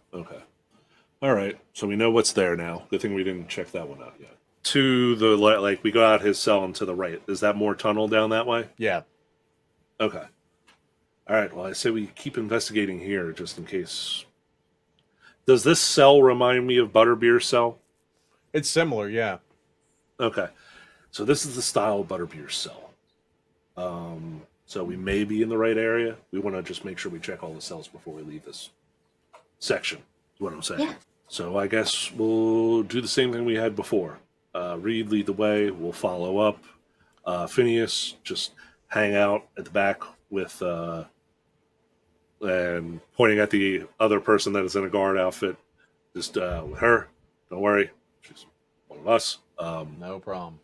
All right. So we know what's there now. Good thing we didn't check that one out yet. To the... we go out his cell and to the right. Is that more tunnel down that way? Yeah. Okay. All right. Well, I say we keep investigating here just in case. Does this cell remind me of Butterbeer's cell? It's similar, yeah. Okay. So this is the style of Butterbeer's cell. So we may be in the right area. We want to just make sure we check all the cells before we leave this section, is what I'm saying. Yeah. So I guess we'll do the same thing we had before. Reed, lead the way. We'll follow up. Phineas, just hang out at the back with and pointing at the other person that is in a guard outfit. Just with her, don't worry, she's one of us. No problem.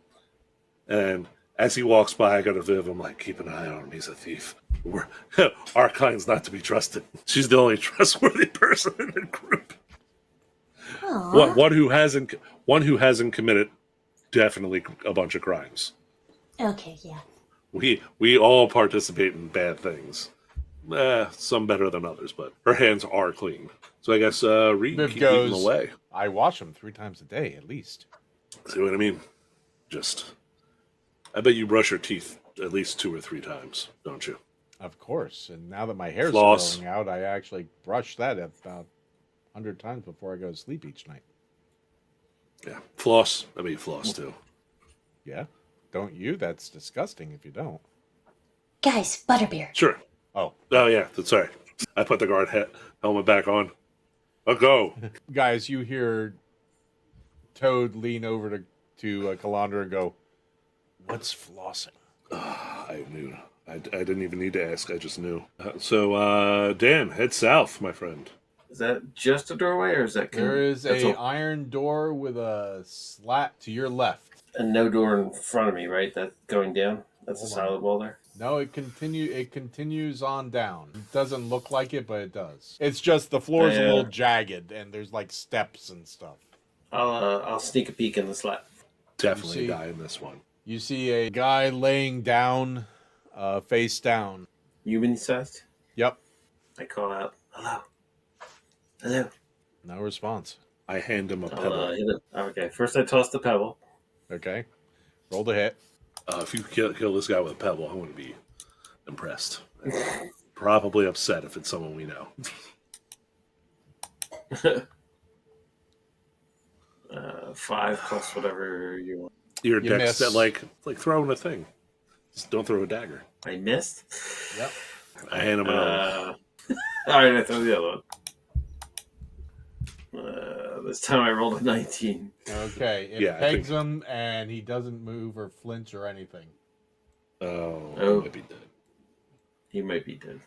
And as he walks by, I go to Viv. I'm like, keep an eye on him. He's a thief. Our kind's not to be trusted. She's the only trustworthy person in the group. Aw. One who hasn't committed definitely a bunch of crimes. Okay, yeah. We all participate in bad things. Some better than others, but her hands are clean. So I guess Reed Viv keep goes, eating away. I wash them 3 times a day at least. See what I mean? I bet you brush your teeth at least 2 or 3 times, don't you? Of course. And now that my hair's Floss. growing out, I actually brush that about 100 times before I go to sleep each night. Yeah. Floss. I bet you floss too. Yeah? Don't you? That's disgusting if you don't. Guys, Butterbeer. Sure. Oh. Oh, yeah. That's right. I put the guard helmet back on. I'll go. Guys, you hear Toad lean over to Calandra and go, what's flossing? I knew. I didn't even need to ask. I just knew. So, Dan, head south, my friend. Is that just a doorway, or is that? There is that's a iron door with a slat to your left. and no door in front of me, right? That's going down. That's Hold a on. solid wall there. No, it continues on down. It doesn't look like it, but it does. It's just the floor's a little jagged and there's like steps and stuff. I'll sneak a peek in the slat. Definitely see- die in this one. You see a guy laying down, face down. Human sized. Yep. I call out, "Hello, hello." No response. I hand him a I'll pebble. hit it. Okay, first I toss the pebble. Okay. Roll the hit. If you kill this guy with a pebble, I'm going to be impressed. Probably upset if it's someone we know. 5 plus whatever you want. Your You deck's miss. like throwing a thing. Just don't throw a dagger. I missed. Yep. I hand him another. All right, I throw the other one. This time I rolled a 19. Okay. It Yeah, I pegs him and he doesn't move or flinch or anything. Oh, Oh. he might be dead. He might be dead.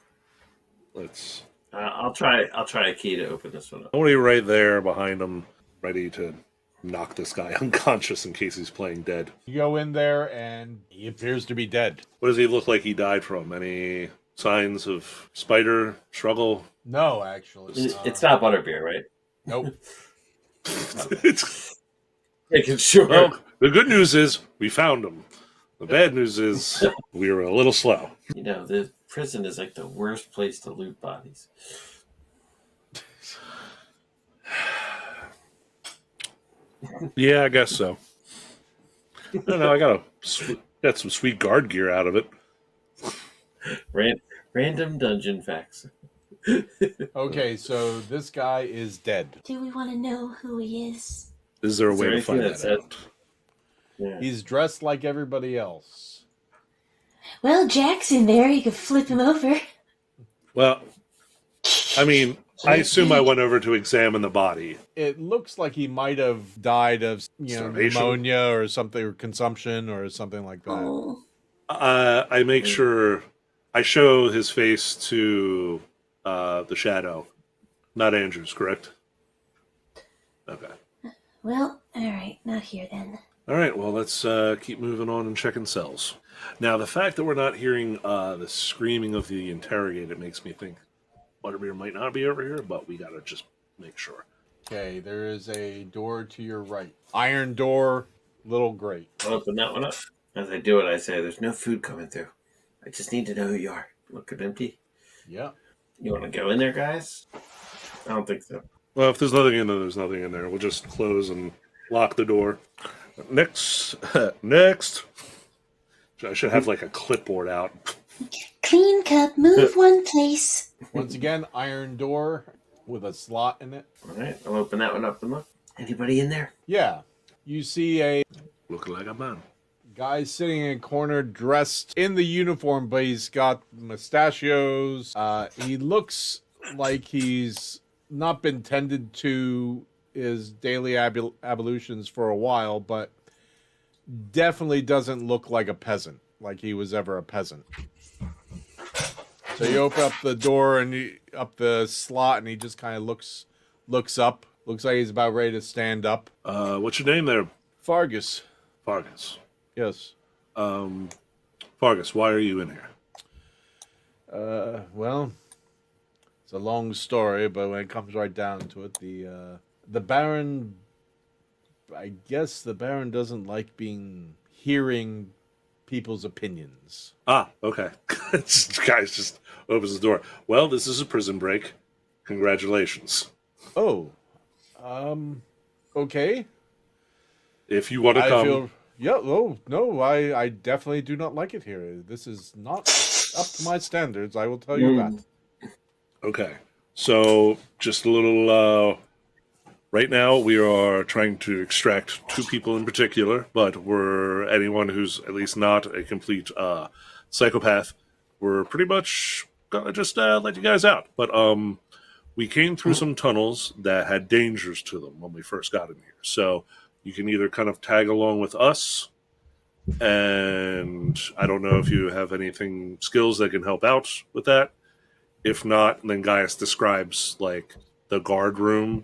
Let's. I'll try a key to open this one up. I want to be right there behind him, ready to knock this guy unconscious in case he's playing dead. You go in there and he appears to be dead. What does he look like he died from? Any signs of spider struggle? No, actually. It's not Butterbeer, right? Nope. It's, Making sure. well, the good news is we found him. The bad news is we were a little slow. You know, the prison is like the worst place to loot bodies. Yeah, I guess so. I don't know. I got some sweet guard gear out of it. Random dungeon facts. Okay, so this guy is dead. Do we want to know who he is? Is there a Is way there to find anything that that out? Yeah. He's dressed like everybody else. Well, Jack's in there. You could flip him over. Well, I mean, I assume I went over to examine the body. It looks like he might have died of, Starvation? pneumonia or something, or consumption or something like that. Oh. I make sure I show his face to the shadow, not Andrew's, correct? Okay. Well, all right. Not here then. All right, well, let's keep moving on and checking cells. Now, the fact that we're not hearing the screaming of the interrogated makes me think Butterbeer might not be over here, but we got to just make sure. Okay, there is a door to your right. Iron door, little grate. I'll open that one up. As I do it, I say, "There's no food coming through. I just need to know who you are. Look at empty. Yeah. You want to go in there, guys?" I don't think so. Well, if there's nothing in there, there's nothing in there. We'll just close and lock the door. Next. Next. I should have like a clipboard out. Clean cup. Move one place. Once again, iron door with a slot in it. All right, I'll open that one up and look. Anybody in there? Yeah. You see a Looking like a man. guy sitting in a corner dressed in the uniform, but he's got mustachios. He looks like he's not been tended to his daily ablutions for a while, but definitely doesn't look like a peasant, like he was ever a peasant. So you open up the door and up the slot, and he just kind of looks up. Looks like he's about ready to stand up. What's your name there? Fargus. Fargus. Yes. Fargus, why are you in here? Well, it's a long story, but when it comes right down to it, the Baron, I guess the Baron doesn't like hearing people's opinions. Ah, okay. This guy's just opens the door. Well, this is a prison break. Congratulations. Oh, okay. If you want to come. Yeah, oh, no, I definitely do not like it here. This is not up to my standards, I will tell you that. Okay. So, just a little. Right now, we are trying to extract 2 people in particular, but we're anyone who's at least not a complete psychopath. We're pretty much gonna just let you guys out. But we came through some tunnels that had dangers to them when we first got in here. So you can either kind of tag along with us, and I don't know if you have anything skills that can help out with that. If not, then Gaius describes like the guard room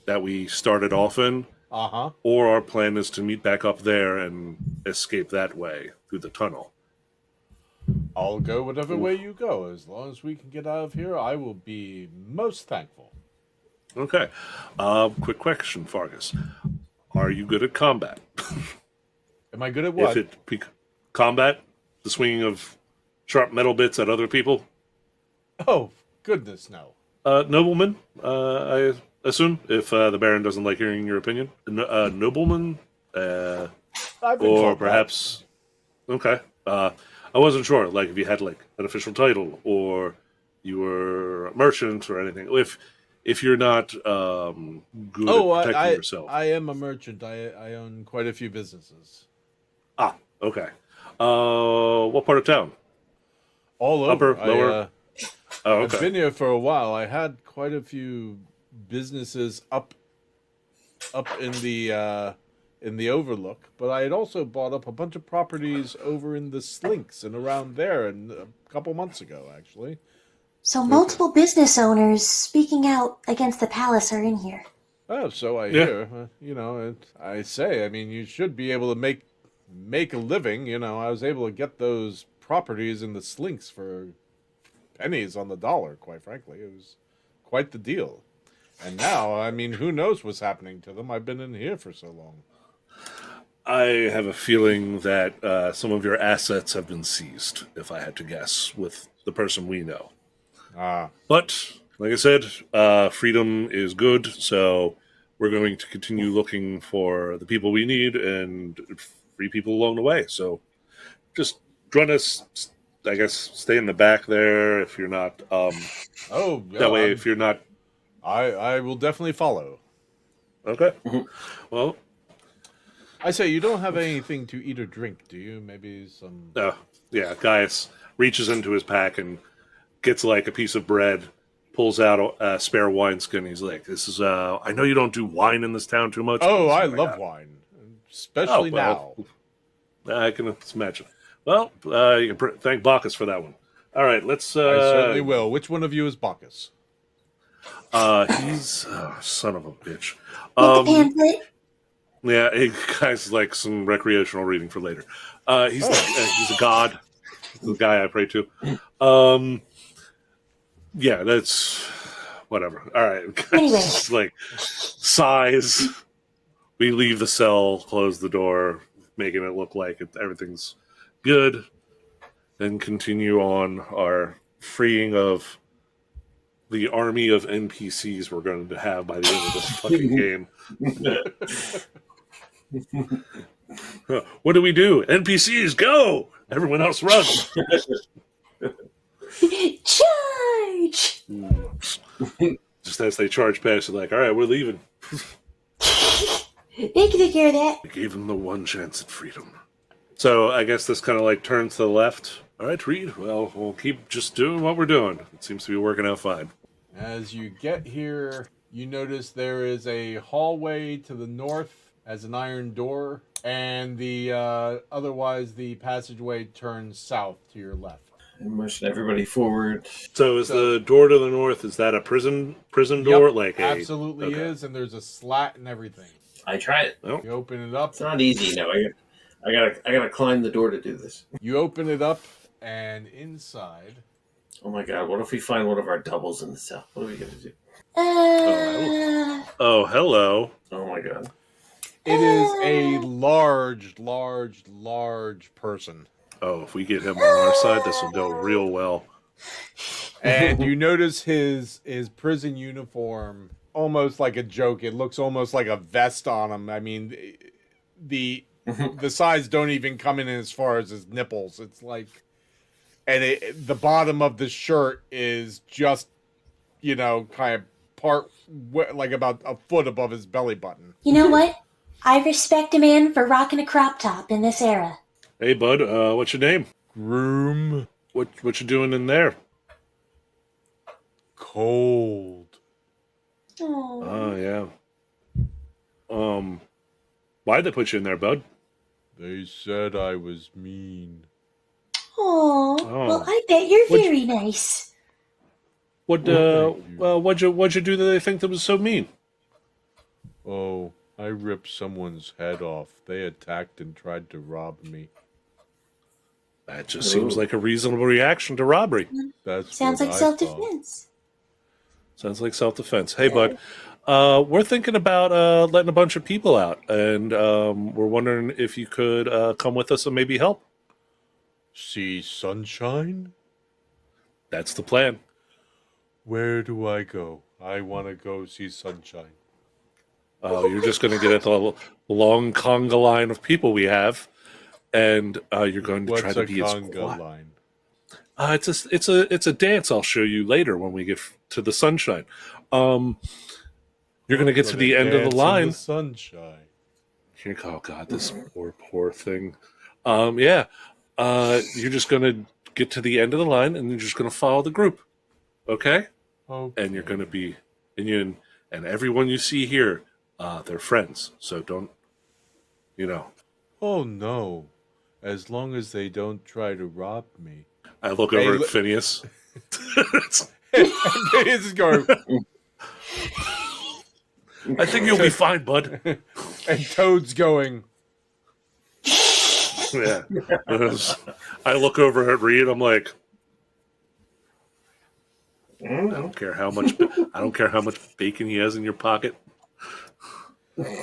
that we started off in. Uh-huh. Or our plan is to meet back up there and escape that way through the tunnel. I'll go whatever way you go. As long as we can get out of here, I will be most thankful. Okay. Quick question, Fargus. Are you good at combat? Am I good at what? Combat? The swinging of sharp metal bits at other people? Oh, goodness, no. Nobleman, I assume, if the Baron doesn't like hearing your opinion. Nobleman? I've been Or told perhaps... Okay. I wasn't sure, like, if you had, like, an official title, or you were a merchant or anything. If you're not good at protecting yourself. I am a merchant. I own quite a few businesses. Ah, okay. What part of town? All over. Upper, lower? Oh, okay. I've been here for a while. I had quite a few businesses up in the Overlook, but I had also bought up a bunch of properties over in the Slinks and around there, and a couple months ago, actually. So multiple business owners speaking out against the palace are in here. Oh, so I hear. I say. I mean, you should be able to make a living. I was able to get those properties in the Slinks for pennies on the dollar. Quite frankly, it was quite the deal. And now, I mean, who knows what's happening to them? I've been in here for so long. I have a feeling that some of your assets have been seized, if I had to guess, with the person we know. But, like I said, freedom is good, so we're going to continue looking for the people we need and free people along the way. So just join us, I guess, stay in the back there if you're not... that way, if you're not... I will definitely follow. Okay. Well... I say, you don't have anything to eat or drink, do you? Maybe some... yeah, Gaius reaches into his pack and gets like a piece of bread, pulls out a spare wineskin. He's like, "This is I know you don't do wine in this town too much." Oh, I love wine, especially now. I can imagine. Well, you can thank Bacchus for that one. All right, let's. I certainly will. Which one of you is Bacchus? He's son of a bitch. With the pamphlet. Yeah, he guy's like some recreational reading for later. He's a god. The guy I pray to. Yeah, that's whatever. All right. Anyway. Like sighs. We leave the cell, close the door, making it look like everything's good, and continue on our freeing of the army of NPCs we're going to have by the end of this fucking game. What do we do? NPCs, go! Everyone else run! Charge! Just as they charge past, they're like, all right, we're leaving. They can take care of that. I gave them the one chance at freedom. So I guess this kind of like turns to the left. All right, Reed, well, we'll keep just doing what we're doing. It seems to be working out fine. As you get here, you notice there is a hallway to the north, has an iron door, and the otherwise the passageway turns south to your left. And motion everybody forward. So is the door to the north, is that a prison door? Like absolutely okay. is, and there's a slat and everything. I try it. Well, You open it up. It's not easy, no. I gotta climb the door to do this. You open it up, and inside. Oh my god, what if we find one of our doubles in the cell? What are we gonna do? oh, hello. Oh my god. It is a large person. Oh, if we get him on our side, this will go real well. And you notice his prison uniform, almost like a joke. It looks almost like a vest on him. I mean, the sides don't even come in as far as his nipples. It's like, and the bottom of the shirt is just, kind of like about a foot above his belly button. You know what? I respect a man for rocking a crop top in this era. Hey, bud, what's your name? Groom. What you doing in there? Cold. Oh, yeah. Why'd they put you in there, bud? They said I was mean. Oh, well, I bet you're very nice. What'd you do that they think that was so mean? Oh, I ripped someone's head off. They attacked and tried to rob me. That just seems like a reasonable reaction to robbery. Sounds like self-defense. Sounds like self-defense. Hey, bud, we're thinking about letting a bunch of people out, and we're wondering if you could come with us and maybe help. See sunshine? That's the plan. Where do I go? I want to go see sunshine. Oh, you're just going to get at the long conga line of people we have, and you're going to try to be as quiet. Line? It's a dance I'll show you later when we get to the sunshine. You're going to get to the end of the line. Sunshine. Oh God, this poor thing. You're just going to get to the end of the line, and you're just going to follow the group. Okay. And you're going to be, and everyone you see here, they're friends. So don't, Oh no. As long as they don't try to rob me. I look over at Phineas. And Phineas is going. I think you'll be fine, bud. And Toad's going. Yeah. I look over at Reed. I'm like, I don't care how much bacon he has in your pocket.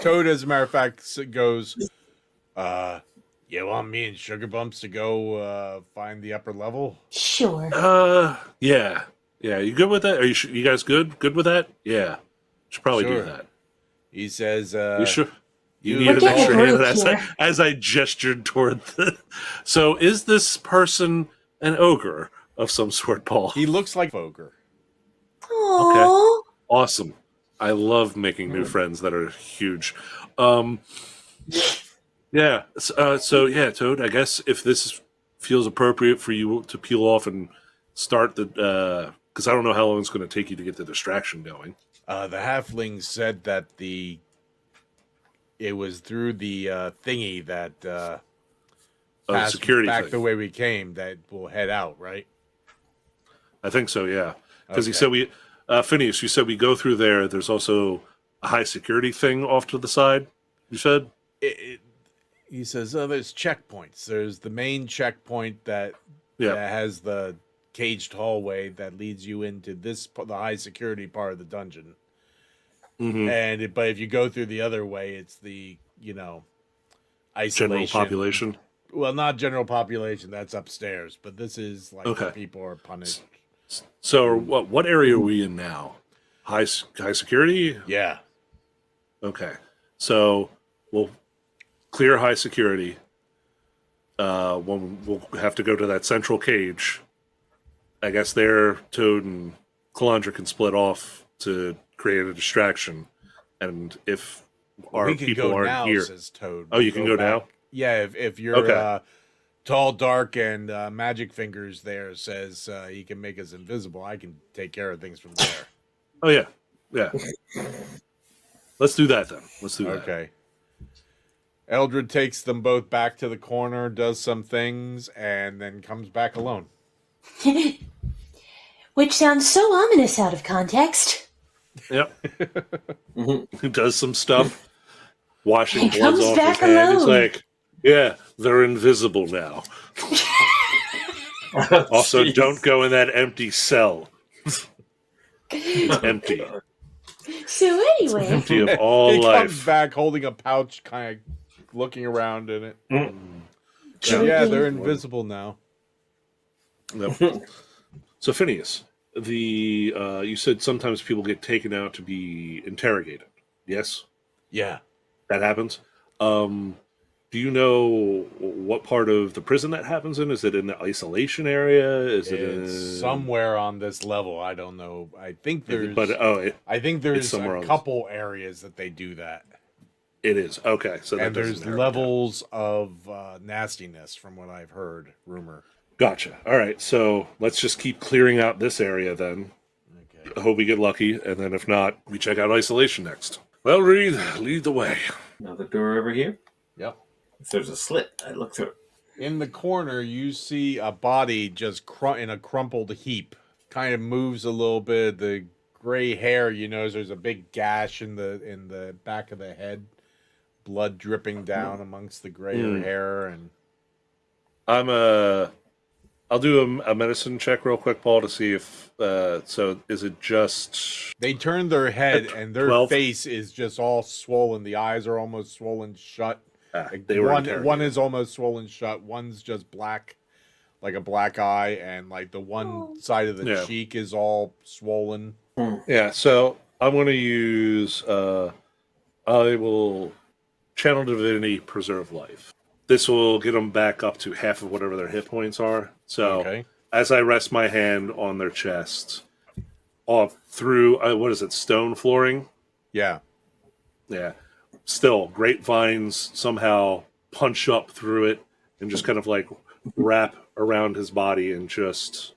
Toad, as a matter of fact, goes. You want me and Sugar Bumps to go find the upper level? Sure. Yeah. You good with that? Are you guys good? Good with that? Yeah. Should probably do that. He says, you sure? You need an extra hand as I gestured toward the. So, is this person an ogre of some sort, Paul? He looks like ogre. Aww. Okay. Awesome. I love making new friends that are huge. Yeah. Toad, I guess if this feels appropriate for you to peel off and start the, because I don't know how long it's going to take you to get the distraction going. The halfling said that it was through the thingy that passed security back thing. the way we came that we'll head out, right? I think so, yeah. Because he said Phineas, you said we go through there. There's also a high security thing off to the side, you said? He says, there's checkpoints. There's the main checkpoint that has the caged hallway that leads you into the high security part of the dungeon. Mm-hmm. But if you go through the other way, it's the, isolation. General population? Well, not general population. That's upstairs. But this is like where people are punished. So what area are we in now? High security? Yeah. Okay. So we'll clear high security. When we'll have to go to that central cage. I guess there, Toad and Calandra can split off to create a distraction. And if our people aren't now, here, says Toad. Oh, you can go now? Yeah, if you're tall, dark, and Magic Fingers there says he can make us invisible, I can take care of things from there. Oh, yeah. Let's do that then. Let's do that. Okay. Eldred takes them both back to the corner, does some things, and then comes back alone. Which sounds so ominous out of context. Yep. Mhm. He does some stuff, washing He bloods comes off back his hand. He's alone. like, yeah, they're invisible now. Also, Jeez. don't go in that empty cell. It's empty. So It's anyway, empty of all He comes life. back holding a pouch, kind of looking around in it. Mm. But yeah, they're Joking. invisible now. Yep. So Phineas, you said sometimes people get taken out to be interrogated. Yes, Yeah. that happens. Do you know what part of the prison that happens in? Is it in the isolation area? Is it It's in somewhere on this level. I don't know. I think there's It's there's somewhere a on this. couple areas that they do that. It is okay. So that And doesn't there's narrow it down. levels of nastiness from what I've heard, rumor. Gotcha. All right. So let's just keep clearing out this area then. Okay. I hope we get lucky, and then if not, we check out isolation next. Well, Reed, lead the way. Another door over here. Yep. If there's a slit, I look through it. In the corner, you see a body just in a crumpled heap. Kind of moves a little bit. The gray hair, you notice there's a big gash in the back of the head. Blood dripping down amongst the grayer hair, and I'll do a medicine check real quick, Paul, to see if so is it just they turn their head and their 12? face is just all swollen. The eyes are almost swollen shut. Like they were one interrogated. is almost swollen shut. One's just black, like a black eye, and like the one side of the cheek is all swollen. Yeah, so I'm going to use I will channel divinity, preserve life. This will get them back up to half of whatever their hit points are. So as I rest my hand on their chest, off through what is it, stone flooring? Yeah. Still, grapevines somehow punch up through it and just kind of like wrap around his body and just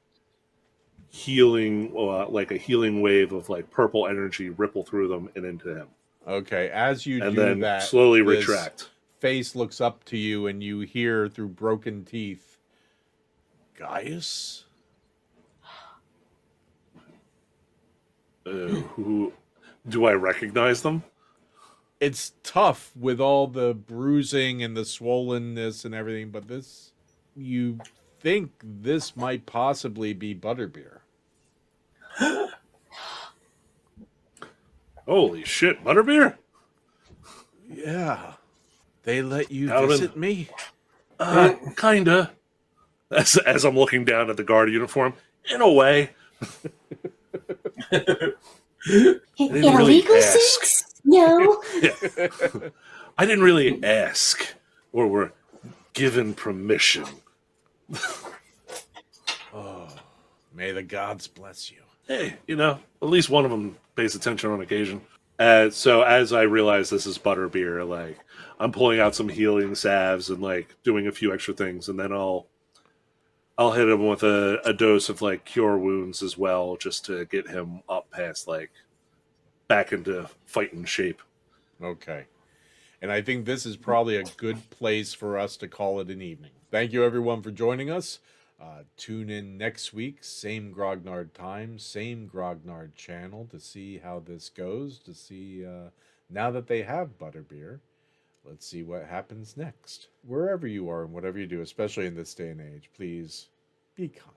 healing, like a healing wave of like purple energy ripple through them and into him. Okay, as you And do then that, slowly this retract. face looks up to you, and you hear through broken teeth, Gaius? Who do I recognize them? It's tough with all the bruising and the swollenness and everything, but this, you think this might possibly be Butterbeer. Holy shit, Butterbeer? Yeah. They let you Alvin. visit me? Kinda. As I'm looking down at the guard uniform, in a way. In didn't a really legal ask. sense, no. I didn't really ask, or were given permission. Oh, may the gods bless you. Hey, at least one of them pays attention on occasion. So as I realize this is Butterbeer, like I'm pulling out some healing salves and like doing a few extra things, and then I'll hit him with a dose of like cure wounds as well, just to get him up past like back into fighting shape. Okay. And I think this is probably a good place for us to call it an evening. Thank you, everyone, for joining us. Tune in next week, same Grognard time, same Grognard channel, to see how this goes, to see, now that they have Butterbeer, let's see what happens next. Wherever you are and whatever you do, especially in this day and age, please be kind.